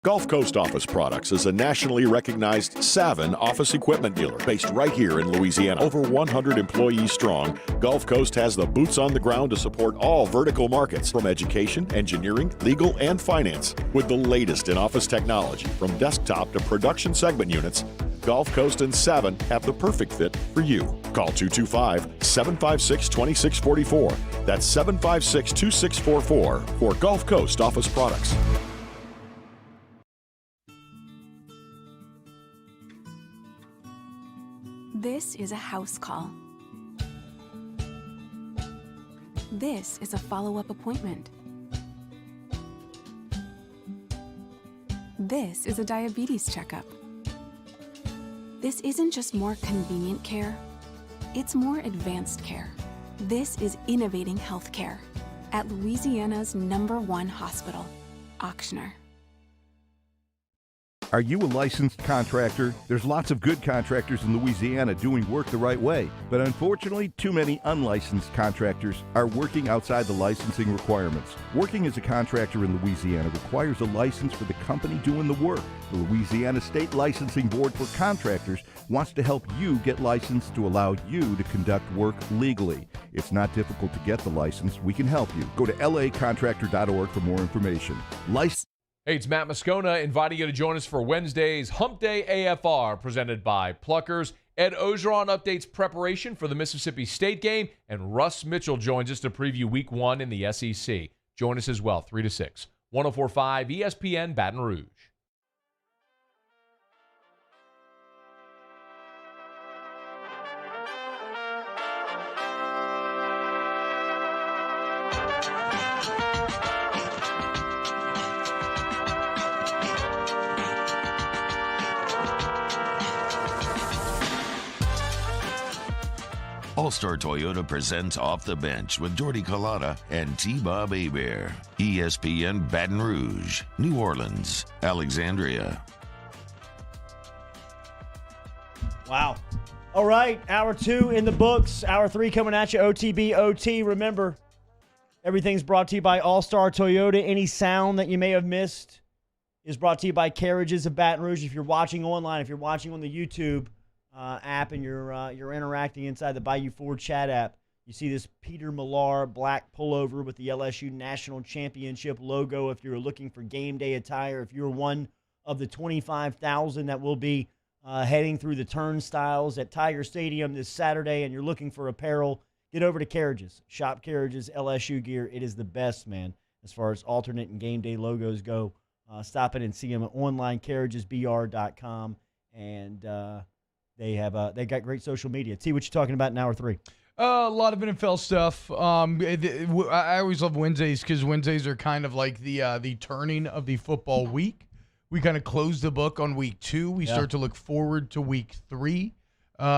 Gulf Coast Office Products is a nationally recognized Savin office equipment dealer based right here in Louisiana. Over 100 employees strong, Gulf Coast has the boots on the ground to support all vertical markets, from education, engineering, legal, and finance. With the latest in office technology, from desktop to production segment units, Gulf Coast and Savin have the perfect fit for you. Call 225-756-2644. That's 756-2644 for Gulf Coast Office Products. This is a house call. This is a follow-up appointment. This is a diabetes checkup. This isn't just more convenient care. It's more advanced care. This is innovating healthcare at Louisiana's #1 hospital, Ochsner. Are you a licensed contractor? There's lots of good contractors in Louisiana doing work the right way, but unfortunately, too many unlicensed contractors are working outside the licensing requirements. Working as a contractor in Louisiana requires a license for the company doing the work. The Louisiana State Licensing Board for Contractors wants to help you get licensed to allow you to conduct work legally. It's not difficult to get the license. We can help you. Go to lacontractor.org for more information. Hey, it's Matt Moscona inviting you to join us for Wednesday's Hump Day AFR presented by Pluckers. Ed Ogeron updates preparation for the Mississippi State game, and Russ Mitchell joins us to preview Week 1 in the SEC. Join us as well, 3 to 6. 104.5 ESPN Baton Rouge. All-Star Toyota presents Off the Bench with Jordy Collada and T-Bob Hebert. ESPN Baton Rouge, New Orleans, Alexandria. Wow. All right, hour 2 in the books. Hour 3 coming at you, OTB OT. Remember, everything's brought to you by All-Star Toyota. Any sound that you may have missed is brought to you by Carriages of Baton Rouge. If you're watching online, if you're watching on the YouTube app and you're interacting inside the Bayou Ford chat app, you see this Peter Millar black pullover with the LSU National Championship logo. If you're looking for game day attire, if you're one of the 25,000 that will be heading through the turnstiles at Tiger Stadium this Saturday and you're looking for apparel, get over to Carriages. Shop Carriages LSU gear. It is the best, man, as far as alternate and game day logos go. Stop in and see them at onlinecarriagesbr.com. And they got great social media. T, what you talking about in hour 3? A lot of NFL stuff. I always love Wednesdays because Wednesdays are kind of like the turning of the football week. We kind of close the book on week 2. We start to look forward to week 3.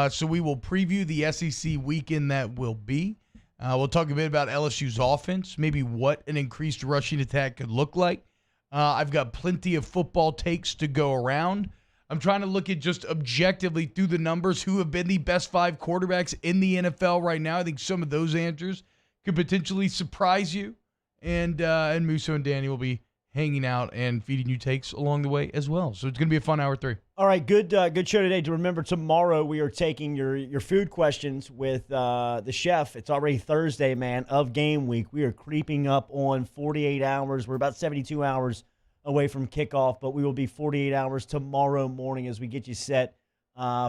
So we will preview the SEC weekend that will be. We'll talk a bit about LSU's offense, maybe what an increased rushing attack could look like. I've got plenty of football takes to go around. I'm trying to look at just objectively through the numbers who have been the best 5 quarterbacks in the NFL right now. I think some of those answers could potentially surprise you. And Musso and Danny will be hanging out and feeding you takes along the way as well. So it's going to be a fun hour 3. All right, good show today. To remember, tomorrow we are taking your food questions with the chef. It's already Thursday, man, of game week. We are creeping up on 48 hours. We're about 72 hours away from kickoff, but we will be 48 hours tomorrow morning as we get you set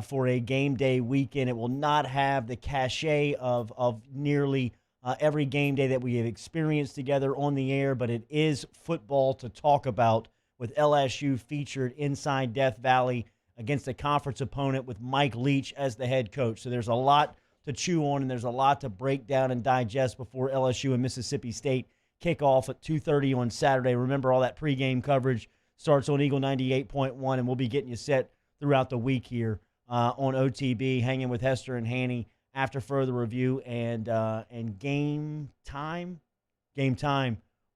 for a game day weekend. It will not have the cachet of nearly every game day that we have experienced together on the air, but it is football to talk about with LSU featured inside Death Valley against a conference opponent with Mike Leach as the head coach. So there's a lot to chew on and there's a lot to break down and digest before LSU and Mississippi State kick off at 2:30 on Saturday. Remember, all that pregame coverage starts on Eagle 98.1, and we'll be getting you set throughout the week here on OTB, hanging with Hester and Hanny after further review and game time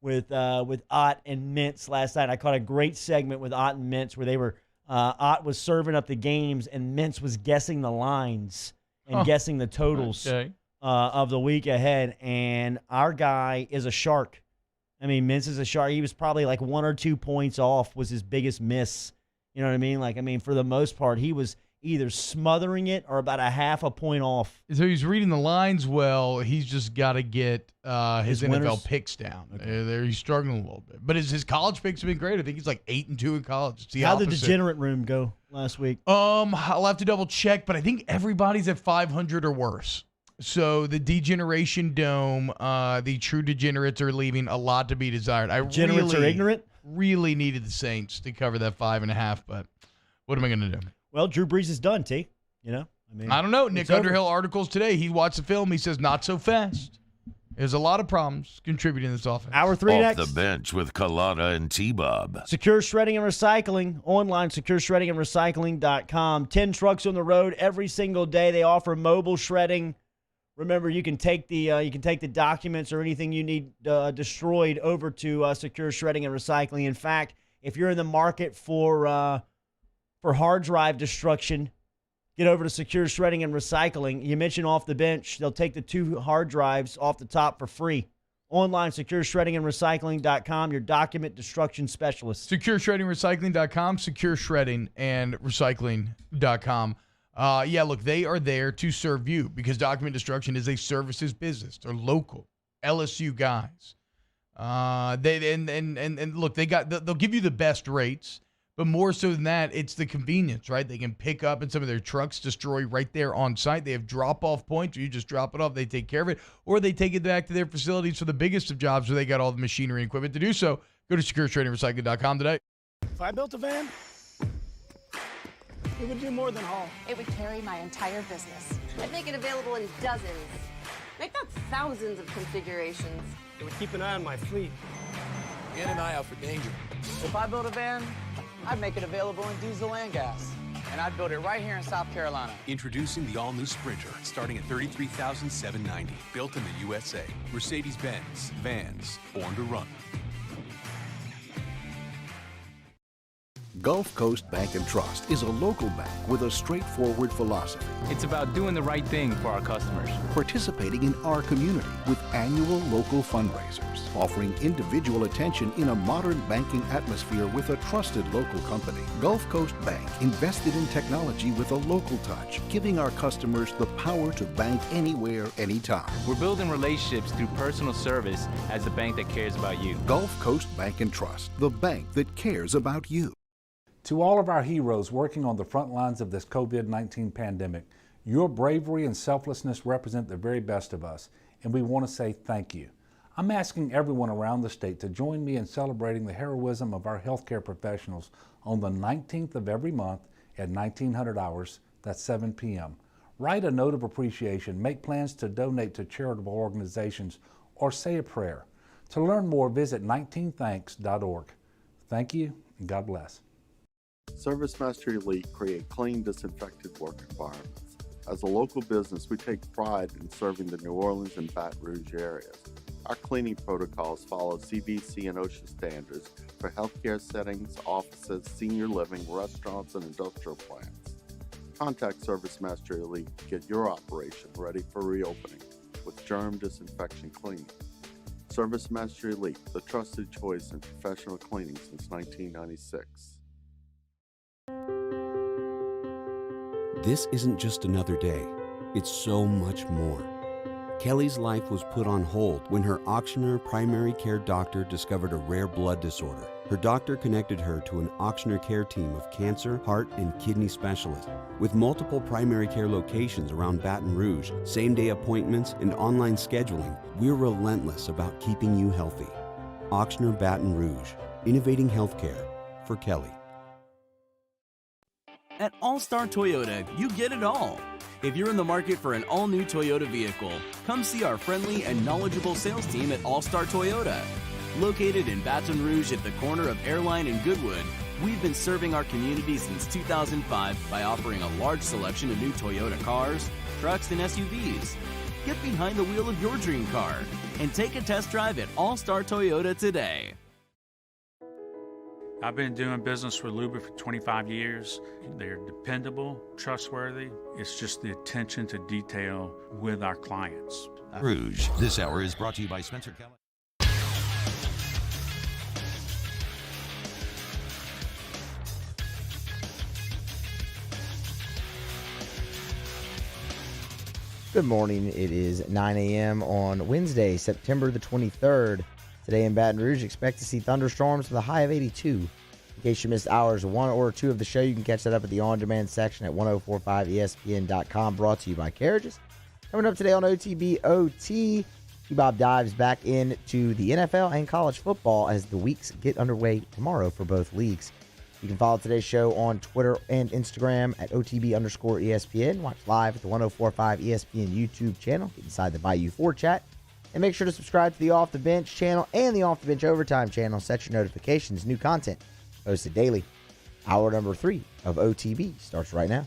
with Ott and Mintz last night. I caught a great segment with Ott and Mintz where they were Ott was serving up the games and Mintz was guessing the lines and guessing the totals. Okay. Of the week ahead, and our guy is a shark. I mean, Mintz is a shark. He was probably like 1 or 2 points off was his biggest miss. You know what I mean? Like, I mean, for the most part, he was either smothering it or about a half a point off. So he's reading the lines well. He's just got to get his NFL winners? picks down. Okay. He's struggling a little bit. But his college picks have been great. I think he's like 8-2 in college. It's the How did the opposite. degenerate room go last week? I'll have to double check, but I think everybody's at 500 or worse. So the Degeneration Dome, the true degenerates are leaving a lot to be desired. Degenerates are ignorant? Really needed the Saints to cover that 5.5, but what am I going to do? Well, Drew Brees is done, T. You know? I don't know. Nick it's over. Underhill articles today. He watched the film. He says, not so fast. There's a lot of problems contributing to this offense. Hour 3 Off next. the bench with Collada and T-Bob. Secure Shredding and Recycling. Online, secureshreddingandrecycling.com. 10 trucks on the road every single day. They offer mobile shredding. Remember, you can take the documents or anything you need destroyed over to Secure Shredding and Recycling. In fact, if you're in the market for hard drive destruction, get over to Secure Shredding and Recycling. You mentioned Off the Bench. They'll take the 2 hard drives off the top for free. Online, secureshreddingandrecycling.com, your document destruction specialist. SecureShreddingRecycling.com, SecureShreddingandRecycling.com. Look, they are there to serve you because document destruction is a services business. They're local LSU guys. Look, they'll give you the best rates, but more so than that, it's the convenience, right? They can pick up in some of their trucks, destroy right there on site. They have drop-off points where you just drop it off. They take care of it, or they take it back to their facilities for the biggest of jobs where they got all the machinery and equipment to do so. Go to SecureShreddingRecycling.com today. If I built a van, it would do more than haul. It would carry my entire business. I'd make it available in dozens. Make that thousands of configurations. It would keep an eye on my fleet. Get an eye out for danger. If I built a van, I'd make it available in diesel and gas. And I'd build it right here in South Carolina. Introducing the all-new Sprinter, starting at $33,790. Built in the USA. Mercedes-Benz. Vans. Born to run. Gulf Coast Bank and Trust is a local bank with a straightforward philosophy. It's about doing the right thing for our customers. Participating in our community with annual local fundraisers, offering individual attention in a modern banking atmosphere with a trusted local company. Gulf Coast Bank invested in technology with a local touch, giving our customers the power to bank anywhere, anytime. We're building relationships through personal service as the bank that cares about you. Gulf Coast Bank and Trust, the bank that cares about you. To all of our heroes working on the front lines of this COVID-19 pandemic, your bravery and selflessness represent the very best of us, and we want to say thank you. I'm asking everyone around the state to join me in celebrating the heroism of our healthcare professionals on the 19th of every month at 1900 hours, that's 7 p.m. Write a note of appreciation, make plans to donate to charitable organizations, or say a prayer. To learn more, visit 19thanks.org. Thank you, and God bless. ServiceMaster Elite create clean, disinfected work environments. As a local business, we take pride in serving the New Orleans and Baton Rouge areas. Our cleaning protocols follow CDC and OSHA standards for healthcare settings, offices, senior living, restaurants, and industrial plants. Contact ServiceMaster Elite to get your operation ready for reopening with germ disinfection cleaning. ServiceMaster Elite, the trusted choice in professional cleaning since 1996. This isn't just another day. It's so much more. Kelly's life was put on hold when her Auctioner primary care doctor discovered a rare blood disorder. Her doctor connected her to an Auctioner care team of cancer, heart, and kidney specialists. With multiple primary care locations around Baton Rouge, same-day appointments, and online scheduling, we're relentless about keeping you healthy. Auctioner Baton Rouge, innovating healthcare for Kelly. At All-Star Toyota, you get it all. If you're in the market for an all-new Toyota vehicle, come see our friendly and knowledgeable sales team at All-Star Toyota. Located in Baton Rouge at the corner of Airline and Goodwood, we've been serving our community since 2005 by offering a large selection of new Toyota cars, trucks, and SUVs. Get behind the wheel of your dream car and take a test drive at All-Star Toyota today. I've been doing business with Luba for 25 years. They're dependable, trustworthy. It's just the attention to detail with our clients. Rouge. This hour is brought to you by Spencer Keller. Good morning. It is 9 a.m. on Wednesday, September the 23rd. Today in Baton Rouge, expect to see thunderstorms with a high of 82. In case you missed hours 1 or 2 of the show, you can catch that up at the on-demand section at 1045ESPN.com, brought to you by Carriages. Coming up today on OTB OT, T-Bob dives back into the NFL and college football as the weeks get underway tomorrow for both leagues. You can follow today's show on Twitter and Instagram at OTB_ESPN. Watch live at the 1045 ESPN YouTube channel. Get inside the Bayou 4 chat. And make sure to subscribe to the Off the Bench channel and the Off the Bench Overtime channel. Set your notifications. New content posted daily. Hour number 3 of OTB starts right now.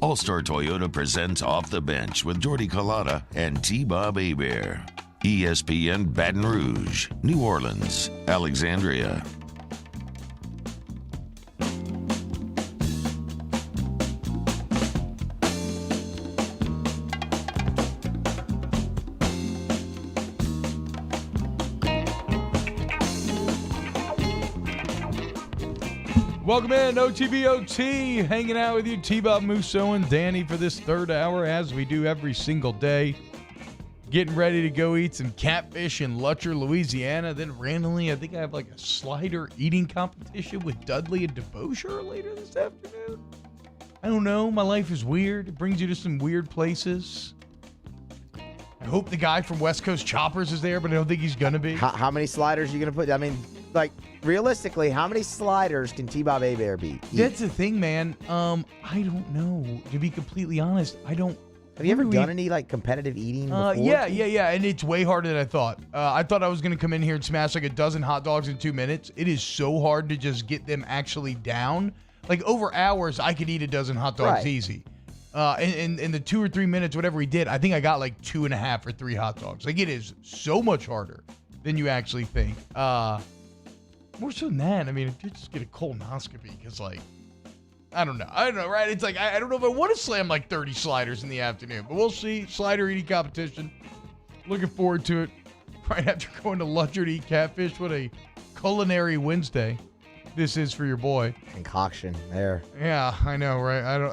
All-Star Toyota presents Off the Bench with Jordy Collada and T-Bob Hebert. ESPN Baton Rouge, New Orleans, Alexandria. Welcome in, OTBOT, hanging out with you, T-Bob, Musso, and Danny for this third hour, as we do every single day. Getting ready to go eat some catfish in Lutcher, Louisiana. Then randomly, I think I have like a slider eating competition with Dudley and DeBossier later this afternoon. I don't know. My life is weird. It brings you to some weird places. I hope the guy from West Coast Choppers is there, but I don't think he's going to be. How many sliders are you going to put? I mean, like, realistically, how many sliders can T-Bob Hebert be? That's the thing, man. I don't know. To be completely honest, I don't. Have you ever done any, like, competitive eating before? Yeah, and it's way harder than I thought. I thought I was going to come in here and smash like a dozen hot dogs in 2 minutes. It is so hard to just get them actually down. Like, over hours, I could eat a dozen hot dogs easy. In the 2 or 3 minutes, whatever we did, I think I got like 2.5 or 3 hot dogs. Like, it is so much harder than you actually think. More so than that, I mean, if you just get a colonoscopy, because, like, I don't know, right? It's like, I don't know if I want to slam like 30 sliders in the afternoon, but we'll see. Slider eating competition. Looking forward to it. Right after going to Lutcher to eat catfish. What a culinary Wednesday this is for your boy. Concoction there. Yeah, I know, right? I don't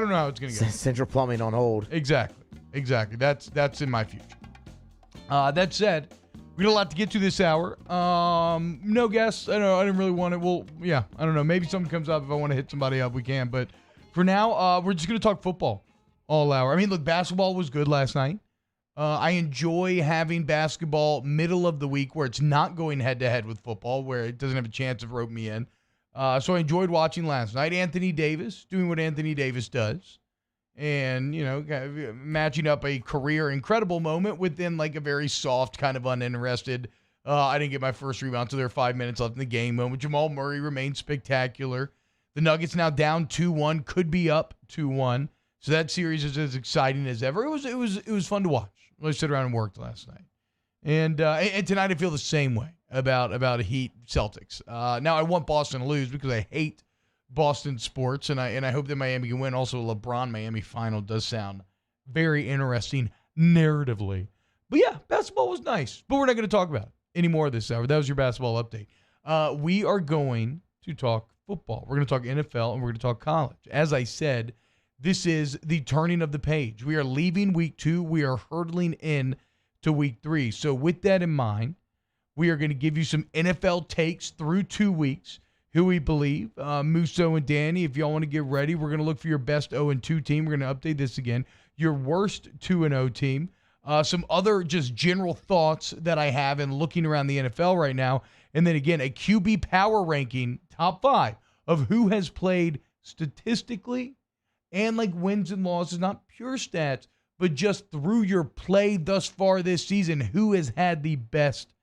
know how it's going to go. Central Plumbing on hold. Exactly. That's in my future. That said, we got a lot to get to this hour. No guests. I didn't really want it. Well, yeah, I don't know. Maybe something comes up. If I want to hit somebody up, we can. But for now, we're just going to talk football all hour. I mean, look, basketball was good last night. I enjoy having basketball middle of the week where it's not going head-to-head with football, where it doesn't have a chance of roping me in. So I enjoyed watching last night. Anthony Davis doing what Anthony Davis does. And, matching up a career incredible moment within like a very soft, kind of uninterested, I didn't get my first rebound until there were 5 minutes left in the game moment. Jamal Murray remained spectacular. The Nuggets now down 2-1, could be up 2-1. So that series is as exciting as ever. It was fun to watch. I sit around and worked last night. And tonight I feel the same way about Heat Celtics. Now I want Boston to lose because I hate Boston sports, and I hope that Miami can win. Also, a LeBron-Miami final does sound very interesting narratively. But yeah, basketball was nice, but we're not going to talk about it anymore this hour. That was your basketball update. We are going to talk football. We're going to talk NFL, and we're going to talk college. As I said, this is the turning of the page. We are leaving week 2. We are hurtling in to week 3. So with that in mind, we are going to give you some NFL takes through 2 weeks. Who we believe. Musso and Danny, if y'all want to get ready, we're going to look for your best 0-2 team. We're going to update this again. Your worst 2-0 team. Some other just general thoughts that I have in looking around the NFL right now. And then again, a QB power ranking, top 5 of who has played statistically and like wins and losses, not pure stats, but just through your play thus far this season, who has had the best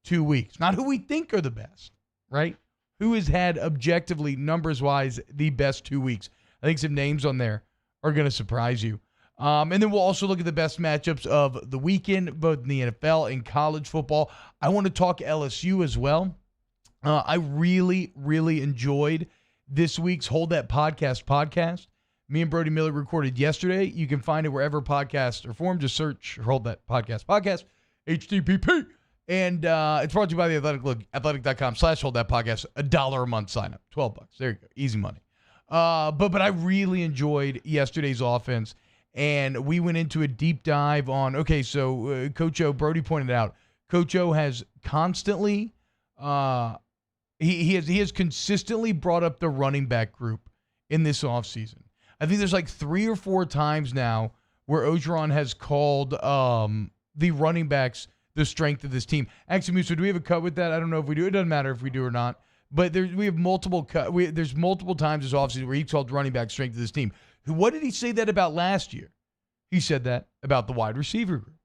2 weeks. Not who we think are the best, right? Who has had objectively, numbers-wise, the best 2 weeks. I think some names on there are going to surprise you. And then we'll also look at the best matchups of the weekend, both in the NFL and college football. I want to talk LSU as well. I really, really enjoyed this week's Hold That podcast. Me and Brody Miller recorded yesterday. You can find it wherever podcasts are formed. Just search Hold That podcast, HTTP. And it's brought to you by The Athletic. Look, athletic.com/holdthatpodcast. $1 a month sign up. $12. There you go. Easy money. But I really enjoyed yesterday's offense. And we went into a deep dive on, so Coach O, Brody pointed out, Coach O has constantly, he has consistently brought up the running back group in this offseason. I think there's like 3 or 4 times now where Orgeron has called the running backs the strength of this team. Actually, Musso, do we have a cut with that? I don't know if we do. It doesn't matter if we do or not. But we have multiple there's multiple times this offseason where he called running back strength of this team. What did he say that about last year? He said that about the wide receiver group.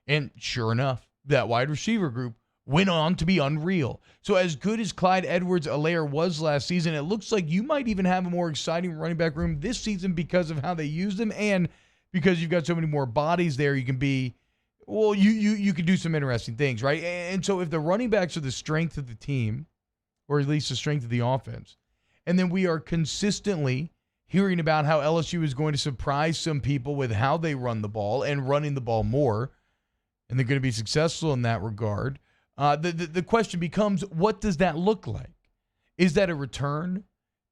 And sure enough, that wide receiver group went on to be unreal. So as good as Clyde Edwards-Helaire was last season, it looks like you might even have a more exciting running back room this season because of how they use them and because you've got so many more bodies there. You can be, well, you can do some interesting things, right? And so if the running backs are the strength of the team, or at least the strength of the offense, and then we are consistently hearing about how LSU is going to surprise some people with how they run the ball and running the ball more, and they're going to be successful in that regard. The question becomes, what does that look like? Is that a return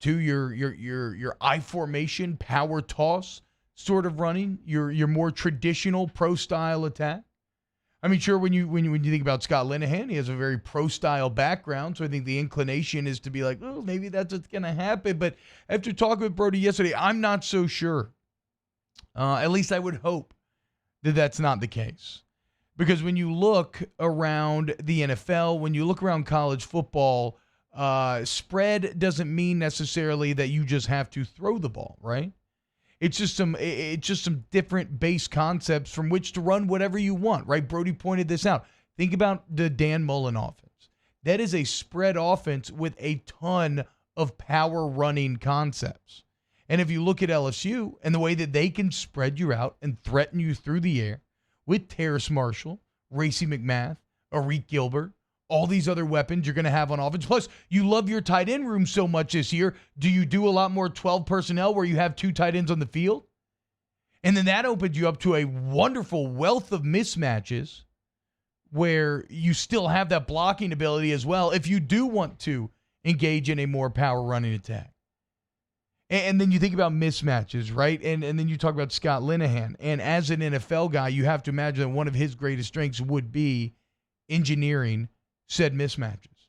to your I formation power toss sort of running, your more traditional pro style attack? I mean, sure, when you think about Scott Linehan, he has a very pro-style background, so I think the inclination is to be like, oh, maybe that's what's going to happen. But after talking with Brody yesterday, I'm not so sure. At least I would hope that that's not the case. Because when you look around the NFL, when you look around college football, spread doesn't mean necessarily that you just have to throw the ball, right? It's just some different base concepts from which to run whatever you want, right? Brody pointed this out. Think about the Dan Mullen offense. That is a spread offense with a ton of power running concepts. And if you look at LSU and the way that they can spread you out and threaten you through the air with Terrace Marshall, Racey McMath, Arik Gilbert, all these other weapons you're going to have on offense. Plus, you love your tight end room so much this year. Do you do a lot more 12 personnel where you have 2 tight ends on the field? And then that opens you up to a wonderful wealth of mismatches where you still have that blocking ability as well if you do want to engage in a more power running attack. And then you think about mismatches, right? And then you talk about Scott Linehan. And as an NFL guy, you have to imagine that one of his greatest strengths would be engineering said mismatches.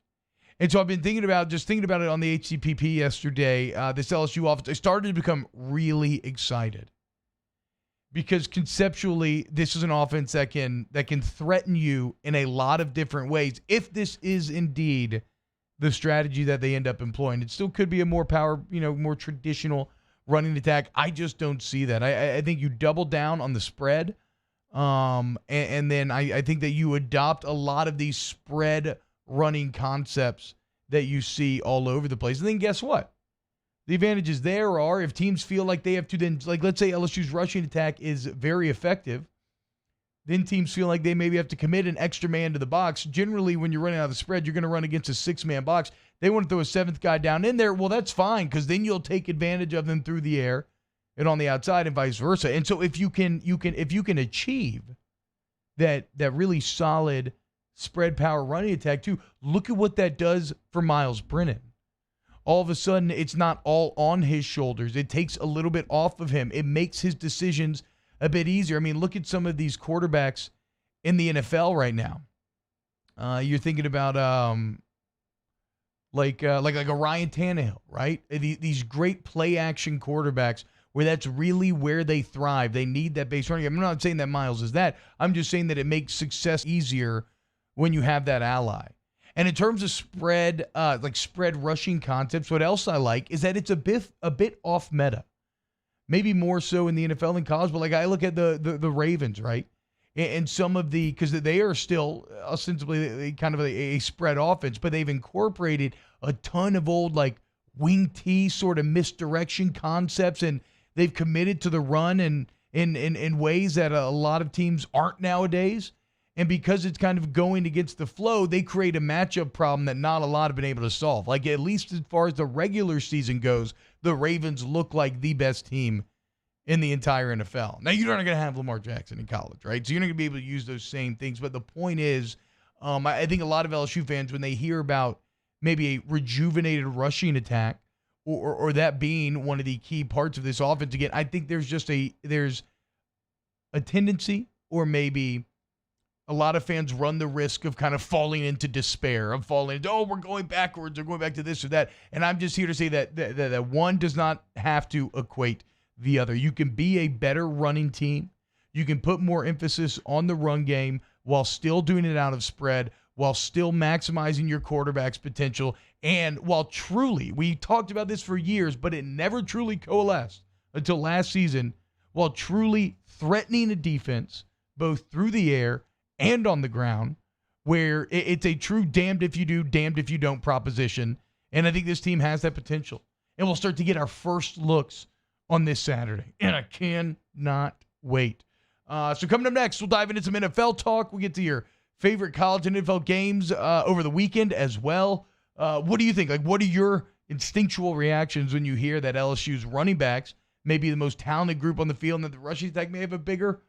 And so I've been thinking about it on the HCPP yesterday, this LSU offense. I started to become really excited because conceptually, this is an offense that can threaten you in a lot of different ways. If this is indeed the strategy that they end up employing, it still could be a more more traditional running attack. I just don't see that. I think you double down on the spread. And then I think that you adopt a lot of these spread running concepts that you see all over the place. And then guess what? The advantages there are if teams feel like they have to then, like let's say LSU's rushing attack is very effective, then teams feel like they maybe have to commit an extra man to the box. Generally, when you're running out of the spread, you're going to run against a 6-man box. They want to throw a 7th guy down in there. Well, that's fine because then you'll take advantage of them through the air and on the outside and vice versa. And so if you can achieve that really solid spread power running attack too, look at what that does for Miles Brennan. All of a sudden, it's not all on his shoulders. It takes a little bit off of him. It makes his decisions a bit easier. I mean, look at some of these quarterbacks in the NFL right now. You're thinking about like a Ryan Tannehill, right? These great play action quarterbacks where that's really where they thrive. They need that base running. I'm not saying that Miles is that. I'm just saying that it makes success easier when you have that ally. And in terms of spread rushing concepts, what else I like is that it's a bit off meta. Maybe more so in the NFL than college, but like I look at the Ravens, right? And some of because they are still ostensibly kind of a spread offense, but they've incorporated a ton of old like wing T sort of misdirection concepts, and they've committed to the run and in ways that a lot of teams aren't nowadays. And because it's kind of going against the flow, they create a matchup problem that not a lot have been able to solve. Like, at least as far as the regular season goes, the Ravens look like the best team in the entire NFL. Now, you're not going to have Lamar Jackson in college, right? So you're not going to be able to use those same things. But the point is, I think a lot of LSU fans, when they hear about maybe a rejuvenated rushing attack or that being one of the key parts of this offense, again, I think there's a tendency, or maybe a lot of fans run the risk of kind of falling into despair, of falling into, we're going backwards or going back to this or that. And I'm just here to say that one does not have to equate the other. You can be a better running team. You can put more emphasis on the run game while still doing it out of spread, while still maximizing your quarterback's potential. And while truly, we talked about this for years, but it never truly coalesced until last season, while truly threatening a defense both through the air and on the ground, where it's a true damned if you do, damned if you don't proposition. And I think this team has that potential. And we'll start to get our first looks on this Saturday. And I cannot wait. So coming up next, we'll dive into some NFL talk. We'll get to your favorite college and NFL games over the weekend as well. What do you think? Like, what are your instinctual reactions when you hear that LSU's running backs may be the most talented group on the field and that the rushing attack may have a bigger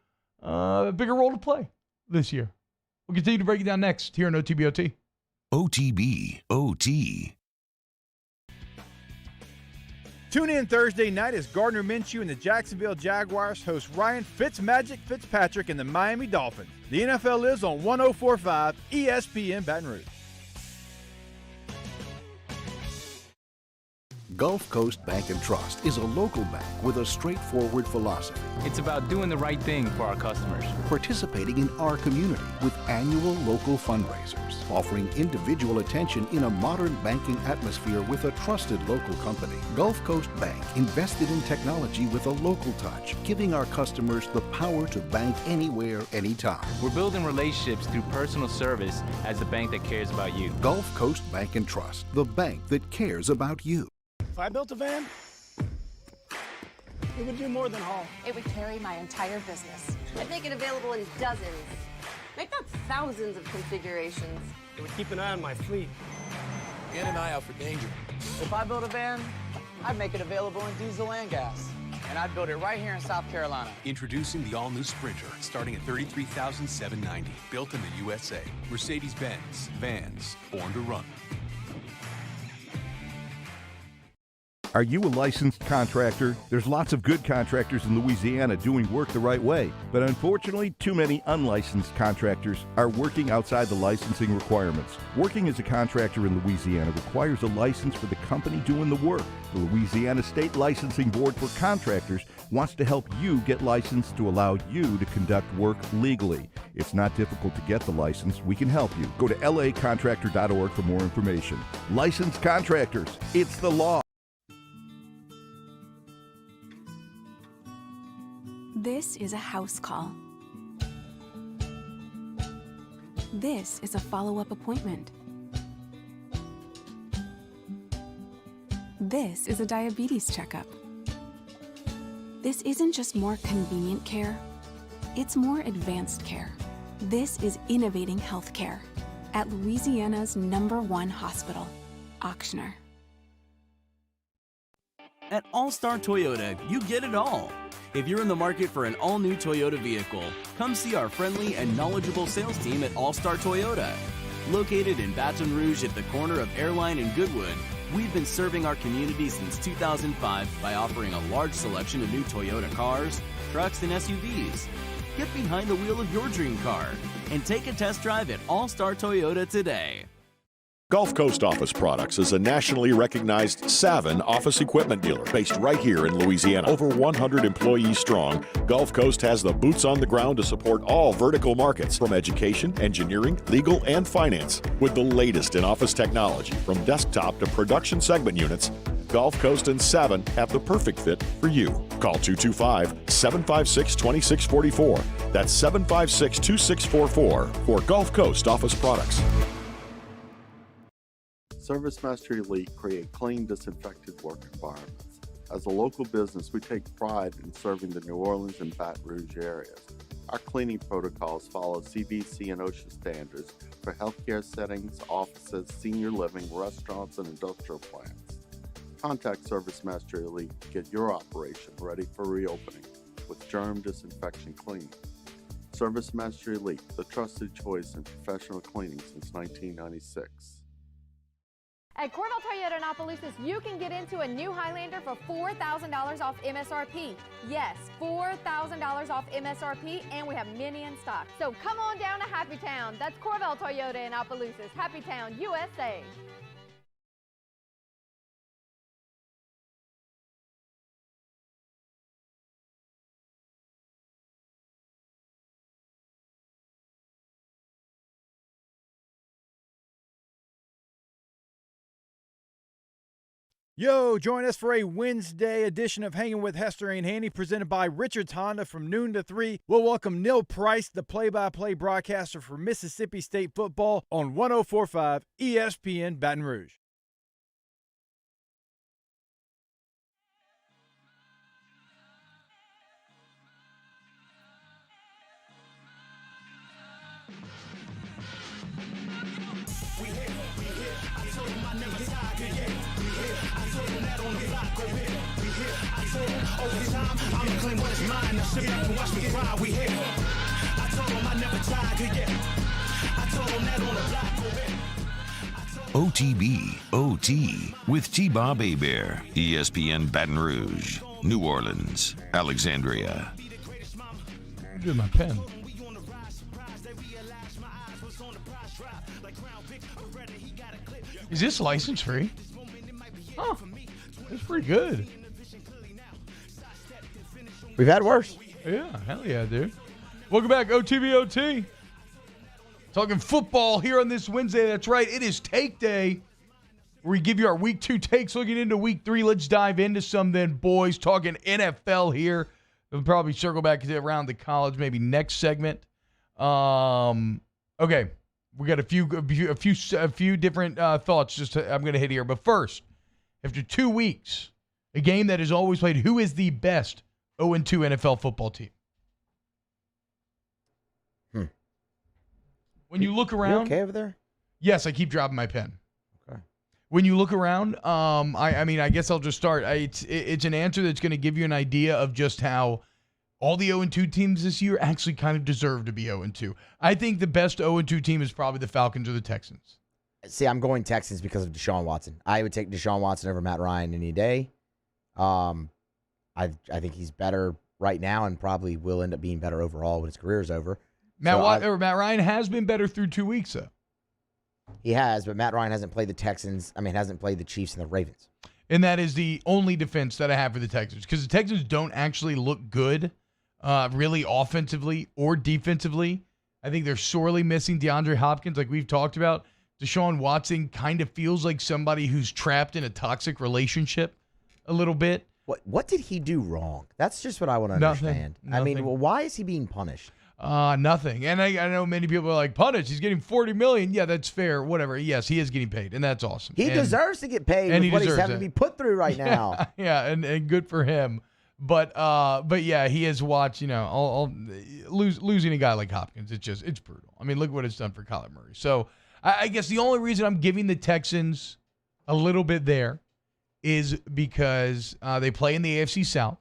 role to play this year? We'll continue to break it down next here on OTBOT. OTBOT. Tune in Thursday night as Gardner Minshew and the Jacksonville Jaguars host Ryan Fitzmagic Fitzpatrick and the Miami Dolphins. The NFL lives on 104.5 ESPN Baton Rouge. Gulf Coast Bank and Trust is a local bank with a straightforward philosophy. It's about doing the right thing for our customers. Participating in our community with annual local fundraisers, offering individual attention in a modern banking atmosphere with a trusted local company. Gulf Coast Bank invested in technology with a local touch, giving our customers the power to bank anywhere, anytime. We're building relationships through personal service as the bank that cares about you. Gulf Coast Bank and Trust, the bank that cares about you. If I built a van, it would do more than haul. It would carry my entire business. I'd make it available in dozens, make not thousands of configurations. It would keep an eye on my fleet. And an eye out for danger. If I built a van, I'd make it available in diesel and gas. And I'd build it right here in South Carolina. Introducing the all-new Sprinter, starting at $33,790. Built in the USA. Mercedes-Benz. Vans. Born to run. Are you a licensed contractor? There's lots of good contractors in Louisiana doing work the right way, but unfortunately, too many unlicensed contractors are working outside the licensing requirements. Working as a contractor in Louisiana requires a license for the company doing the work. The Louisiana State Licensing Board for Contractors wants to help you get licensed to allow you to conduct work legally. It's not difficult to get the license. We can help you. Go to lacontractor.org for more information. Licensed contractors, it's the law. This is a house call. This is a follow-up appointment. This is a diabetes checkup. This isn't just more convenient care, it's more advanced care. This is innovating healthcare at Louisiana's #1 hospital, Auctioner. At All-Star Toyota, you get it all. If you're in the market for an all-new Toyota vehicle, come see our friendly and knowledgeable sales team at All-Star Toyota. Located in Baton Rouge at the corner of Airline and Goodwood, we've been serving our community since 2005 by offering a large selection of new Toyota cars, trucks, and SUVs. Get behind the wheel of your dream car and take a test drive at All-Star Toyota today. Gulf Coast Office Products is a nationally recognized Savin office equipment dealer based right here in Louisiana. Over 100 employees strong, Gulf Coast has the boots on the ground to support all vertical markets, from education, engineering, legal, and finance. With the latest in office technology, from desktop to production segment units, Gulf Coast and Savin have the perfect fit for you. Call 225-756-2644. That's 756-2644 for Gulf Coast Office Products. ServiceMaster Elite create clean, disinfected work environments. As a local business, we take pride in serving the New Orleans and Baton Rouge areas. Our cleaning protocols follow CDC and OSHA standards for healthcare settings, offices, senior living, restaurants, and industrial plants. Contact ServiceMaster Elite to get your operation ready for reopening with germ disinfection cleaning. ServiceMaster Elite, the trusted choice in professional cleaning since 1996. At Corvell Toyota in Opelousas, you can get into a new Highlander for $4,000 off MSRP. Yes, $4,000 off MSRP, and we have many in stock. So come on down to Happy Town. That's Corvell Toyota in Opelousas, Happy Town, USA. Yo, join us for a Wednesday edition of Hanging with Hester and Handy, presented by Richards Honda from noon to 3. We'll welcome Neil Price, the play-by-play broadcaster for Mississippi State football on 104.5 ESPN Baton Rouge. OTB, OT, with T-Bob Hebert, ESPN Baton Rouge, New Orleans, Alexandria. I'm doing my pen. Is this license free? Huh. That's pretty good. We've had worse. Yeah, hell yeah, dude. Welcome back, OTBOT. Talking football here on this Wednesday. That's right, it is Take Day, where we give you our Week 2 takes looking into Week 3. Let's dive into some then, boys. Talking NFL here. We'll probably circle back around the college, maybe next segment. Okay, we got a few different thoughts. I'm going to hit here, but first, after 2 weeks, a game that is always played. Who is the best 0-2 NFL football team? When you look around, You okay over there? Yes, I keep dropping my pen. Okay. When you look around, I guess I'll just start. It's an answer that's going to give you an idea of just how all the 0-2 teams this year actually kind of deserve to be 0-2. I think the best 0-2 team is probably the Falcons or the Texans. See, I'm going Texans because of Deshaun Watson. I would take Deshaun Watson over Matt Ryan any day. I think he's better right now and probably will end up being better overall when his career is over. Matt Ryan has been better through 2 weeks, though. He has, but Matt Ryan hasn't played the Texans. Hasn't played the Chiefs and the Ravens. And that is the only defense that I have for the Texans, because the Texans don't actually look good, really offensively or defensively. I think they're sorely missing DeAndre Hopkins, like we've talked about. Deshaun Watson kind of feels like somebody who's trapped in a toxic relationship a little bit. What did he do wrong? That's just what I want to understand. Nothing. Why is he being punished? Nothing. And I know many people are like, punished. He's getting $40 million. Yeah, that's fair. Whatever. Yes, he is getting paid, and that's awesome. He deserves to get paid with what he's having to be put through right now. Yeah, and good for him. But yeah, he has watched, losing a guy like Hopkins. It's brutal. I mean, look what it's done for Kyler Murray. So I guess the only reason I'm giving the Texans a little bit there is because they play in the AFC South.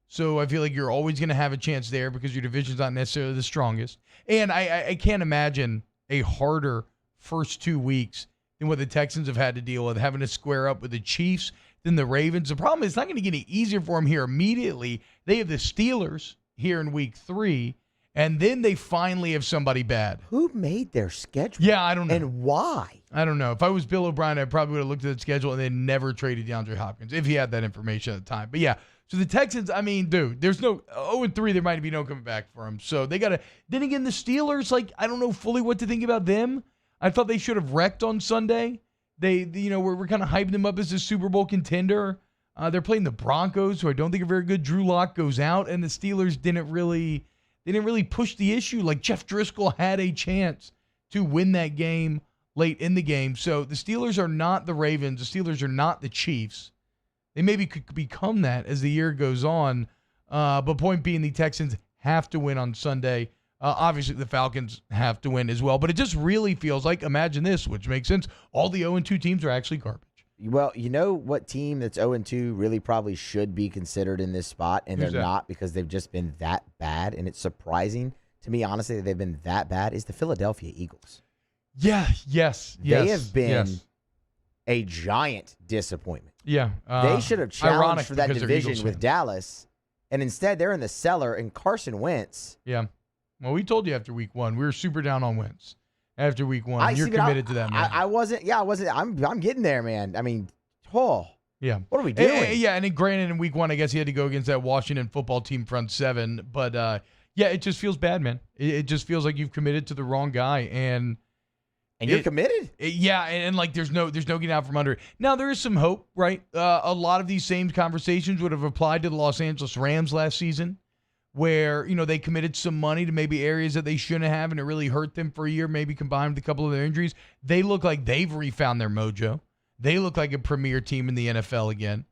So I feel like you're always going to have a chance there because your division's not necessarily the strongest. And I can't imagine a harder first 2 weeks than what the Texans have had to deal with, having to square up with the Chiefs, then the Ravens. The problem is it's not going to get any easier for them here immediately. They have the Steelers here in week 3, and then they finally have somebody bad. Who made their schedule? Yeah, I don't know. And why? I don't know. If I was Bill O'Brien, I probably would have looked at the schedule and then never traded DeAndre Hopkins if he had that information at the time. But yeah, so the Texans, I mean, dude, there's no 0-3. There might be no coming back for them. So they got to. Then again, the Steelers, I don't know fully what to think about them. I thought they should have wrecked on Sunday. We're kind of hyping them up as a Super Bowl contender. They're playing the Broncos, who I don't think are very good. Drew Lock goes out, and the Steelers didn't really push the issue. Like Jeff Driscoll had a chance to win that game late in the game. So the Steelers are not the Ravens. The Steelers are not the Chiefs. They maybe could become that as the year goes on. But point being, the Texans have to win on Sunday. Obviously, the Falcons have to win as well. But it just really feels like, imagine this, which makes sense, all the 0-2 teams are actually garbage. Well, you know what team that's 0-2 really probably should be considered in this spot, and they're not because they've just been that bad, and it's surprising to me, honestly, that they've been that bad, is the Philadelphia Eagles. Yeah, yes. They have been a giant disappointment. Yeah. They should have challenged for that division with Dallas, and instead they're in the cellar, and Carson Wentz. Yeah. Well, we told you after week 1. We were super down on Wentz. After week 1, you're committed to that, man. I wasn't. I'm getting there, man. I mean, yeah. What are we doing? Yeah, and then granted, in week 1, I guess he had to go against that Washington football team front 7. But, yeah, it just feels bad, man. It just feels like you've committed to the wrong guy. And And you're committed? Yeah, and like there's no getting out from under it. Now there is some hope, right? A lot of these same conversations would have applied to the Los Angeles Rams last season, where they committed some money to maybe areas that they shouldn't have, and it really hurt them for a year, maybe combined with a couple of their injuries. They look like they've refound their mojo. They look like a premier team in the NFL again.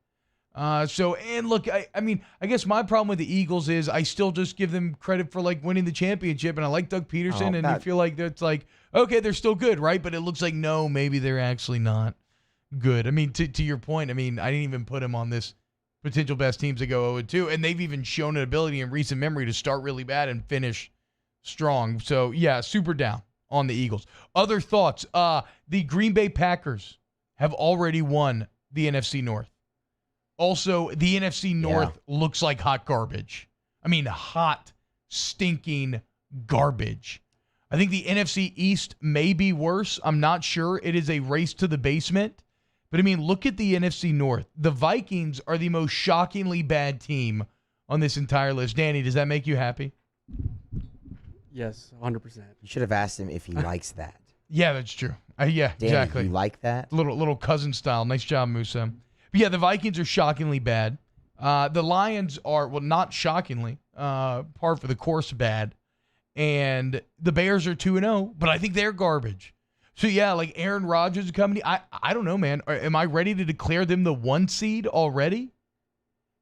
And look, I mean, I guess my problem with the Eagles is I still just give them credit for like winning the championship, and I like Doug Peterson, and I feel like that's like, okay, they're still good, right? But it looks like, no, maybe they're actually not good. I mean, to your point, I mean, I didn't even put him on this potential best teams to go 0-2, and they've even shown an ability in recent memory to start really bad and finish strong. So, yeah, super down on the Eagles. Other thoughts? The Green Bay Packers have already won the NFC North. Also, the NFC North looks like hot garbage. I mean, hot, stinking garbage. I think the NFC East may be worse. I'm not sure. It is a race to the basement. But, I mean, look at the NFC North. The Vikings are the most shockingly bad team on this entire list. Danny, does that make you happy? Yes, 100%. You should have asked him if he likes that. Yeah, that's true. Yeah, Danny, exactly. You like that? Little cousin style. Nice job, Musa. But yeah, the Vikings are shockingly bad. The Lions are, well, not shockingly, par for the course bad. And the Bears are 2-0, but I think they're garbage. So yeah, like Aaron Rodgers and company, I don't know, man. Am I ready to declare them the 1 seed already?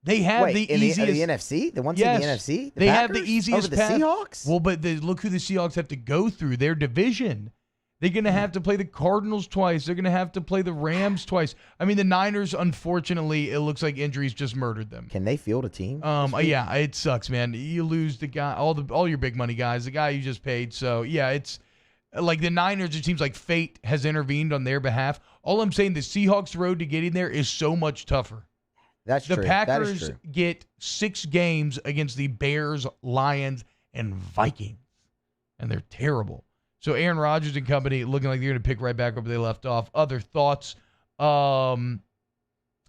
They have the easiest. The NFC? The 1 seed in the NFC? They have the easiest over the path. Seahawks? Well, but look who the Seahawks have to go through. Their division. They're going to have to play the Cardinals twice. They're going to have to play the Rams twice. I mean, the Niners, unfortunately, it looks like injuries just murdered them. Can they field a team? Yeah, it sucks, man. You lose the guy, all your big money guys, the guy you just paid. So, yeah, it's like the Niners, it seems like fate has intervened on their behalf. All I'm saying, the Seahawks' road to getting there is so much tougher. That's true. The Packers get 6 games against the Bears, Lions, and Vikings, and they're terrible. So Aaron Rodgers and company looking like they're going to pick right back up where they left off. Other thoughts? I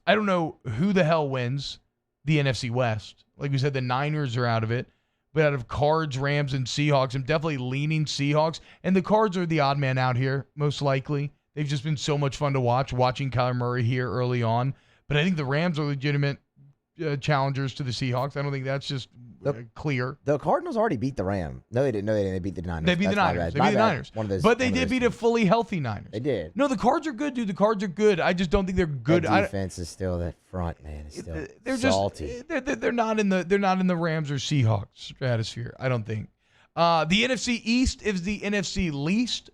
don't know who the hell wins the NFC West. Like we said, the Niners are out of it. But out of Cards, Rams, and Seahawks, I'm definitely leaning Seahawks. And the Cards are the odd man out here, most likely. They've just been so much fun to watching Kyler Murray here early on. But I think the Rams are legitimate challengers to the Seahawks. I don't think that's just clear. The Cardinals already beat the Rams. No, they didn't. They beat the Niners. They beat the Niners. But they did beat a fully healthy Niners. They did. No, the Cards are good, dude. The Cards are good. I just don't think they're good. That defense is still that front, man. It's still they're salty. They're not in the Rams or Seahawks stratosphere, I don't think. The NFC East is the NFC least.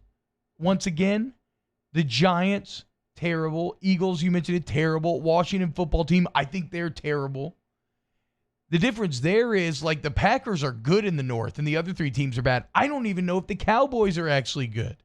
Once again, the Giants, terrible. Eagles, you mentioned it, terrible. Washington football team, I think they're terrible. The difference there is, like, the Packers are good in the North and the other 3 teams are bad. I don't even know if the Cowboys are actually good.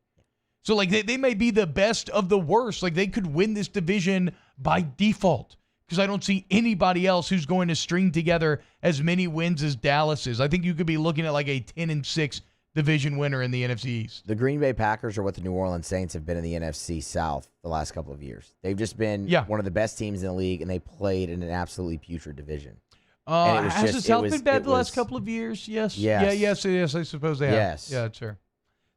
So, like, they may be the best of the worst. Like, they could win this division by default because I don't see anybody else who's going to string together as many wins as Dallas is. I think you could be looking at, like, a 10-6 division winner in the NFC East. The Green Bay Packers are what the New Orleans Saints have been in the NFC South the last couple of years. They've just been one of the best teams in the league, and they played in an absolutely putrid division. Has the South been bad the last couple of years? Yes. Yes, I suppose they have. Yes. Yeah, that's fair.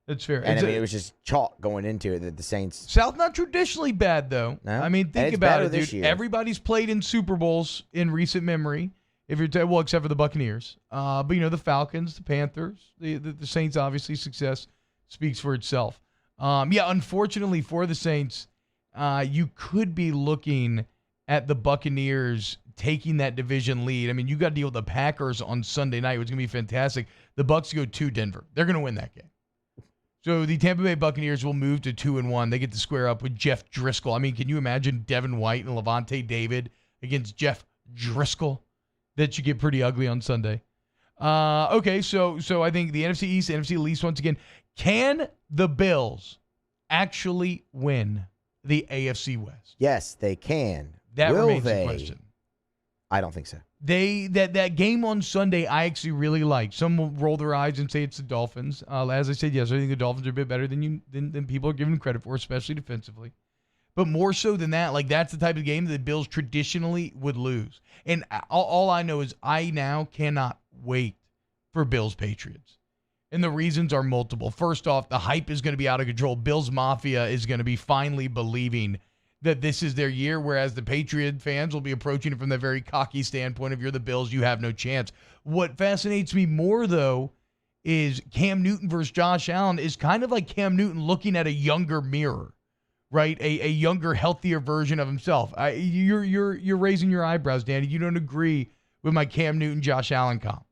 That's fair. And it was just chalk going into it that the Saints. South not traditionally bad, though. No? I mean, think about it, dude. Everybody's played in Super Bowls in recent memory. If you're well, except for the Buccaneers. But the Falcons, the Panthers, the Saints, obviously success speaks for itself. Unfortunately for the Saints, you could be looking at the Buccaneers taking that division lead. I mean, you got to deal with the Packers on Sunday night, which is going to be fantastic. The Bucs go to Denver. They're going to win that game. So the Tampa Bay Buccaneers will move to 2-1. They get to square up with Jeff Driscoll. I mean, can you imagine Devin White and Levante David against Jeff Driscoll? That should get pretty ugly on Sunday. Okay, so I think the NFC East, NFC least once again. Can the Bills actually win the AFC West? Yes, they can. That remains the question. I don't think so. That game on Sunday, I actually really like. Some will roll their eyes and say it's the Dolphins. As I said, yes, I think the Dolphins are a bit better than people are giving credit for, especially defensively. But more so than that, like that's the type of game that the Bills traditionally would lose. And all I know is I now cannot wait for Bills Patriots. And the reasons are multiple. First off, the hype is going to be out of control. Bills Mafia is going to be finally believing that this is their year, whereas the Patriot fans will be approaching it from the very cocky standpoint of, you're the Bills, you have no chance. What fascinates me more, though, is Cam Newton versus Josh Allen is kind of like Cam Newton looking at a younger mirror, right? A younger, healthier version of himself. You're raising your eyebrows, Danny. You don't agree with my Cam Newton, Josh Allen comp.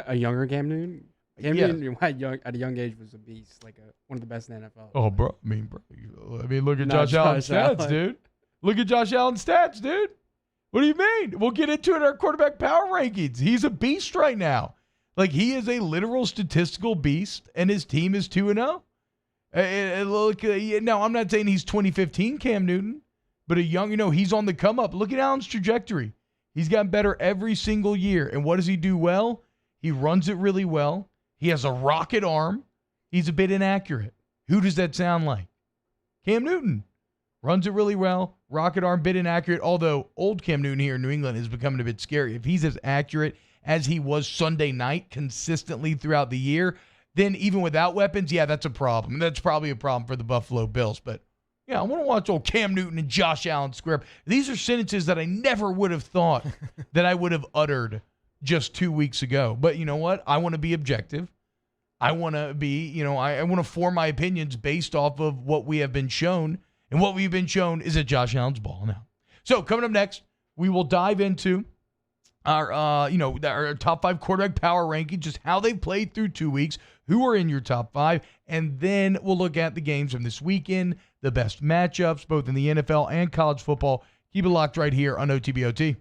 A younger Cam Newton? Cam Yes. Newton at a young age was a beast, like one of the best in the NFL. Oh, bro. I mean, look at Not Josh Allen's Josh stats, Allen. dude. Look at Josh Allen's stats, dude. What do you mean? We'll get into it in our quarterback power rankings. He's a beast right now. Like, he is a literal statistical beast, and his team is 2-0. Now, I'm not saying he's 2015 Cam Newton, but a young, he's on the come up. Look at Allen's trajectory. He's gotten better every single year. And what does he do well? He runs it really well. He has a rocket arm. He's a bit inaccurate. Who does that sound like? Cam Newton. Runs it really well. Rocket arm, bit inaccurate. Although old Cam Newton here in New England is becoming a bit scary. If he's as accurate as he was Sunday night consistently throughout the year, then even without weapons, yeah, that's a problem. That's probably a problem for the Buffalo Bills. But yeah, I want to watch old Cam Newton and Josh Allen square up. These are sentences that I never would have thought that I would have uttered just 2 weeks ago. But you know what? I want to be objective. I want to be, I want to form my opinions based off of what we have been shown. And what we've been shown is that Josh Allen's ball now. So coming up next, we will dive into our, our top 5 quarterback power ranking, just how they played through 2 weeks, who are in your top 5, and then we'll look at the games from this weekend, the best matchups, both in the NFL and college football. Keep it locked right here on OTBOT.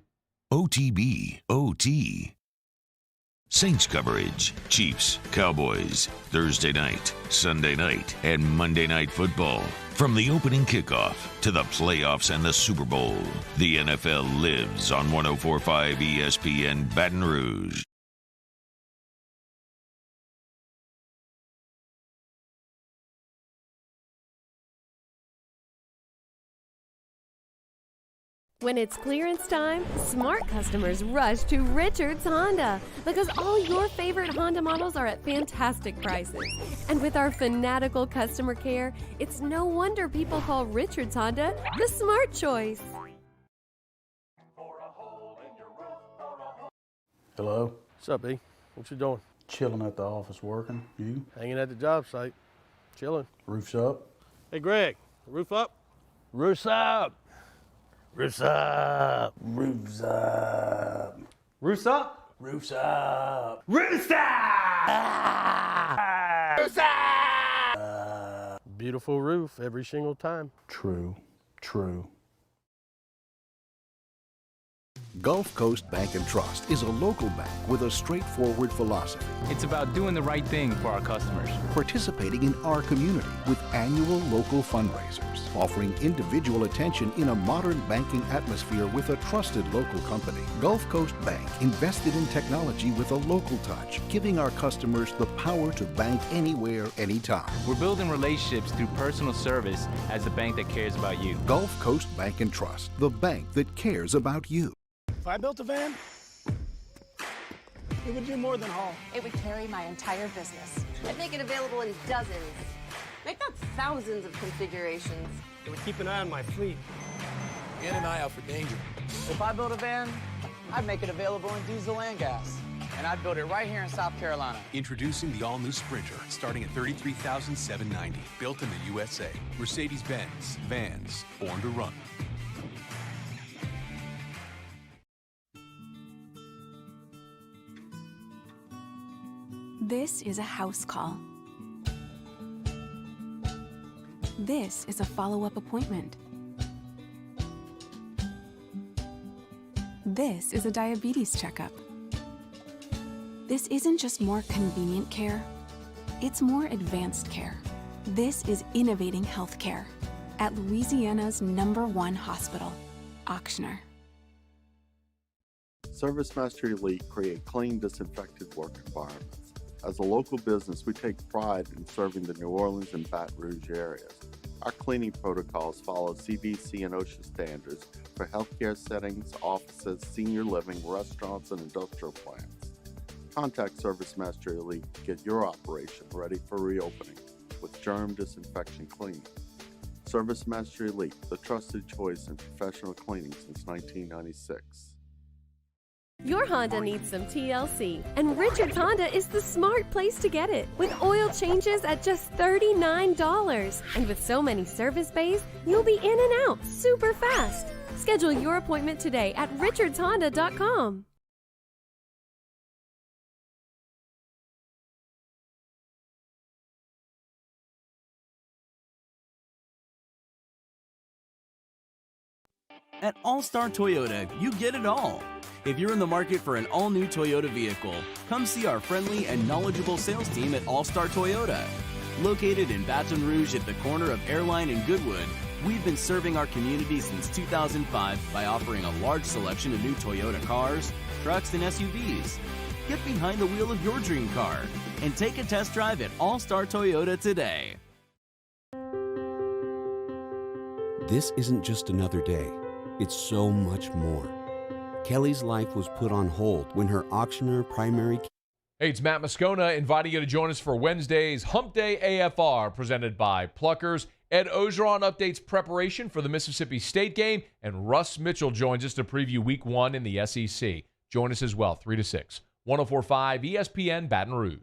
OTB, OT. Saints coverage, Chiefs, Cowboys, Thursday night, Sunday night, and Monday night football. From the opening kickoff to the playoffs and the Super Bowl, the NFL lives on 104.5 ESPN Baton Rouge. When it's clearance time, smart customers rush to Richards Honda because all your favorite Honda models are at fantastic prices. And with our fanatical customer care, it's no wonder people call Richards Honda the smart choice. Hello? What's up, E? What you doing? Chilling at the office working. You? Hanging at the job site. Chilling. Roof's up? Hey, Greg, roof up? Roof's up! Roof's up! Roof's up! Roof's up? Roof's up! Roof's up! Roof's up! Beautiful roof every single time. True. True. Gulf Coast Bank and Trust is a local bank with a straightforward philosophy. It's about doing the right thing for our customers. Participating in our community with annual local fundraisers, offering individual attention in a modern banking atmosphere with a trusted local company. Gulf Coast Bank invested in technology with a local touch, giving our customers the power to bank anywhere, anytime. We're building relationships through personal service as the bank that cares about you. Gulf Coast Bank and Trust, the bank that cares about you. If I built a van, it would do more than haul. It would carry my entire business. I'd make it available in dozens, make not thousands of configurations. It would keep an eye on my fleet. And an eye out for danger. If I built a van, I'd make it available in diesel and gas. And I'd build it right here in South Carolina. Introducing the all-new Sprinter, starting at $33,790. Built in the USA. Mercedes-Benz. Vans. Born to run. This is a house call. This is a follow-up appointment. This is a diabetes checkup. This isn't just more convenient care, it's more advanced care. This is innovating healthcare at Louisiana's #1 hospital, Ochsner. ServiceMaster Elite create clean, disinfected work environments. As a local business, we take pride in serving the New Orleans and Baton Rouge areas. Our cleaning protocols follow CDC and OSHA standards for healthcare settings, offices, senior living, restaurants, and industrial plants. Contact Service Master Elite to get your operation ready for reopening with germ disinfection cleaning. Service Master Elite, the trusted choice in professional cleaning since 1996. Your Honda needs some TLC, and Richards Honda is the smart place to get it. With oil changes at just $39. And with so many service bays, you'll be in and out super fast. Schedule your appointment today at richardshonda.com. At All Star Toyota, you get it all. If you're in the market for an all-new Toyota vehicle, come see our friendly and knowledgeable sales team at All Star Toyota. Located in Baton Rouge at the corner of Airline and Goodwood, we've been serving our community since 2005 by offering a large selection of new Toyota cars, trucks, and SUVs. Get behind the wheel of your dream car and take a test drive at All Star Toyota today. This isn't just another day. It's so much more. Kelly's life was put on hold when her auctioneer primary... Hey, it's Matt Moscona inviting you to join us for Wednesday's Hump Day AFR presented by Pluckers. Ed Ogeron updates preparation for the Mississippi State game, and Russ Mitchell joins us to preview Week 1 in the SEC. Join us as well, 3 to 6. 104.5 ESPN Baton Rouge.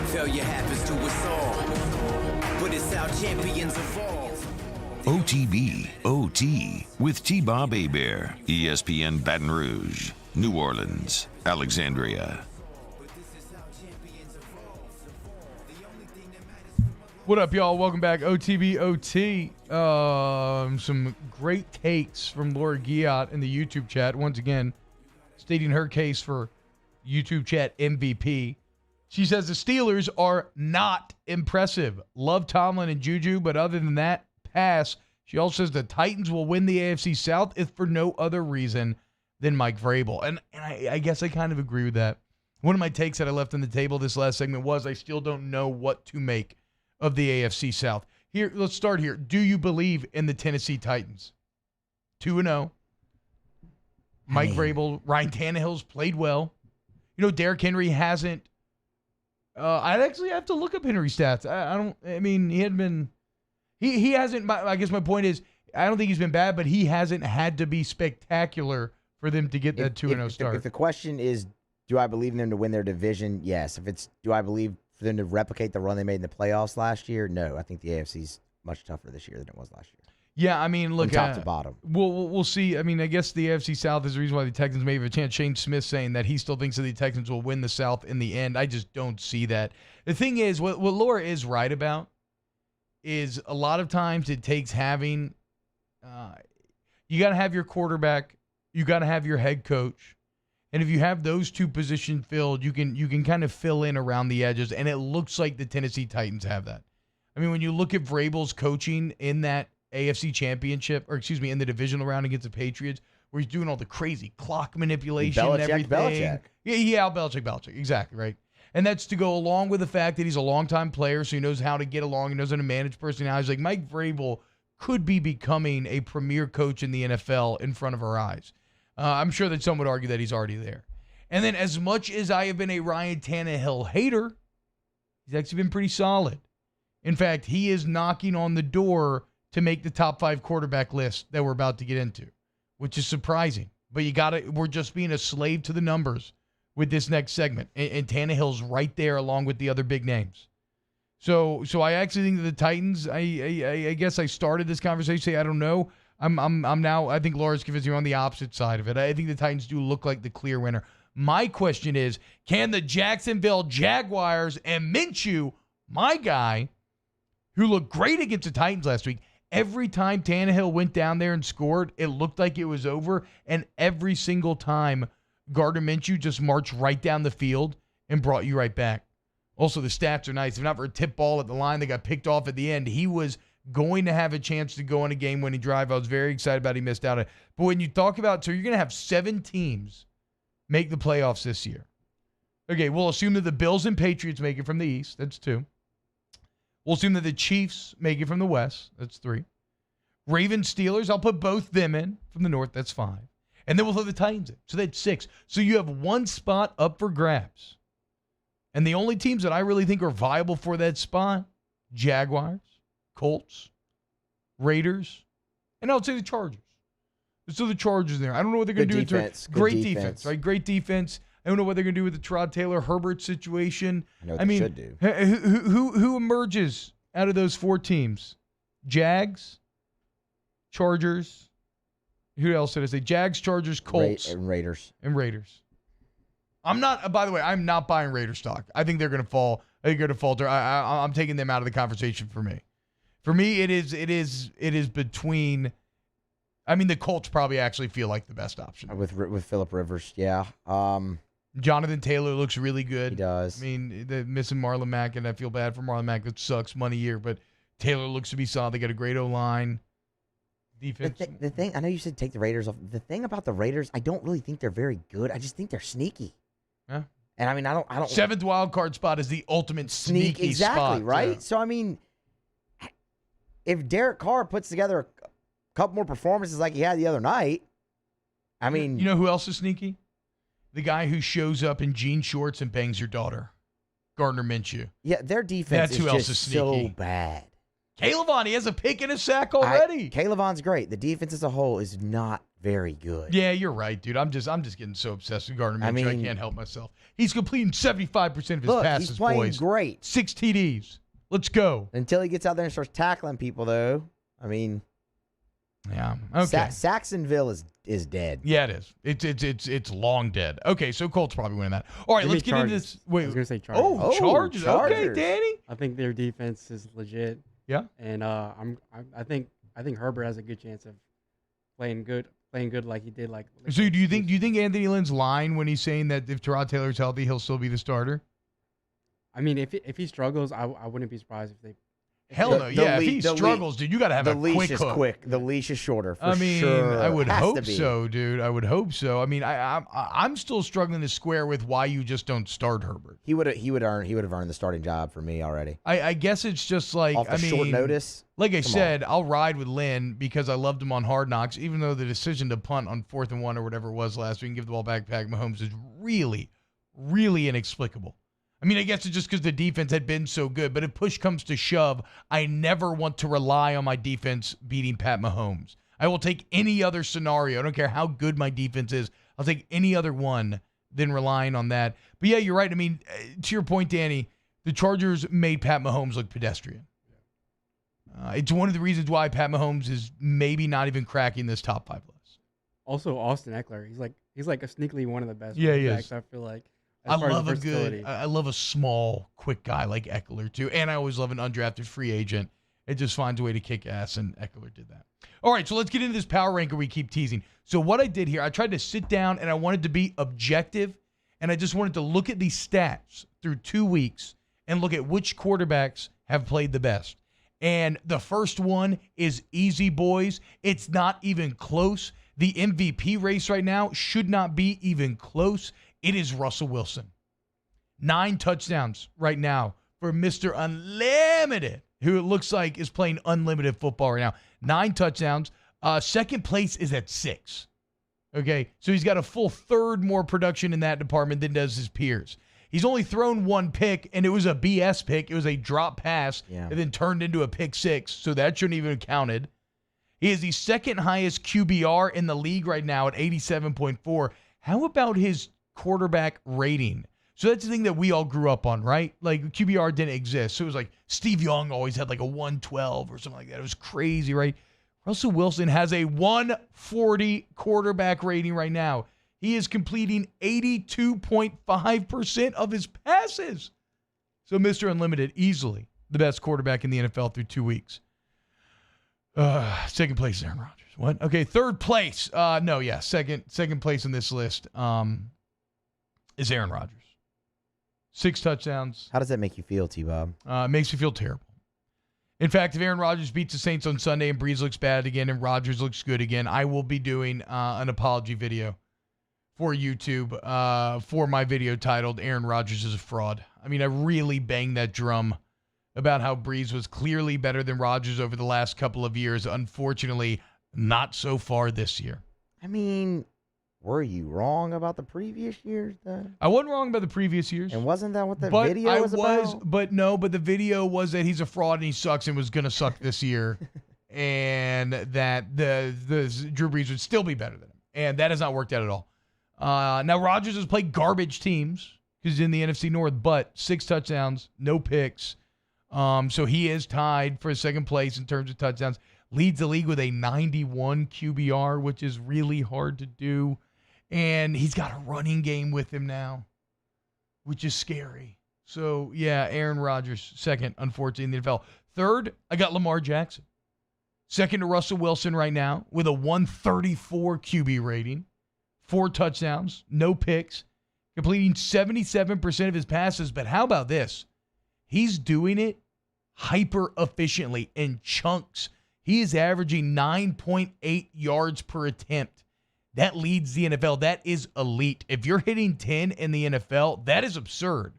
Failure happens to us all, but it's how champions evolve. OTB, OT, with T-Bob Hebert, ESPN Baton Rouge, New Orleans, Alexandria. What up, y'all? Welcome back. OTB OT. Some great takes from Laura Giat in the YouTube chat. Once again, stating her case for YouTube chat MVP. She says the Steelers are not impressive. Love Tomlin and Juju, but other than that, pass. She also says the Titans will win the AFC South if for no other reason than Mike Vrabel. And I guess I kind of agree with that. One of my takes that I left on the table this last segment was I still don't know what to make of the AFC South. Here, let's start here. Do you believe in the Tennessee Titans? 2-0. Mike Vrabel, Ryan Tannehill's played well. You know, Derrick Henry hasn't. I'd actually have to look up Henry's stats. He hasn't. I guess my point is, I don't think he's been bad, but he hasn't had to be spectacular for them to get that 2-0 start. If the question is, do I believe in them to win their division? Yes. If it's, do I believe for them to replicate the run they made in the playoffs last year? No. I think the AFC's much tougher this year than it was last year. Yeah, I mean, look, from top to bottom. We'll see. I mean, I guess the AFC South is the reason why the Texans may have a chance. Shane Smith saying that he still thinks that the Texans will win the South in the end. I just don't see that. The thing is, what Laura is right about is a lot of times it takes having you got to have your quarterback, you got to have your head coach, and if you have those two positions filled, you can kind of fill in around the edges, and it looks like the Tennessee Titans have that. I mean, when you look at Vrabel's coaching in that AFC championship, or excuse me, in the divisional round against the Patriots, where he's doing all the crazy clock manipulation and everything. Belichick. Yeah, Belichick. Exactly, right. And that's to go along with the fact that he's a longtime player, so he knows how to get along, he knows how to manage personalities. Like Mike Vrabel could be becoming a premier coach in the NFL in front of our eyes. I'm sure that some would argue that he's already there. And then as much as I have been a Ryan Tannehill hater, he's actually been pretty solid. In fact, he is knocking on the door to make the top 5 quarterback list that we're about to get into, which is surprising. But we're just being a slave to the numbers with this next segment. And Tannehill's right there along with the other big names. So I actually think that the Titans, I guess I started this conversation saying, I don't know. I'm now, I think Laura's convincing me on the opposite side of it. I think the Titans do look like the clear winner. My question is, can the Jacksonville Jaguars and Minshew, my guy, who looked great against the Titans last week, every time Tannehill went down there and scored, it looked like it was over. And every single time, Gardner Minshew just marched right down the field and brought you right back. Also, the stats are nice. If not for a tip ball at the line that got picked off at the end, he was going to have a chance to go on a game-winning drive. I was very excited about it. He missed out on it. But when you talk about, so you're going to have 7 teams make the playoffs this year. Okay, we'll assume that the Bills and Patriots make it from the East. That's 2. We'll assume that the Chiefs make it from the West. That's 3. Ravens, Steelers, I'll put both them in from the North. That's 5. And then we'll throw the Titans in. So that's 6. So you have one spot up for grabs. And the only teams that I really think are viable for that spot, Jaguars, Colts, Raiders, and I would say the Chargers. So the Chargers there. I don't know what they're going to do. Defense. Great defense, right? Great defense. I don't know what they're going to do with the Terod Taylor Herbert situation. I know what they should do. Who emerges out of those 4 teams? Jags, Chargers. Who else did I say? Jags, Chargers, Colts, and Raiders. I'm not. By the way, I'm not buying Raider stock. I think they're going to fall. I think they're going to falter. I'm taking them out of the conversation for me. For me, it is between. I mean, the Colts probably actually feel like the best option with Phillip Rivers. Yeah. Jonathan Taylor looks really good. He does. I mean, they're missing Marlon Mack, and I feel bad for Marlon Mack. It sucks money year, but Taylor looks to be solid. They got a great O-line. Defense. The thing, I know you said take the Raiders off. The thing about the Raiders, I don't really think they're very good. I just think they're sneaky. Yeah. And I mean, I don't. 7th wild card spot is the ultimate sneaky exactly, spot. Right? Yeah. So I mean, if Derek Carr puts together a couple more performances like he had the other night, I mean, you know who else is sneaky? The guy who shows up in jean shorts and bangs your daughter, Gardner Minshew. Yeah, their defense That's who is else just is sneaky. so bad. Caleb Vaughn, he has a pick and a sack already. Caleb Vaughn's great. The defense as a whole is not very good. Yeah, you're right, dude. I'm just getting so obsessed with Gardner Minshew. I can't help myself. He's completing 75% of his passes, he's playing boys. great. 6 TDs. Let's go. Until he gets out there and starts tackling people, though. I mean, yeah. Okay. Saxonville is dead. Yeah, it is. It's long dead. Okay, so Colts probably winning that. All right, let's get into this. Wait, I was gonna say Chargers. Oh, Chargers. Okay, Danny. I think their defense is legit. Yeah. And I think Herbert has a good chance of playing good like he did. So do you think Anthony Lynn's lying when he's saying that if Terod Taylor's healthy, he'll still be the starter? I mean, if he struggles, I wouldn't be surprised if they. Hell no, yeah. If he struggles, dude, you got to have a quick hook. Quick. The leash is shorter. For I mean, sure. I would Has hope to be. so, dude. I would hope so. I mean, I'm still struggling to square with why you just don't start Herbert. He would have earned the starting job for me already. I guess it's just like Off the short notice. Like I said, I'll ride with Lynn because I loved him on Hard Knocks, even though the decision to punt on 4th and 1 or whatever it was last week and give the ball back to Patrick Mahomes is really, really inexplicable. I mean, I guess it's just because the defense had been so good, but if push comes to shove, I never want to rely on my defense beating Pat Mahomes. I will take any other scenario. I don't care how good my defense is. I'll take any other one than relying on that. But yeah, you're right. I mean, to your point, Danny, the Chargers made Pat Mahomes look pedestrian. It's one of the reasons why Pat Mahomes is maybe not even cracking this top 5 list. Also, Austin Eckler, he's like a sneakily one of the best. Yeah, he is. I feel like. I love a small, quick guy like Eckler too, and I always love an undrafted free agent. It just finds a way to kick ass, and Eckler did that. All right, so let's get into this power ranker we keep teasing. So what I did here, I tried to sit down and I wanted to be objective, and I just wanted to look at these stats through 2 weeks and look at which quarterbacks have played the best. And the first one is easy, boys. It's not even close. The MVP race right now should not be even close. It is Russell Wilson. 9 touchdowns right now for Mr. Unlimited, who it looks like is playing unlimited football right now. 9 touchdowns. Second place is at 6. Okay, so he's got a full third more production in that department than does his peers. He's only thrown 1 pick, and it was a BS pick. It was a drop pass and then turned into a pick 6, so that shouldn't even have counted. He is the second highest QBR in the league right now at 87.4. How about his quarterback rating? So that's the thing that we all grew up on, right? Like QBR didn't exist. So it was like Steve Young always had like a 112 or something like that. It was crazy, right? Russell Wilson has a 140 quarterback rating right now. He is completing 82.5% of his passes. So Mr. Unlimited, easily the best quarterback in the NFL through 2 weeks. Second place is Aaron Rodgers. What? Okay, third place. Second place in this list is Aaron Rodgers. 6 touchdowns. How does that make you feel, T-Bob? Makes me feel terrible. In fact, if Aaron Rodgers beats the Saints on Sunday and Breeze looks bad again and Rodgers looks good again, I will be doing an apology video for YouTube for my video titled Aaron Rodgers is a Fraud. I mean, I really banged that drum about how Breeze was clearly better than Rodgers over the last couple of years. Unfortunately, not so far this year. I mean, were you wrong about the previous years, though? I wasn't wrong about the previous years. And wasn't that what the video was about? But the video was that he's a fraud and he sucks and was going to suck this year. And that the Drew Brees would still be better than him. And that has not worked out at all. Now, Rodgers has played garbage teams because he's in the NFC North, but 6 touchdowns, no picks. So he is tied for second place in terms of touchdowns. Leads the league with a 91 QBR, which is really hard to do. And he's got a running game with him now, which is scary. So, yeah, Aaron Rodgers, second, unfortunately, in the NFL. Third, I got Lamar Jackson. Second to Russell Wilson right now with a 134 QB rating. 4 touchdowns, no picks, completing 77% of his passes. But how about this? He's doing it hyper efficiently in chunks. He is averaging 9.8 yards per attempt. That leads the NFL. That is elite. If you're hitting 10 in the NFL, that is absurd.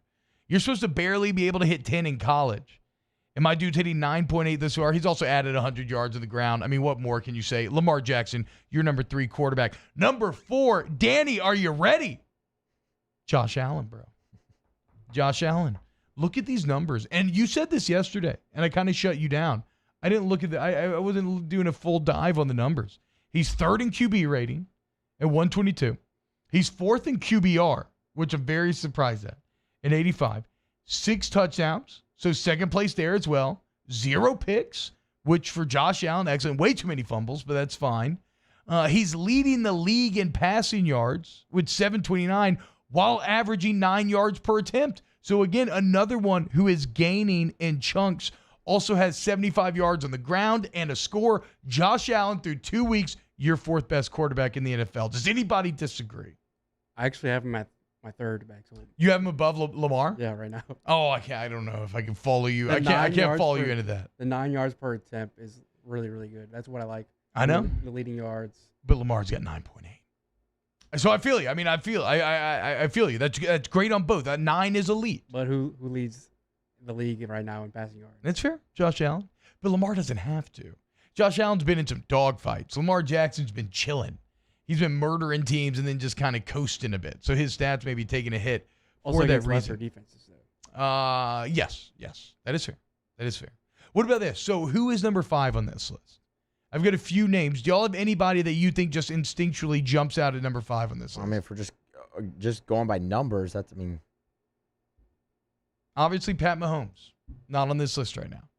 You're supposed to barely be able to hit 10 in college. And my dude's hitting 9.8 this far. He's also added 100 yards on the ground. I mean, what more can you say? Lamar Jackson, your number 3 quarterback. Number 4, Danny, are you ready? Josh Allen, bro. Josh Allen. Look at these numbers. And you said this yesterday, and I kind of shut you down. I didn't look at I wasn't doing a full dive on the numbers. He's 3rd in QB rating at 122. He's 4th in QBR, which I'm very surprised at 85. 6 touchdowns. So second place there as well. 0 picks, which for Josh Allen, excellent. Way too many fumbles, but that's fine. He's leading the league in passing yards with 729 while averaging 9 yards per attempt. So again, another one who is gaining in chunks. Also has 75 yards on the ground and a score. Josh Allen through 2 weeks, your 4th best quarterback in the NFL. Does anybody disagree? I actually have him at my 3rd back. So you have him above Lamar? Yeah, right now. Oh, I don't know if I can follow you. I can't follow you into that. The 9 yards per attempt is really, really good. That's what I like. I know. The leading yards. But Lamar's got 9.8. So I feel you. I mean, I feel you. That's great on both. That 9 is elite. But who leads the league right now in passing yards? That's fair. Josh Allen. But Lamar doesn't have to. Josh Allen's been in some dogfights. Lamar Jackson's been chilling. He's been murdering teams and then just kind of coasting a bit. So his stats may be taking a hit also for that reason. Lesser defenses, though. Yes. That is fair. What about this? So who is number 5 on this list? I've got a few names. Do y'all have anybody that you think just instinctually jumps out at number 5 on this list? I mean, if we're just going by numbers, obviously Pat Mahomes, not on this list right now,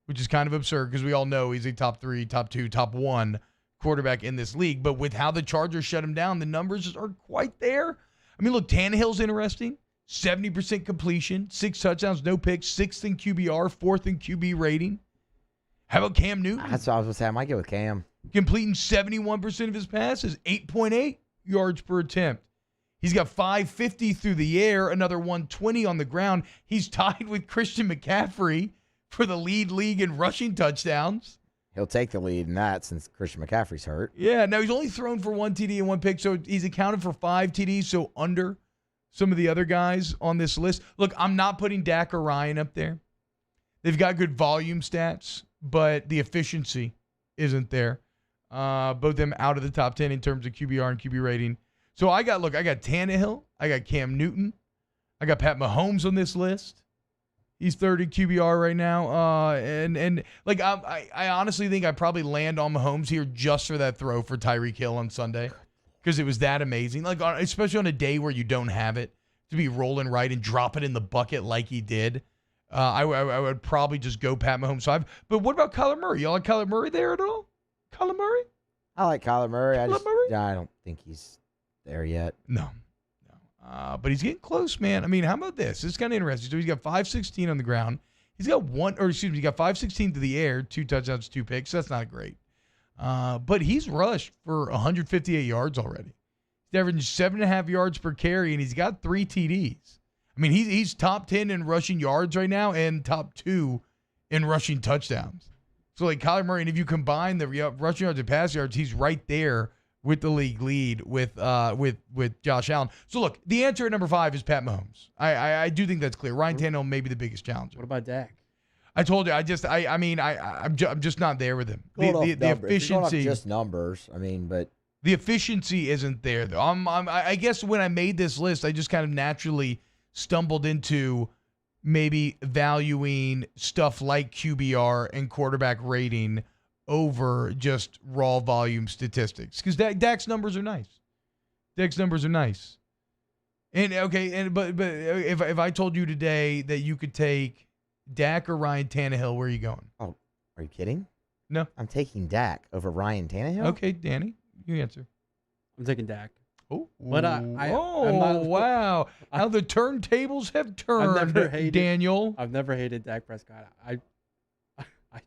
which is kind of absurd because we all know he's a top 3, top 2, top 1 quarterback in this league. But with how the Chargers shut him down, the numbers aren't quite there. I mean, look, Tannehill's interesting. 70% completion, 6 touchdowns, no picks, 6th in QBR, 4th in QB rating. How about Cam Newton? That's what I was going to say. I might go with Cam. Completing 71% of his passes, 8.8 yards per attempt. He's got 550 through the air, another 120 on the ground. He's tied with Christian McCaffrey for the league in rushing touchdowns. He'll take the lead in that since Christian McCaffrey's hurt. Yeah, now he's only thrown for 1 TD and 1 pick, so he's accounted for 5 TDs, so under some of the other guys on this list. Look, I'm not putting Dak or Ryan up there. They've got good volume stats, but the efficiency isn't there. Both of them out of the top 10 in terms of QBR and QB rating. So I got Tannehill. I got Cam Newton. I got Pat Mahomes on this list. He's 3rd in QBR right now. I honestly think I probably land on Mahomes here just for that throw for Tyreek Hill on Sunday because it was that amazing. Like, especially on a day where you don't have it, to be rolling right and drop it in the bucket like he did. I would probably just go Pat Mahomes 5. But what about Kyler Murray? Y'all like Kyler Murray there at all? Kyler Murray? I like Kyler Murray. I don't think he's there yet. No. But he's getting close, man. I mean, how about this? This is kind of interesting. So he's got 516 on the ground. He's got he got 516 to the air, 2 touchdowns, 2 picks. That's not great. But he's rushed for 158 yards already. He's averaging 7.5 yards per carry, and he's got 3 TDs. I mean, he's top 10 in rushing yards right now and top 2 in rushing touchdowns. So, like, Kyler Murray, and if you combine the rushing yards and pass yards, he's right there with the league lead with Josh Allen. So, look, the answer at number 5 is Pat Mahomes. I do think that's clear. Ryan Tannehill may be the biggest challenger. What about Dak? I told you. I'm just not there with him. The efficiency, just numbers. I mean, but the efficiency isn't there though. I guess when I made this list, I just kind of naturally stumbled into maybe valuing stuff like QBR and quarterback rating over just raw volume statistics, because Dak's numbers are nice. And okay, but if I told you today that you could take Dak or Ryan Tannehill, where are you going? Oh, are you kidding? No, I'm taking Dak over Ryan Tannehill. Okay, Danny, you answer. I'm taking Dak. Oh, but I'm not, wow! How the turntables have turned, Daniel. I've never hated Dak Prescott. I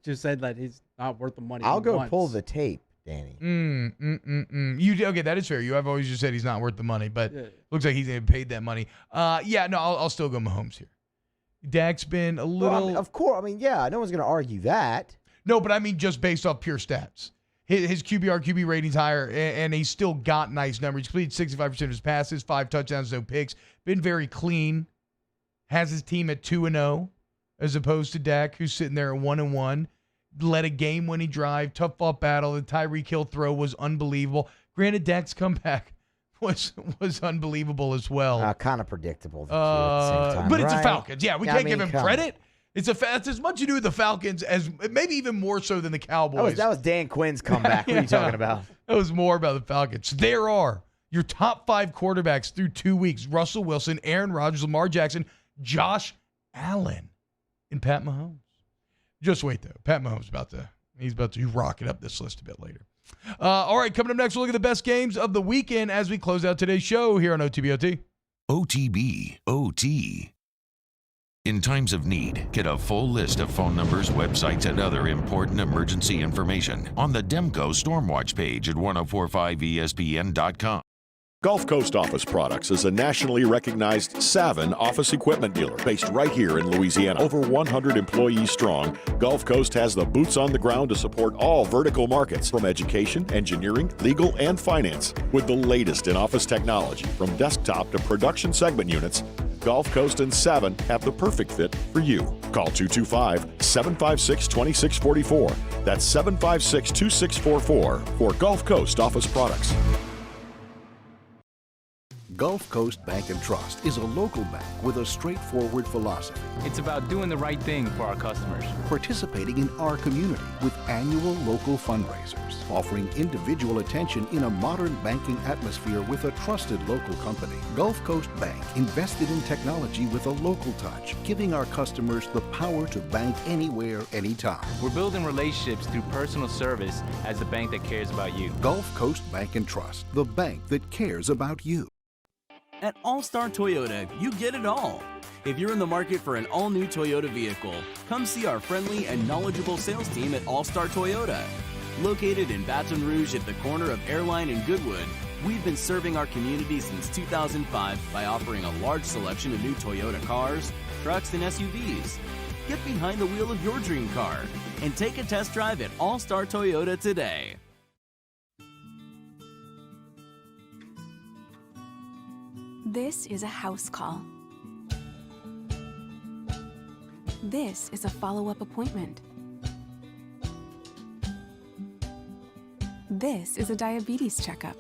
just said that he's not worth the money. I'll go pull the tape, Danny. Okay, that is fair. You have always just said he's not worth the money, but looks like he's paid that money. I'll still go Mahomes here. Dak's been a little. Well, of course. I mean, yeah, no one's going to argue that. No, but I mean just based off pure stats. His QB rating's higher, and he's still got nice numbers. He's completed 65% of his passes, 5 touchdowns, no picks. Been very clean. Has his team at 2-0, as opposed to Dak, who's sitting there at 1-1. Led a game-winning drive, tough fought battle. The Tyreek Hill throw was unbelievable. Granted, Dak's comeback was unbelievable as well. Kind of predictable. At the same time, but it's the Falcons. Yeah, we can't give him credit. It's as much to do with the Falcons as maybe even more so than the Cowboys. That was Dan Quinn's comeback. What are you talking about? That was more about the Falcons. There are your top 5 quarterbacks through 2 weeks: Russell Wilson, Aaron Rodgers, Lamar Jackson, Josh Allen, and Pat Mahomes. Just wait, though. Pat Mahomes he's about to rocket up this list a bit later. All right, coming up next, we'll look at the best games of the weekend as we close out today's show here on OTBOT. OTB OT. In times of need, get a full list of phone numbers, websites, and other important emergency information on the Demco Stormwatch page at 1045ESPN.com. Gulf Coast Office Products is a nationally recognized Savin office equipment dealer based right here in Louisiana. Over 100 employees strong, Gulf Coast has the boots on the ground to support all vertical markets, from education, engineering, legal, and finance. With the latest in office technology, from desktop to production segment units, Gulf Coast and Savin have the perfect fit for you. Call 225-756-2644. That's 756-2644 for Gulf Coast Office Products. Gulf Coast Bank and Trust is a local bank with a straightforward philosophy. It's about doing the right thing for our customers. Participating in our community with annual local fundraisers. Offering individual attention in a modern banking atmosphere with a trusted local company. Gulf Coast Bank invested in technology with a local touch, giving our customers the power to bank anywhere, anytime. We're building relationships through personal service as the bank that cares about you. Gulf Coast Bank and Trust, the bank that cares about you. At All-Star Toyota, you get it all. If you're in the market for an all-new Toyota vehicle, come see our friendly and knowledgeable sales team at All-Star Toyota. Located in Baton Rouge at the corner of Airline and Goodwood, we've been serving our community since 2005 by offering a large selection of new Toyota cars, trucks, and SUVs. Get behind the wheel of your dream car and take a test drive at All-Star Toyota today. This is a house call. This is a follow-up appointment. This is a diabetes checkup.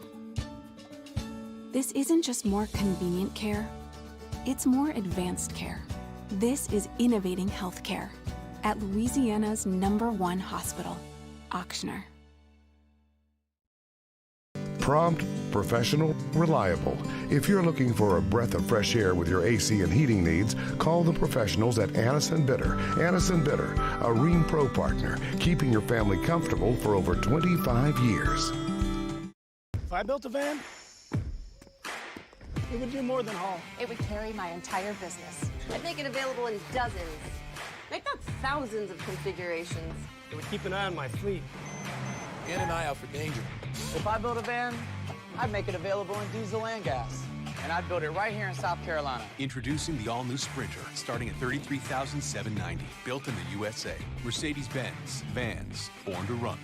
This isn't just more convenient care, it's more advanced care. This is innovating healthcare at Louisiana's #1 hospital, Ochsner. Prompt, professional, reliable. If you're looking for a breath of fresh air with your AC and heating needs, call the professionals at Anison Bitter. Anison Bitter, a Rheem Pro partner, keeping your family comfortable for over 25 years. If I built a van, it would do more than haul. It would carry my entire business. I'd make it available in dozens. Make that thousands of configurations. It would keep an eye on my fleet. And an eye out for danger. If I built a van, I'd make it available in diesel and gas. And I'd build it right here in South Carolina. Introducing the all-new Sprinter, starting at $33,790. Built in the USA. Mercedes-Benz. Vans. Born to run.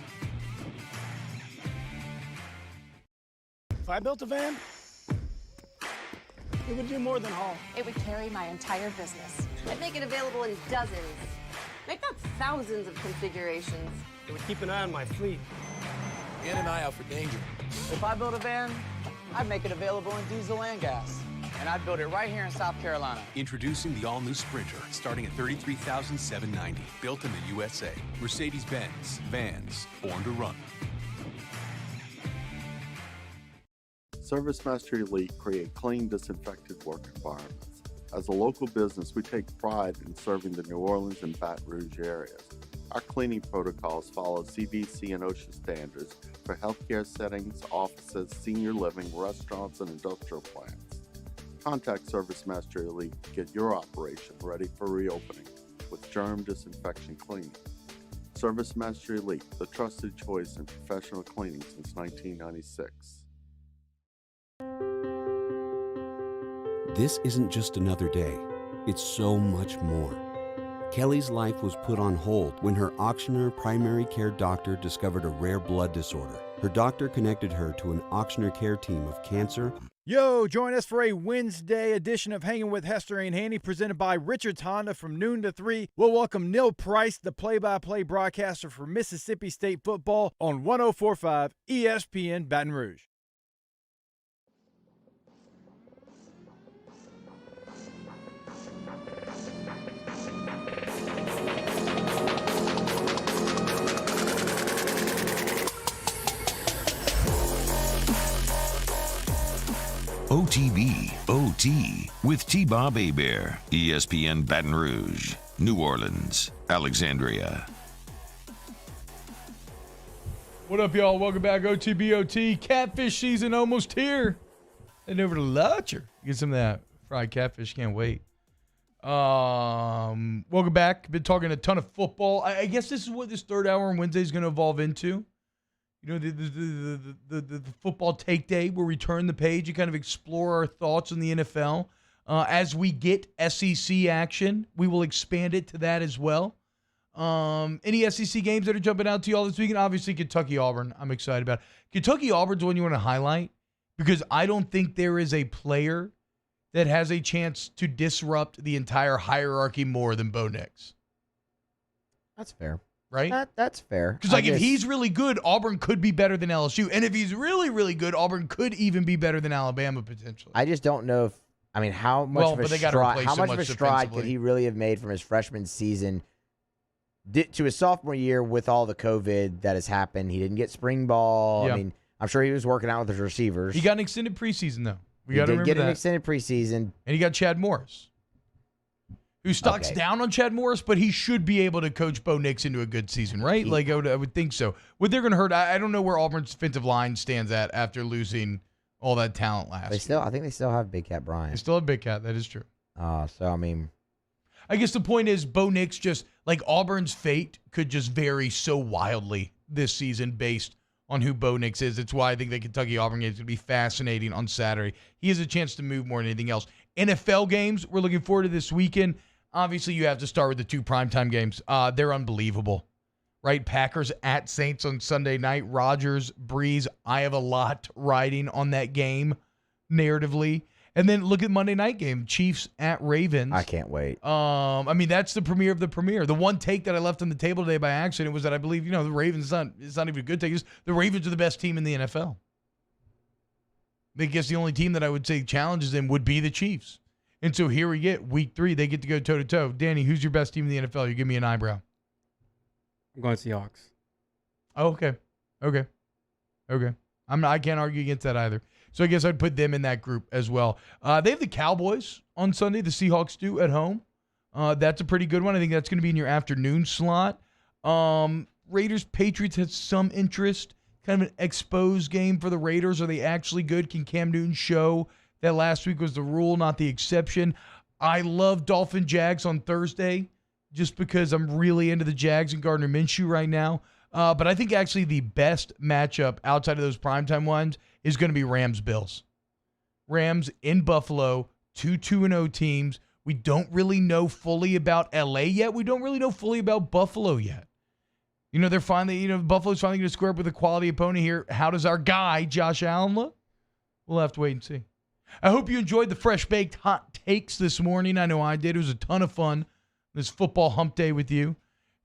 If I built a van, it would do more than haul. It would carry my entire business. I'd make it available in dozens. Make that thousands of configurations. It would keep an eye on my fleet. And an eye out for danger. If I build a van, I'd make it available in diesel and gas. And I'd build it right here in South Carolina. Introducing the all-new Sprinter, starting at $33,790. Built in the USA. Mercedes-Benz. Vans. Born to run. ServiceMaster Elite create clean, disinfected work environments. As a local business, we take pride in serving the New Orleans and Baton Rouge areas. Our cleaning protocols follow CDC and OSHA standards for healthcare settings, offices, senior living, restaurants, and industrial plants. Contact ServiceMaster Elite to get your operation ready for reopening with germ disinfection cleaning. ServiceMaster Elite, the trusted choice in professional cleaning since 1996. This isn't just another day. It's so much more. Kelly's life was put on hold when her auctioneer primary care doctor discovered a rare blood disorder. Her doctor connected her to an auctioneer care team of cancer. Yo, join us for a Wednesday edition of Hanging with Hester and Handy, presented by Richards Honda from noon to 3. We'll welcome Neil Price, the play-by-play broadcaster for Mississippi State football on 104.5 ESPN Baton Rouge. OTB, OT, with T-Bob Hebert, ESPN Baton Rouge, New Orleans, Alexandria. What up, y'all? Welcome back. OTBOT. Catfish season almost here. Head over to Lutcher. Get some of that fried catfish. Can't wait. Welcome back. Been talking a ton of football. I guess this is what this third hour on Wednesday is going to evolve into. You know, the football take day where we turn the page and kind of explore our thoughts on the NFL. As we get SEC action, we will expand it to that as well. Any SEC games that are jumping out to you all this weekend? Obviously, Kentucky-Auburn. I'm excited about. Kentucky-Auburn's one you want to highlight because I don't think there is a player that has a chance to disrupt the entire hierarchy more than Bo Nix. That's fair. Right? That's fair. Because, if he's really good, Auburn could be better than LSU. And if he's really, really good, Auburn could even be better than Alabama, potentially. I just don't know how much of a stride could he really have made from his freshman season to his sophomore year with all the COVID that has happened. He didn't get spring ball. Yeah. I mean, I'm sure he was working out with his receivers. He got an extended preseason, though. He did get an extended preseason. And he got Chad Morris, who stocks down on Chad Morris, but he should be able to coach Bo Nix into a good season, right? I would think so. What they're going to hurt, I don't know where Auburn's defensive line stands at after losing all that talent last year. I think they still have Big Cat Bryant. They still have Big Cat. That is true. I guess the point is Bo Nix just, Auburn's fate could just vary so wildly this season based on who Bo Nix is. That's why I think the Kentucky-Auburn game is going to be fascinating on Saturday. He has a chance to move more than anything else. NFL games, we're looking forward to this weekend. Obviously, you have to start with the two primetime games. They're unbelievable, right? Packers at Saints on Sunday night. Rodgers, Breeze. I have a lot riding on that game narratively. And then look at Monday night game. Chiefs at Ravens. I can't wait. That's the premiere of the premiere. The one take that I left on the table today by accident was that I believe, the Ravens, it's not even a good take. The Ravens are the best team in the NFL. I guess the only team that I would say challenges them would be the Chiefs. And so here we get week 3. They get to go toe-to-toe. Danny, who's your best team in the NFL? You give me an eyebrow. I'm going Seahawks. Oh, okay. I can't argue against that either. So I guess I'd put them in that group as well. They have the Cowboys on Sunday. The Seahawks do at home. That's a pretty good one. I think that's going to be in your afternoon slot. Raiders, Patriots has some interest. Kind of an exposed game for the Raiders. Are they actually good? Can Cam Newton show that last week was the rule, not the exception? I love Dolphin Jags on Thursday just because I'm really into the Jags and Gardner Minshew right now. But I think actually the best matchup outside of those primetime ones is going to be Rams-Bills. Rams in Buffalo, 2-2-0 teams. We don't really know fully about LA yet. We don't really know fully about Buffalo yet. They're finally, Buffalo's finally going to square up with a quality opponent here. How does our guy, Josh Allen, look? We'll have to wait and see. I hope you enjoyed the fresh-baked hot takes this morning. I know I did. It was a ton of fun, this football hump day with you.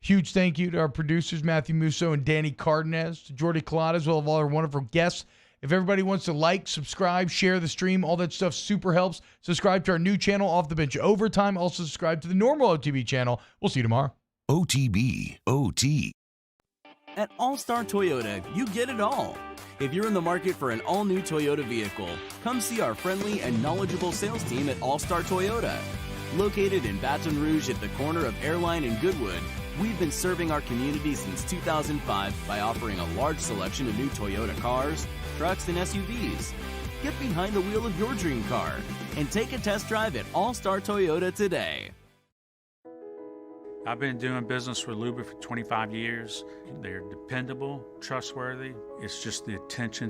Huge thank you to our producers, Matthew Musso and Danny Cardenas, to Jordy Collada, as well as all our wonderful guests. If everybody wants to like, subscribe, share the stream, all that stuff super helps. Subscribe to our new channel, Off the Bench Overtime. Also subscribe to the normal OTB channel. We'll see you tomorrow. OTB, OT. At All Star Toyota, you get it all. If you're in the market for an all-new Toyota vehicle, come see our friendly and knowledgeable sales team at All Star Toyota. Located in Baton Rouge at the corner of Airline and Goodwood, we've been serving our community since 2005 by offering a large selection of new Toyota cars, trucks, and SUVs. Get behind the wheel of your dream car and take a test drive at All Star Toyota today. I've been doing business with Luba for 25 years. They're dependable, trustworthy. It's just the attention